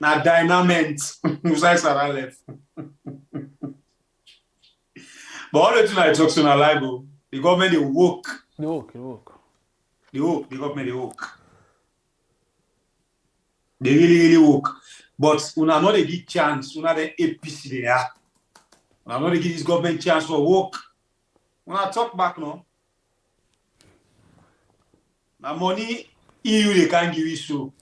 Now dynamite. Sarah left. But all the thing I talk to na lie, bro. The government they woke. They woke. The government they woke. They really woke. But una not a give chance. Una the APC they are. Una not give this government chance for work. Una talk back now. Now money EU they can't give you so.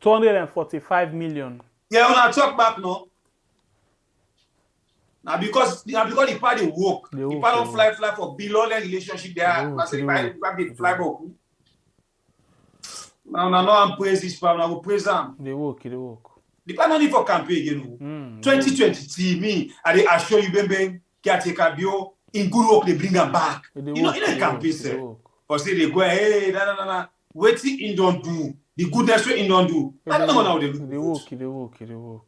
245 million. Yeah, una talk back now. Now because the party work. The party don't fly for below the relationship they are. I say the fly back. Now I'm praise this power. I will praise them. They work. The plan only for campaign again. 2023, me, I assure you, Bembe, caretaker bio, in good work, they bring them back. In a campaign, sir. Or say they go, hey, nah. Wait till in don't do. The goodness we in don't do. I don't know how they do. They work.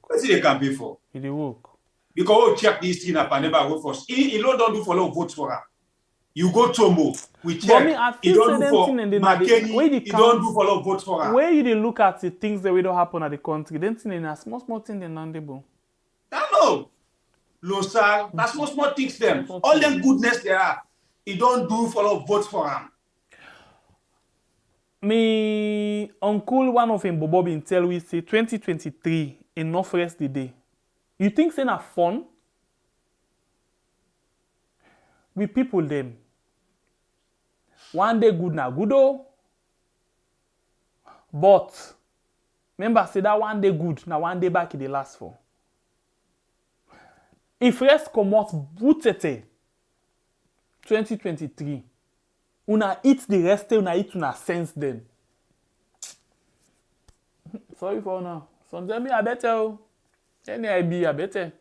What's the campaign for? They work. Because we check this thing up and never vote for us. He don't do for long votes for her. You go Tomo, we check. He don't do for McKinney, he don't do for long votes for her. Where you look at the things that we don't happen at the country, then in a small thing they non-dable. I know. Losa, that's small things them. All them goodness there are. He don't do for long votes for him. Me uncle, one of him, Bobo, been tell we say 2023 enough rest the day. You think it's not fun? We people them. One day good na good oh. But remember say that one day good na one day back it dey last for. If rest come out bootete 2023, una eat the rest, una eat una sense then. Sorry for now. Sometimes I better. Any I be a better.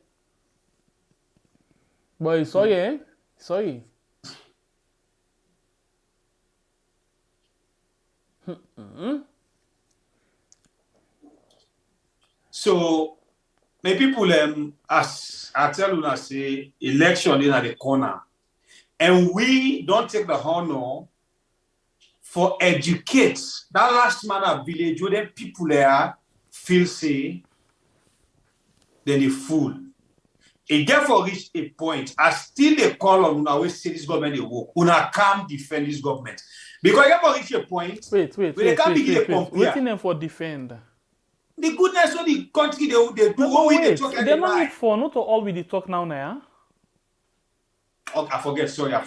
But sorry, eh? Sorry. So, my people, as I tell you, I say, election is at the corner. And we don't take the honor for educate that last man of village where the people there feel say, then they fool. It therefore reach a point. I still they call on una say this government they work. Una can't defend this government. Because it therefore reach a point. Wait. Waiting them for defend. The goodness of the country they do what we they talk about. They don't need for not all we they talk now. Oh, I forget. So now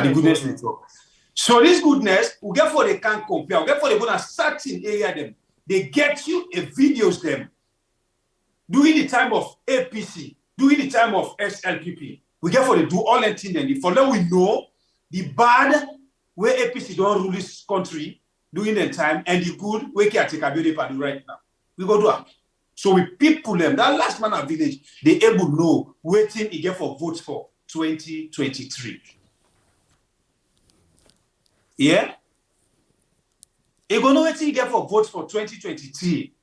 the goodness we talk. So this goodness, we get for they can't compare. We get for they go to certain area them. They get you a videos them. During the time of APC, during the time of SLPP, we get for they do all that thing. And for them we know the bad where APC don't rule this country during that time and the good where can take a beauty for do right now. We go do it. So we people them that last man of village they able to know waiting he get for votes for 2023. Yeah? He go know waiting he get for votes for 2023.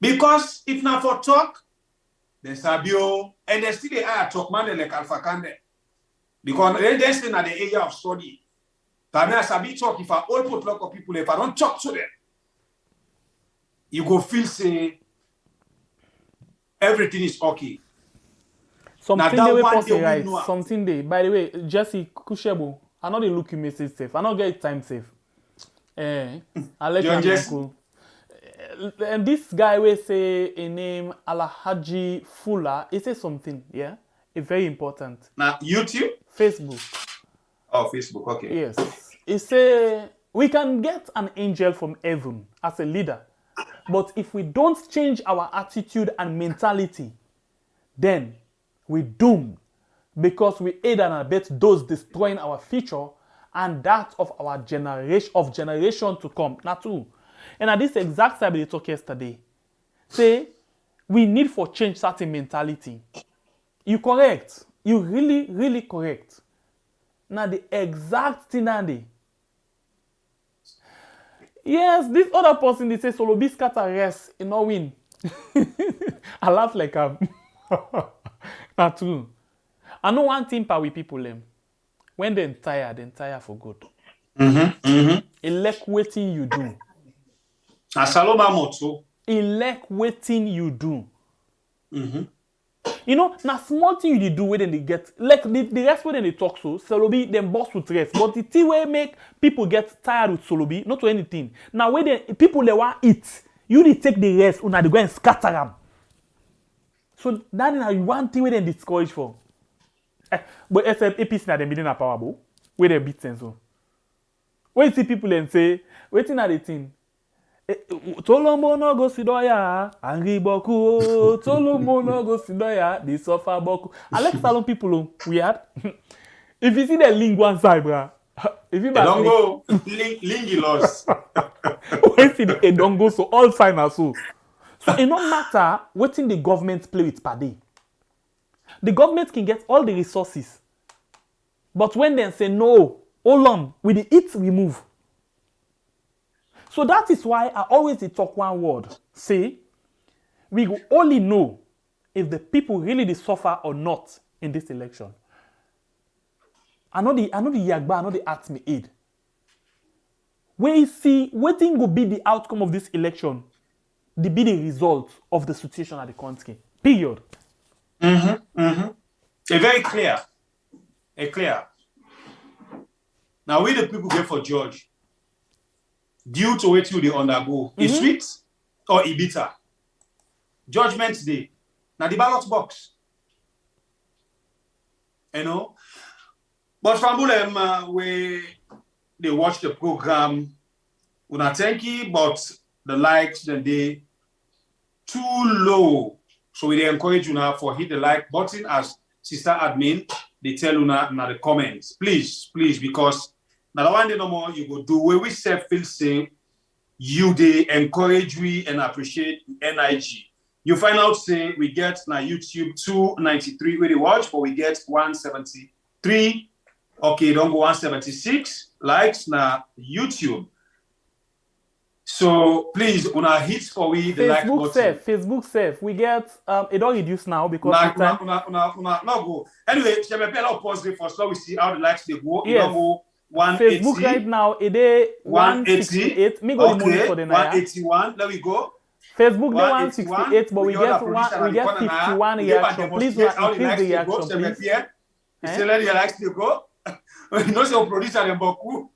Because if not for talk, then Sabio and they still they are talk man like Alpha Kande. Because they're still in the area of study. But I Sabi talk if I all put lot of people, if I don't talk to them, you go feel say everything is okay. Something they will pass right. Something they. By the way, Jesse Kushebo, I know they look you message safe. I know get time safe. I'll let you know. And this guy will say a name Alhaji Fuller. He say something, yeah, it's very important. Now YouTube, Facebook. Oh, Facebook. Okay. Yes. He say we can get an angel from heaven as a leader, but if we don't change our attitude and mentality, then we doomed, because we aid and abet those destroying our future and that of our generation to come. Not true. And at this exact time we talked yesterday, say we need for change certain mentality. You correct. You really correct. Now the exact thing and the yes, this other person they say solo be scatter rest, you know win. I laugh like I'm not true. I know one thing with people them. When they're tired for good. Elect waiting you do. Asaloma moto. Elect waiting you do. You know, now small thing you do when they get like the rest when they talk so Solobi them boss with rest. But the thing where make people get tired with Solobi, not to anything. Now when they people they want eat, you need take the rest, una they go and scatter them. So that is one thing where they discourage for. But SLPP na them be na power where they beat sense so. When you see people and say, waiting at the thing. Tolomo no go sidoya, angry boku. Tolomo no go sidoya, they suffer boku. I like salon people weird. If you see the link one side, bruh. If you don't go, lingy lost. When see the don't go, so all fine as so. So it no matter what in the government play with per day. The government can get all the resources. But when they say no, hold on, with the it we move. So that is why I always talk one word. Say, we will only know if the people really suffer or not in this election. I know the Yagba, I know the Ask Me Aid. When you see what thing will be the outcome of this election, be the result of the situation at the country. Period. A very clear. Now we the people get for George. Due to what you they undergo, is sweet or bitter? Judgment day. Now the ballot box. You know? But from them, we they watch the program, una thank you, but the likes then they too low. So we encourage you now for hit the like button as sister admin. They tell you now in the comments. Please, because now the one day no more you go do where we self feel safe. You they encourage we and appreciate NIG. You find out say we get now YouTube 293 where they watch, but we get 173. Okay, don't go 176 likes now YouTube. So please, una hit for we the like button. Facebook safe. We get it don't reduce now because una go. Anyway, je me pay a pause for so we see how the likes they go. Yes. Go 180. Facebook right now it is 168. Me go the money for the night. 181. Let we go. Facebook the 168, but we get 51 reaction. Please increase the reaction, please. Say let the likes they go. You know so producer them beaucoup.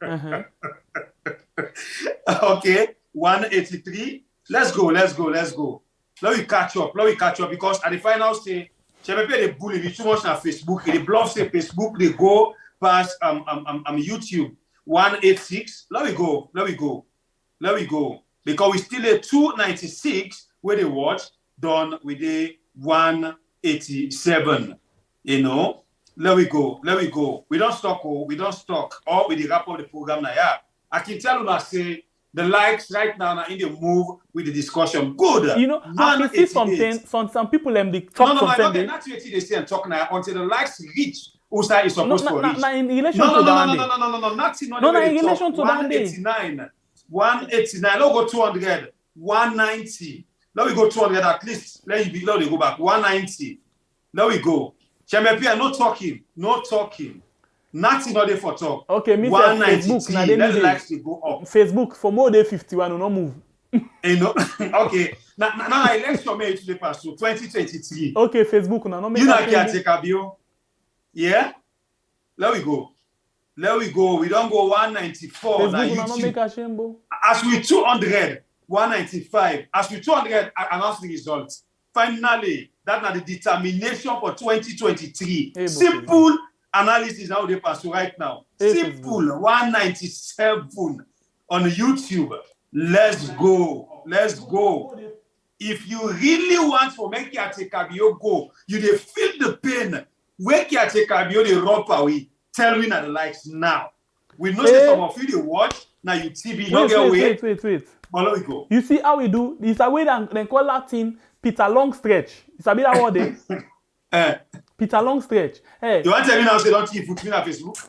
Okay. 183. Let's go. Let we catch up because at the final say, they bully me too much on Facebook. They bluff say Facebook, they go past YouTube. 186. Let we go. Because we still a 296 where they watch done with a 187. You know. Let we go. We don't stock. Or we the wrap up the program now. Yeah. I can tell you now say the likes right now are in the move with the discussion. Good. You know, I can see something. Some people they talk something. Not what they say and talk now until the likes reach. Usa is supposed to reach. In relation to that. No, in relation to that. 189. 189. Let's go 200. 190. Let we go 200 at least. Let we go back. 190. Let we go. Chemepia, no talking. Nothing not there for talk. Okay, me Facebook. Now they need likes to go up. Facebook for more than 51 will not move. You know, okay. Now election May to the pass to 2023. Okay, Facebook now no make. You not can take a bio. Yeah. Let we go. We don't go 194. Facebook now no make a shame. As we 200, 195. As we 200, announce the results. Finally, that's not the determination for 2023. Simple analysis how they pass right now. Simple 197 on YouTube. Let's go. If you really want to make your Tekabio go, you dey feel the pain. Wake your Tekabio the romp away. Tell me that the likes now. We know some of you they watch Now you TB, no get away. Wait. Follow we go. You see how we do? It's a way that they call that thing Peter Long stretch. It's a bit that word Peter Long stretch. Hey. You want to tell me now say don't you put me on Facebook?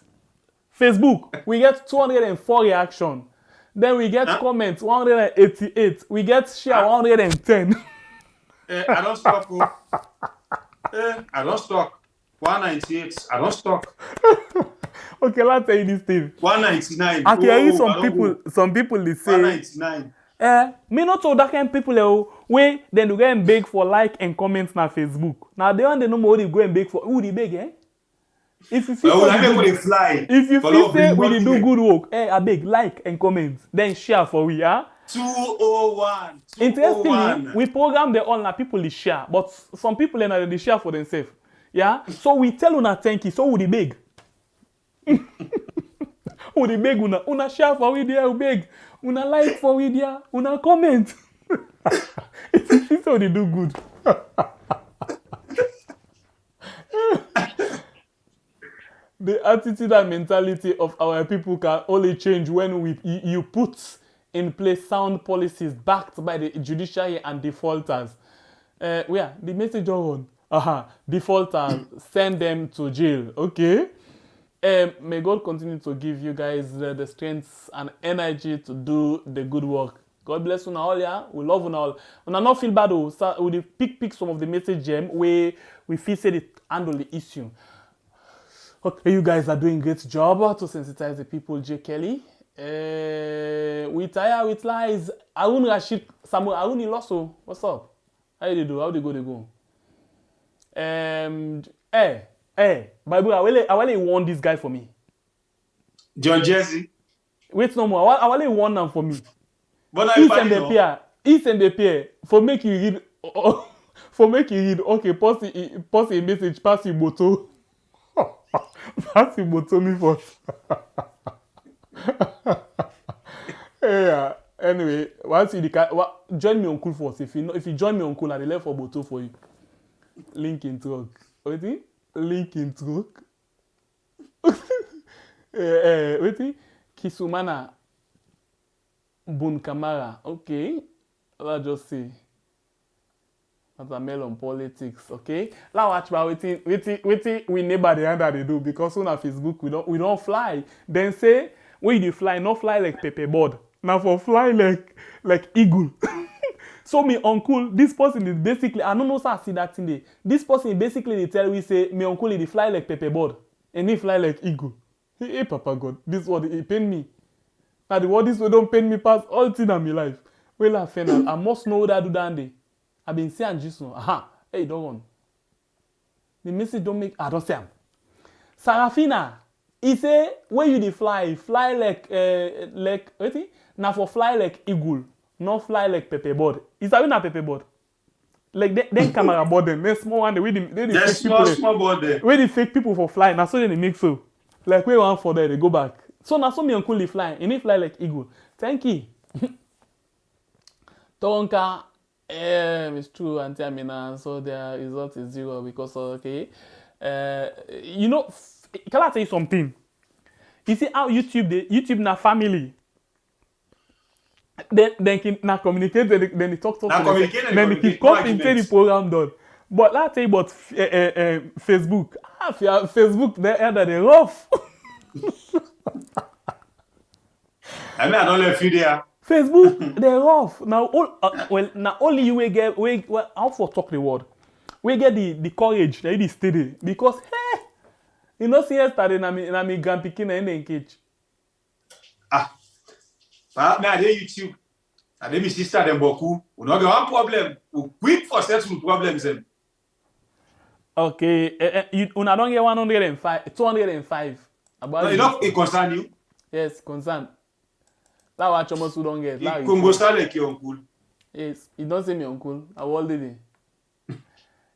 Facebook, we get 204 reaction. Then we get comments 188. We get share 110. I don't stock. I don't stock. 198. I don't stock. Okay, let's tell you this thing. 199. I can hear some people they say 199. Me not all that kind of people where then they go and beg for like and comments na Facebook. Now they want to know what they go and beg for. Who they beg, eh? If you feel say we dey do good work, I beg like and comment, then share for we, 201. Interestingly, we program the all na people they share, but some people they share for themselves. Yeah, so we tell una thank you. So who they beg? Who they beg una share for we there, beg una like for we there, una comment. If you feel so they do good. The attitude and mentality of our people can only change when you put in place sound policies backed by the judiciary and defaulters. Where the message on? Defaulters, send them to jail. Okay. May God continue to give you guys the strength and energy to do the good work. God bless you all, yeah. We love you all. Una not feel bad though. So we pick some of the message where we feel say they handle the issue. Okay, you guys are doing a great job to sensitize the people, J. Kelly. We tire with lies. Arun Rashid, Samuel, Arun Iloso. What's up? How you do? How they go? Bible, I will warn this guy for me. John Jesse. Wait no more. I will warn them for me. But He send the pair for make you read. For make you read. Okay, pass a message. Pass your moto. Pass your moto me first. Yeah. Anyway, once you join me on cool first. If you join me on cool, I will left for moto for you. Link in truck. Wait. Link in truck. Wait. Kisumana Bun Kamara. Okay. Let's just see. That's a mail on politics, okay? Now watch about waiting we neighbor the hand that they do because on our Facebook we don't fly. Then say when you fly, not fly like Pepe Board. Now for fly like eagle. So me uncle, this person is basically I don't know how I see that thing there. This person basically they tell we say me uncle he fly like Pepe Board and he fly like eagle. Hey Papa God, this word it pain me. Now the word this word don't pain me past all things in my life. Well I must know what I do that day. I've been saying just now. Hey, don't run. The message don't make. I don't say. Sarafina, he say when you fly like wait. Now for fly like eagle, not fly like Pepe Board. Is that not Pepe Board? Like then camera board them. They small one. They fake people. Small board there. Where they fake people for flying. Now so they make so. Like we want for there they go back. So now so me uncle they fly. And he fly like eagle. Thank you. Tonka. It's true, anti-Amina, so their result is 0 because okay. Can I tell you something? You see how YouTube na family. Then can na communicate, then they talk then they come into the program done. But let's tell you about Facebook. Facebook they're rough. I mean I don't let you there. Facebook, they're rough. Now, now only you will get, how for talk the word? We get the courage, the steady. Because, hey, you know, see yesterday, na me grandpikin in the cage. But I dey YouTube. I dey my sister them boku. We no get one problem. We quick for settle problems them. Okay, you don't get 105, 205. No, you know, it concern you? Yes, concern. That what almost don't get. Congo style like your uncle. Yes, he don't say me uncle. I already.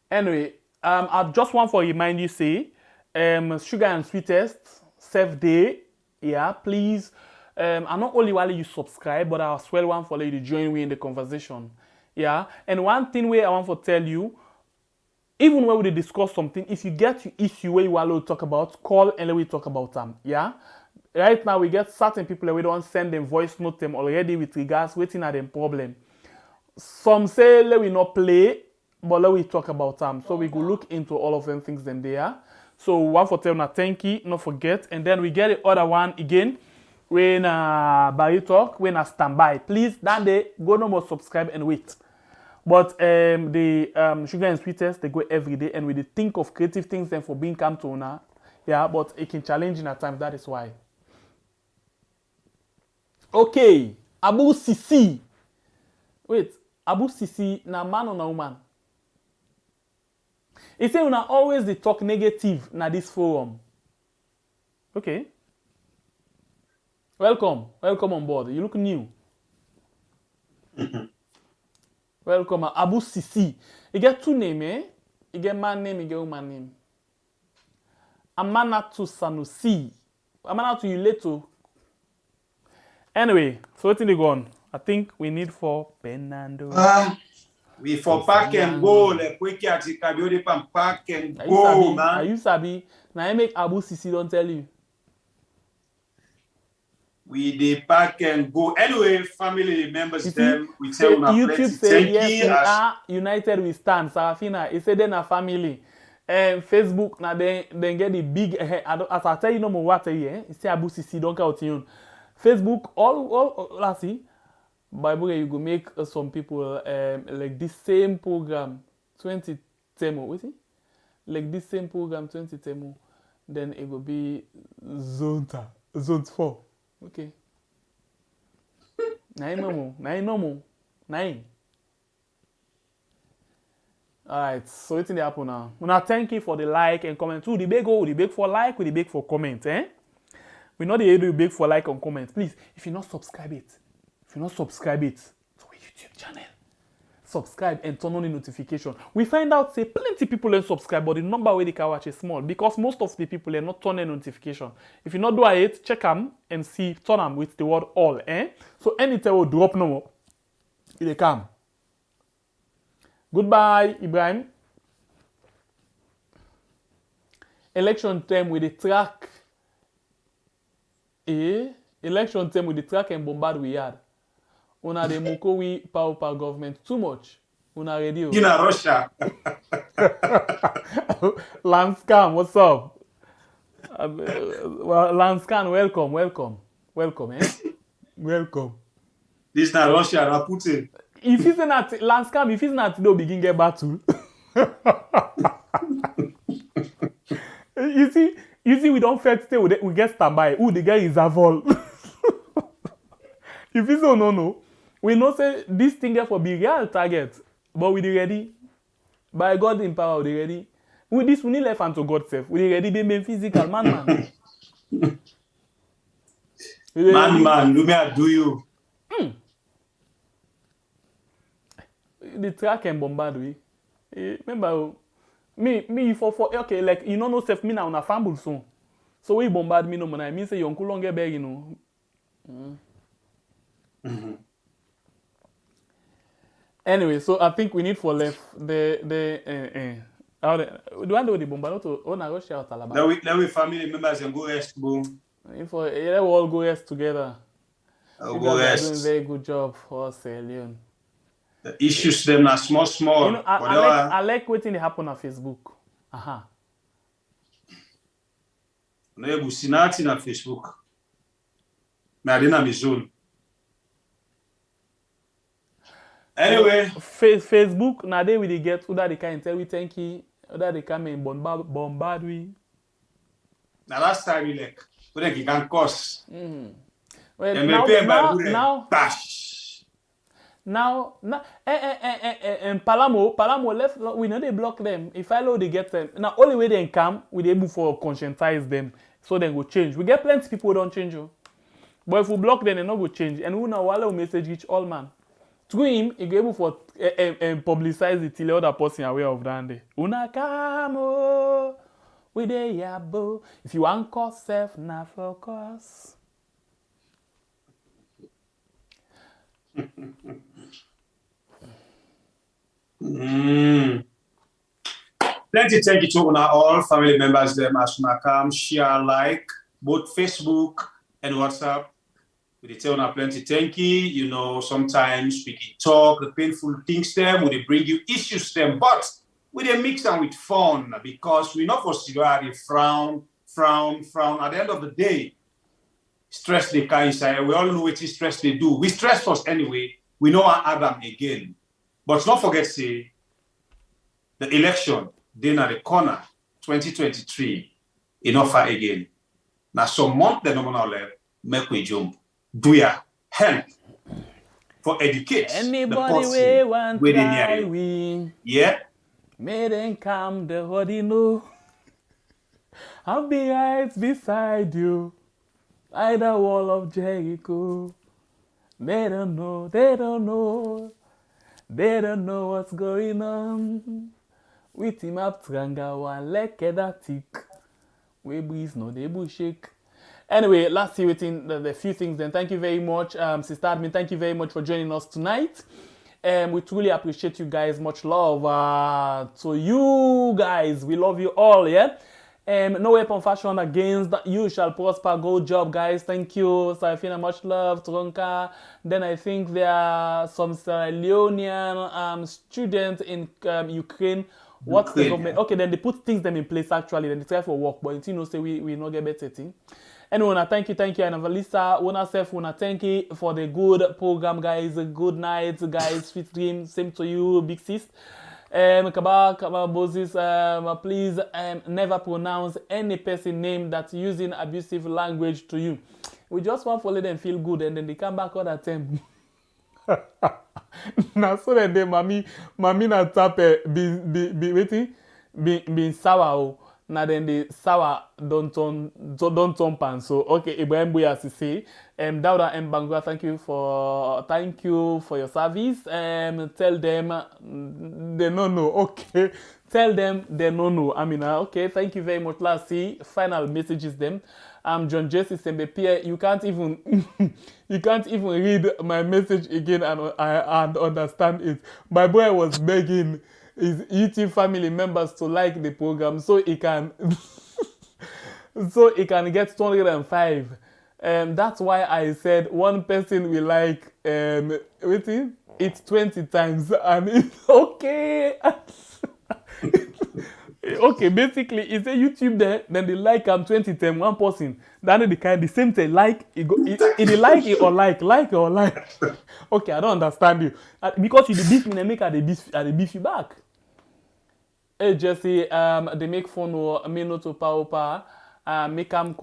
Anyway, I just want to remind you, say, sugar and sweetest, safe day. Yeah, please. I'm not only while you subscribe, but I as well want for you to join me in the conversation. Yeah, and one thing where I want to tell you, even when we discuss something, if you get your issue where you want to talk about, call and let we talk about them. Yeah. right now we get certain people that we don't send them voice note them already with regards waiting at them problem. Some say let we not play, but let we talk about them. So we go look into all of them things then there. So one for tell na thank you, not forget. And then we get the other one again. When Barry talk, when standby. Please that day go no more subscribe and wait. But the sugar and sweetest they go every day and we dey think of creative things then for being come to now. Yeah, but it can challenge in at times, that is why. Okay, Abu Sisi. Wait, Abu Sisi na man or na woman? He say una always dey talk negative na this forum. Okay. Welcome on board. You look new. Welcome, Abu Sisi. You get two names, eh? You get man name, you get woman name. Amanatu Sanusi. Amanatu Yuleto. Anyway, so what's in the gun? I think we need for Fernando. We for pack and go. Like quick at the Kabiodi pack and go, man. Are you sabi? Now I make Abu Sisi don't tell you. We the pack and go. Anyway, family members them. We tell them YouTube say yes, we are united we stand. Sarafina, he said then a family. Facebook now then get the big as I tell you no more what here. He say Abu Sisi don't count you. Facebook all let's see. Bible you go make some people like this same program 20 temo. What is it? Like this same program 20 temo. Then it will be zone 4. Okay. 9. Alright, so what's in the happen now? Now thank you for the like and comment. Who the beg for like, we the beg for comment, eh? We know the able to beg for like and comment. Please, if you not subscribe it to our YouTube channel, subscribe and turn on the notification. We find out say plenty people don't subscribe, but the number where they can watch is small because most of the people are not turning notification. If you not do it, check them and see turn them with the word all, eh? So anytime we drop no more, they come. Goodbye, Ibrahim. Election time with the track. Election time with the track and bombard we had. Una de moko we power government too much. Una radio. In Russia. Lanscan, what's up? Well, Lanscan, welcome, eh? Welcome. This is not Russia, not Putin. If it's not Lanscan, if it's not no begin get battle. You see, we don't first stay, we get standby. Who the guy is avol. If it's no, we know say this thing here for be real target, but we ready. By God in power, we ready. With this, we need left hand to God self. We ready be physical man. Man, do me I do you. The track and bombard we. Remember, me for okay, like you know self me now on a fumble soon. So we bombard me no man. I mean say your uncle longer beg, you know. Anyway, so I think we need for left the one do the bombard to on a rush out Alabama. Let we family members and go rest, boom. For we all go rest together. You guys are doing very good job for Sierra Leone. The issues them are small. You know, I like waiting to happen on Facebook. No, you see nothing on Facebook. Me I didn't zone. Anyway, Facebook now they will get who that they can tell we thank you, that they come and bombard we. Now last time you like, we you can cost. Well, now, and Palamo left. We know they block them. If I know they get them, now only way they come, we able for conscientize them, so they go change. We get plenty people who don't change, but if we block them, they not go change. And we know why message reach all man. Through him, he go able for publicize it till the other person aware of that day. Una kamo, we dey yabo. If you want cause self, na focus. Plenty thank you to all family members them as una come share like both Facebook and WhatsApp. We tell una plenty thank you. You know, sometimes we can talk the painful things them, we bring you issues them, but we dey mix them with fun because we not for Sierra frown. At the end of the day, stress they carry inside. We all know what stress they do. We stress us anyway. We know our Adam again. But don't forget, say, the election, then at the corner, 2023, enough again. Now, some month the nominal left, make we jump. Do ya help for educate anybody the we want where try they we. Yeah. May them come the body know. I'll be right beside you. By the wall of Jericho. They don't know what's going on. With him up tranga one leg that tick. We breeze no they will shake. Anyway, let's see within the few things then. Thank you very much, Sister Admin. Thank you very much for joining us tonight. We truly appreciate you guys. Much love to you guys. We love you all, yeah? No weapon fashioned against you shall prosper. Good job, guys. Thank you. Sarafina, much love. Tronka. Then I think there are some Sierra Leonean students in Ukraine. What's the government? Okay, then they put things them in place actually. Then they try for work, but you know, say we not get better thing. Anyway, thank you, and Avalisa, wanna thank you for the good program, guys. Good night, guys. Sweet dream, same to you, big sis. Kabak, Moses, please never pronounce any person name that's using abusive language to you. We just want to let them feel good, and then they come back all the time. Now so that they mommy na tap be sour. Now then the sour don't turn pan. So okay, Ibrahim Boya say, Dauda Mbangwa, thank you for your service. Tell them they no know. Okay, tell them they no know. Okay, thank you very much. Let's see final messages them. John Jesse Sembepia, you can't even read my message again and understand it. My boy was begging his YouTube family members to like the program so he can get 205. That's why I said one person will like it's 20 times and it's okay. Okay, basically it's a YouTube there, then they like 20 times one person. Then the same thing like it like it or like or like. Okay, I don't understand you. Because you beef me, they make the beef you back. Hey Jesse, they make fun of me not to power make them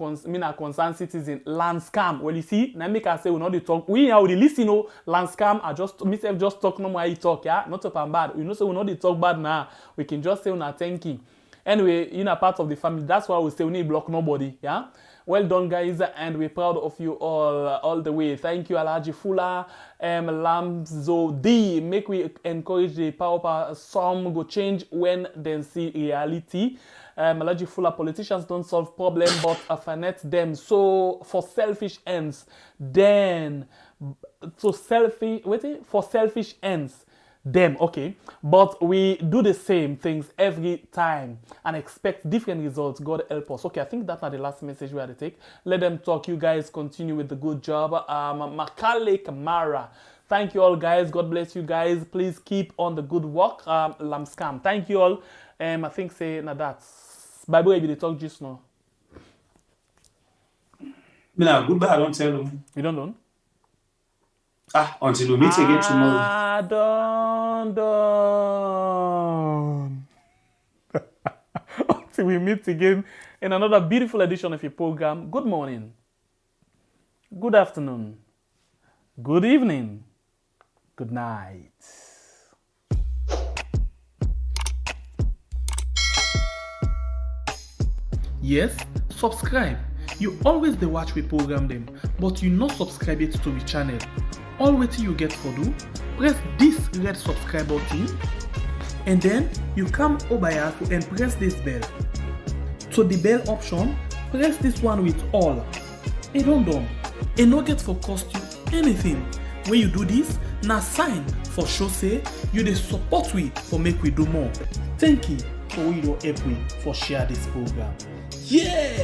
a concerned citizen land scam. Well, you see, now make us say we not the talk. We now the listen land scam. I just myself just talk no more you talk, yeah. Not up and bad. You know, so we not the talk bad now. We can just say we not thanking. Anyway, you're not part of the family. That's why we say we need block nobody, yeah. Well done, guys, and we're proud of you all the way. Thank you, Alhaji Fula, Lamzo D. Make we encourage the power. Some go change when they see reality. Alhaji Fula, politicians don't solve problem, but finance them. So for selfish ends, for selfish ends. Them, okay, but we do the same things every time and expect different results. God help us. Okay, I think that's not the last message we had to take. Let them talk. You guys continue with the good job. Makale Kamara, thank you all, guys. God bless you guys. Please keep on the good work. Lam Scam, thank you all. I think say now that's Bible maybe they talk just now. Goodbye. I don't tell them. You don't know. Until we meet again tomorrow. Until we meet again in another beautiful edition of your program. Good morning. Good afternoon. Good evening. Good night. Yes, subscribe. You always dey watch we program them, but you not subscribe yet to the channel. All wetin you get for do, press this red subscribe button and then you come over here and press this bell. To the bell option, press this one with all. E don done. E no get for cost you anything. When you do this, na sign for show say you dey support we for make we do more. Thank you for we don help we for share this program. Yeah!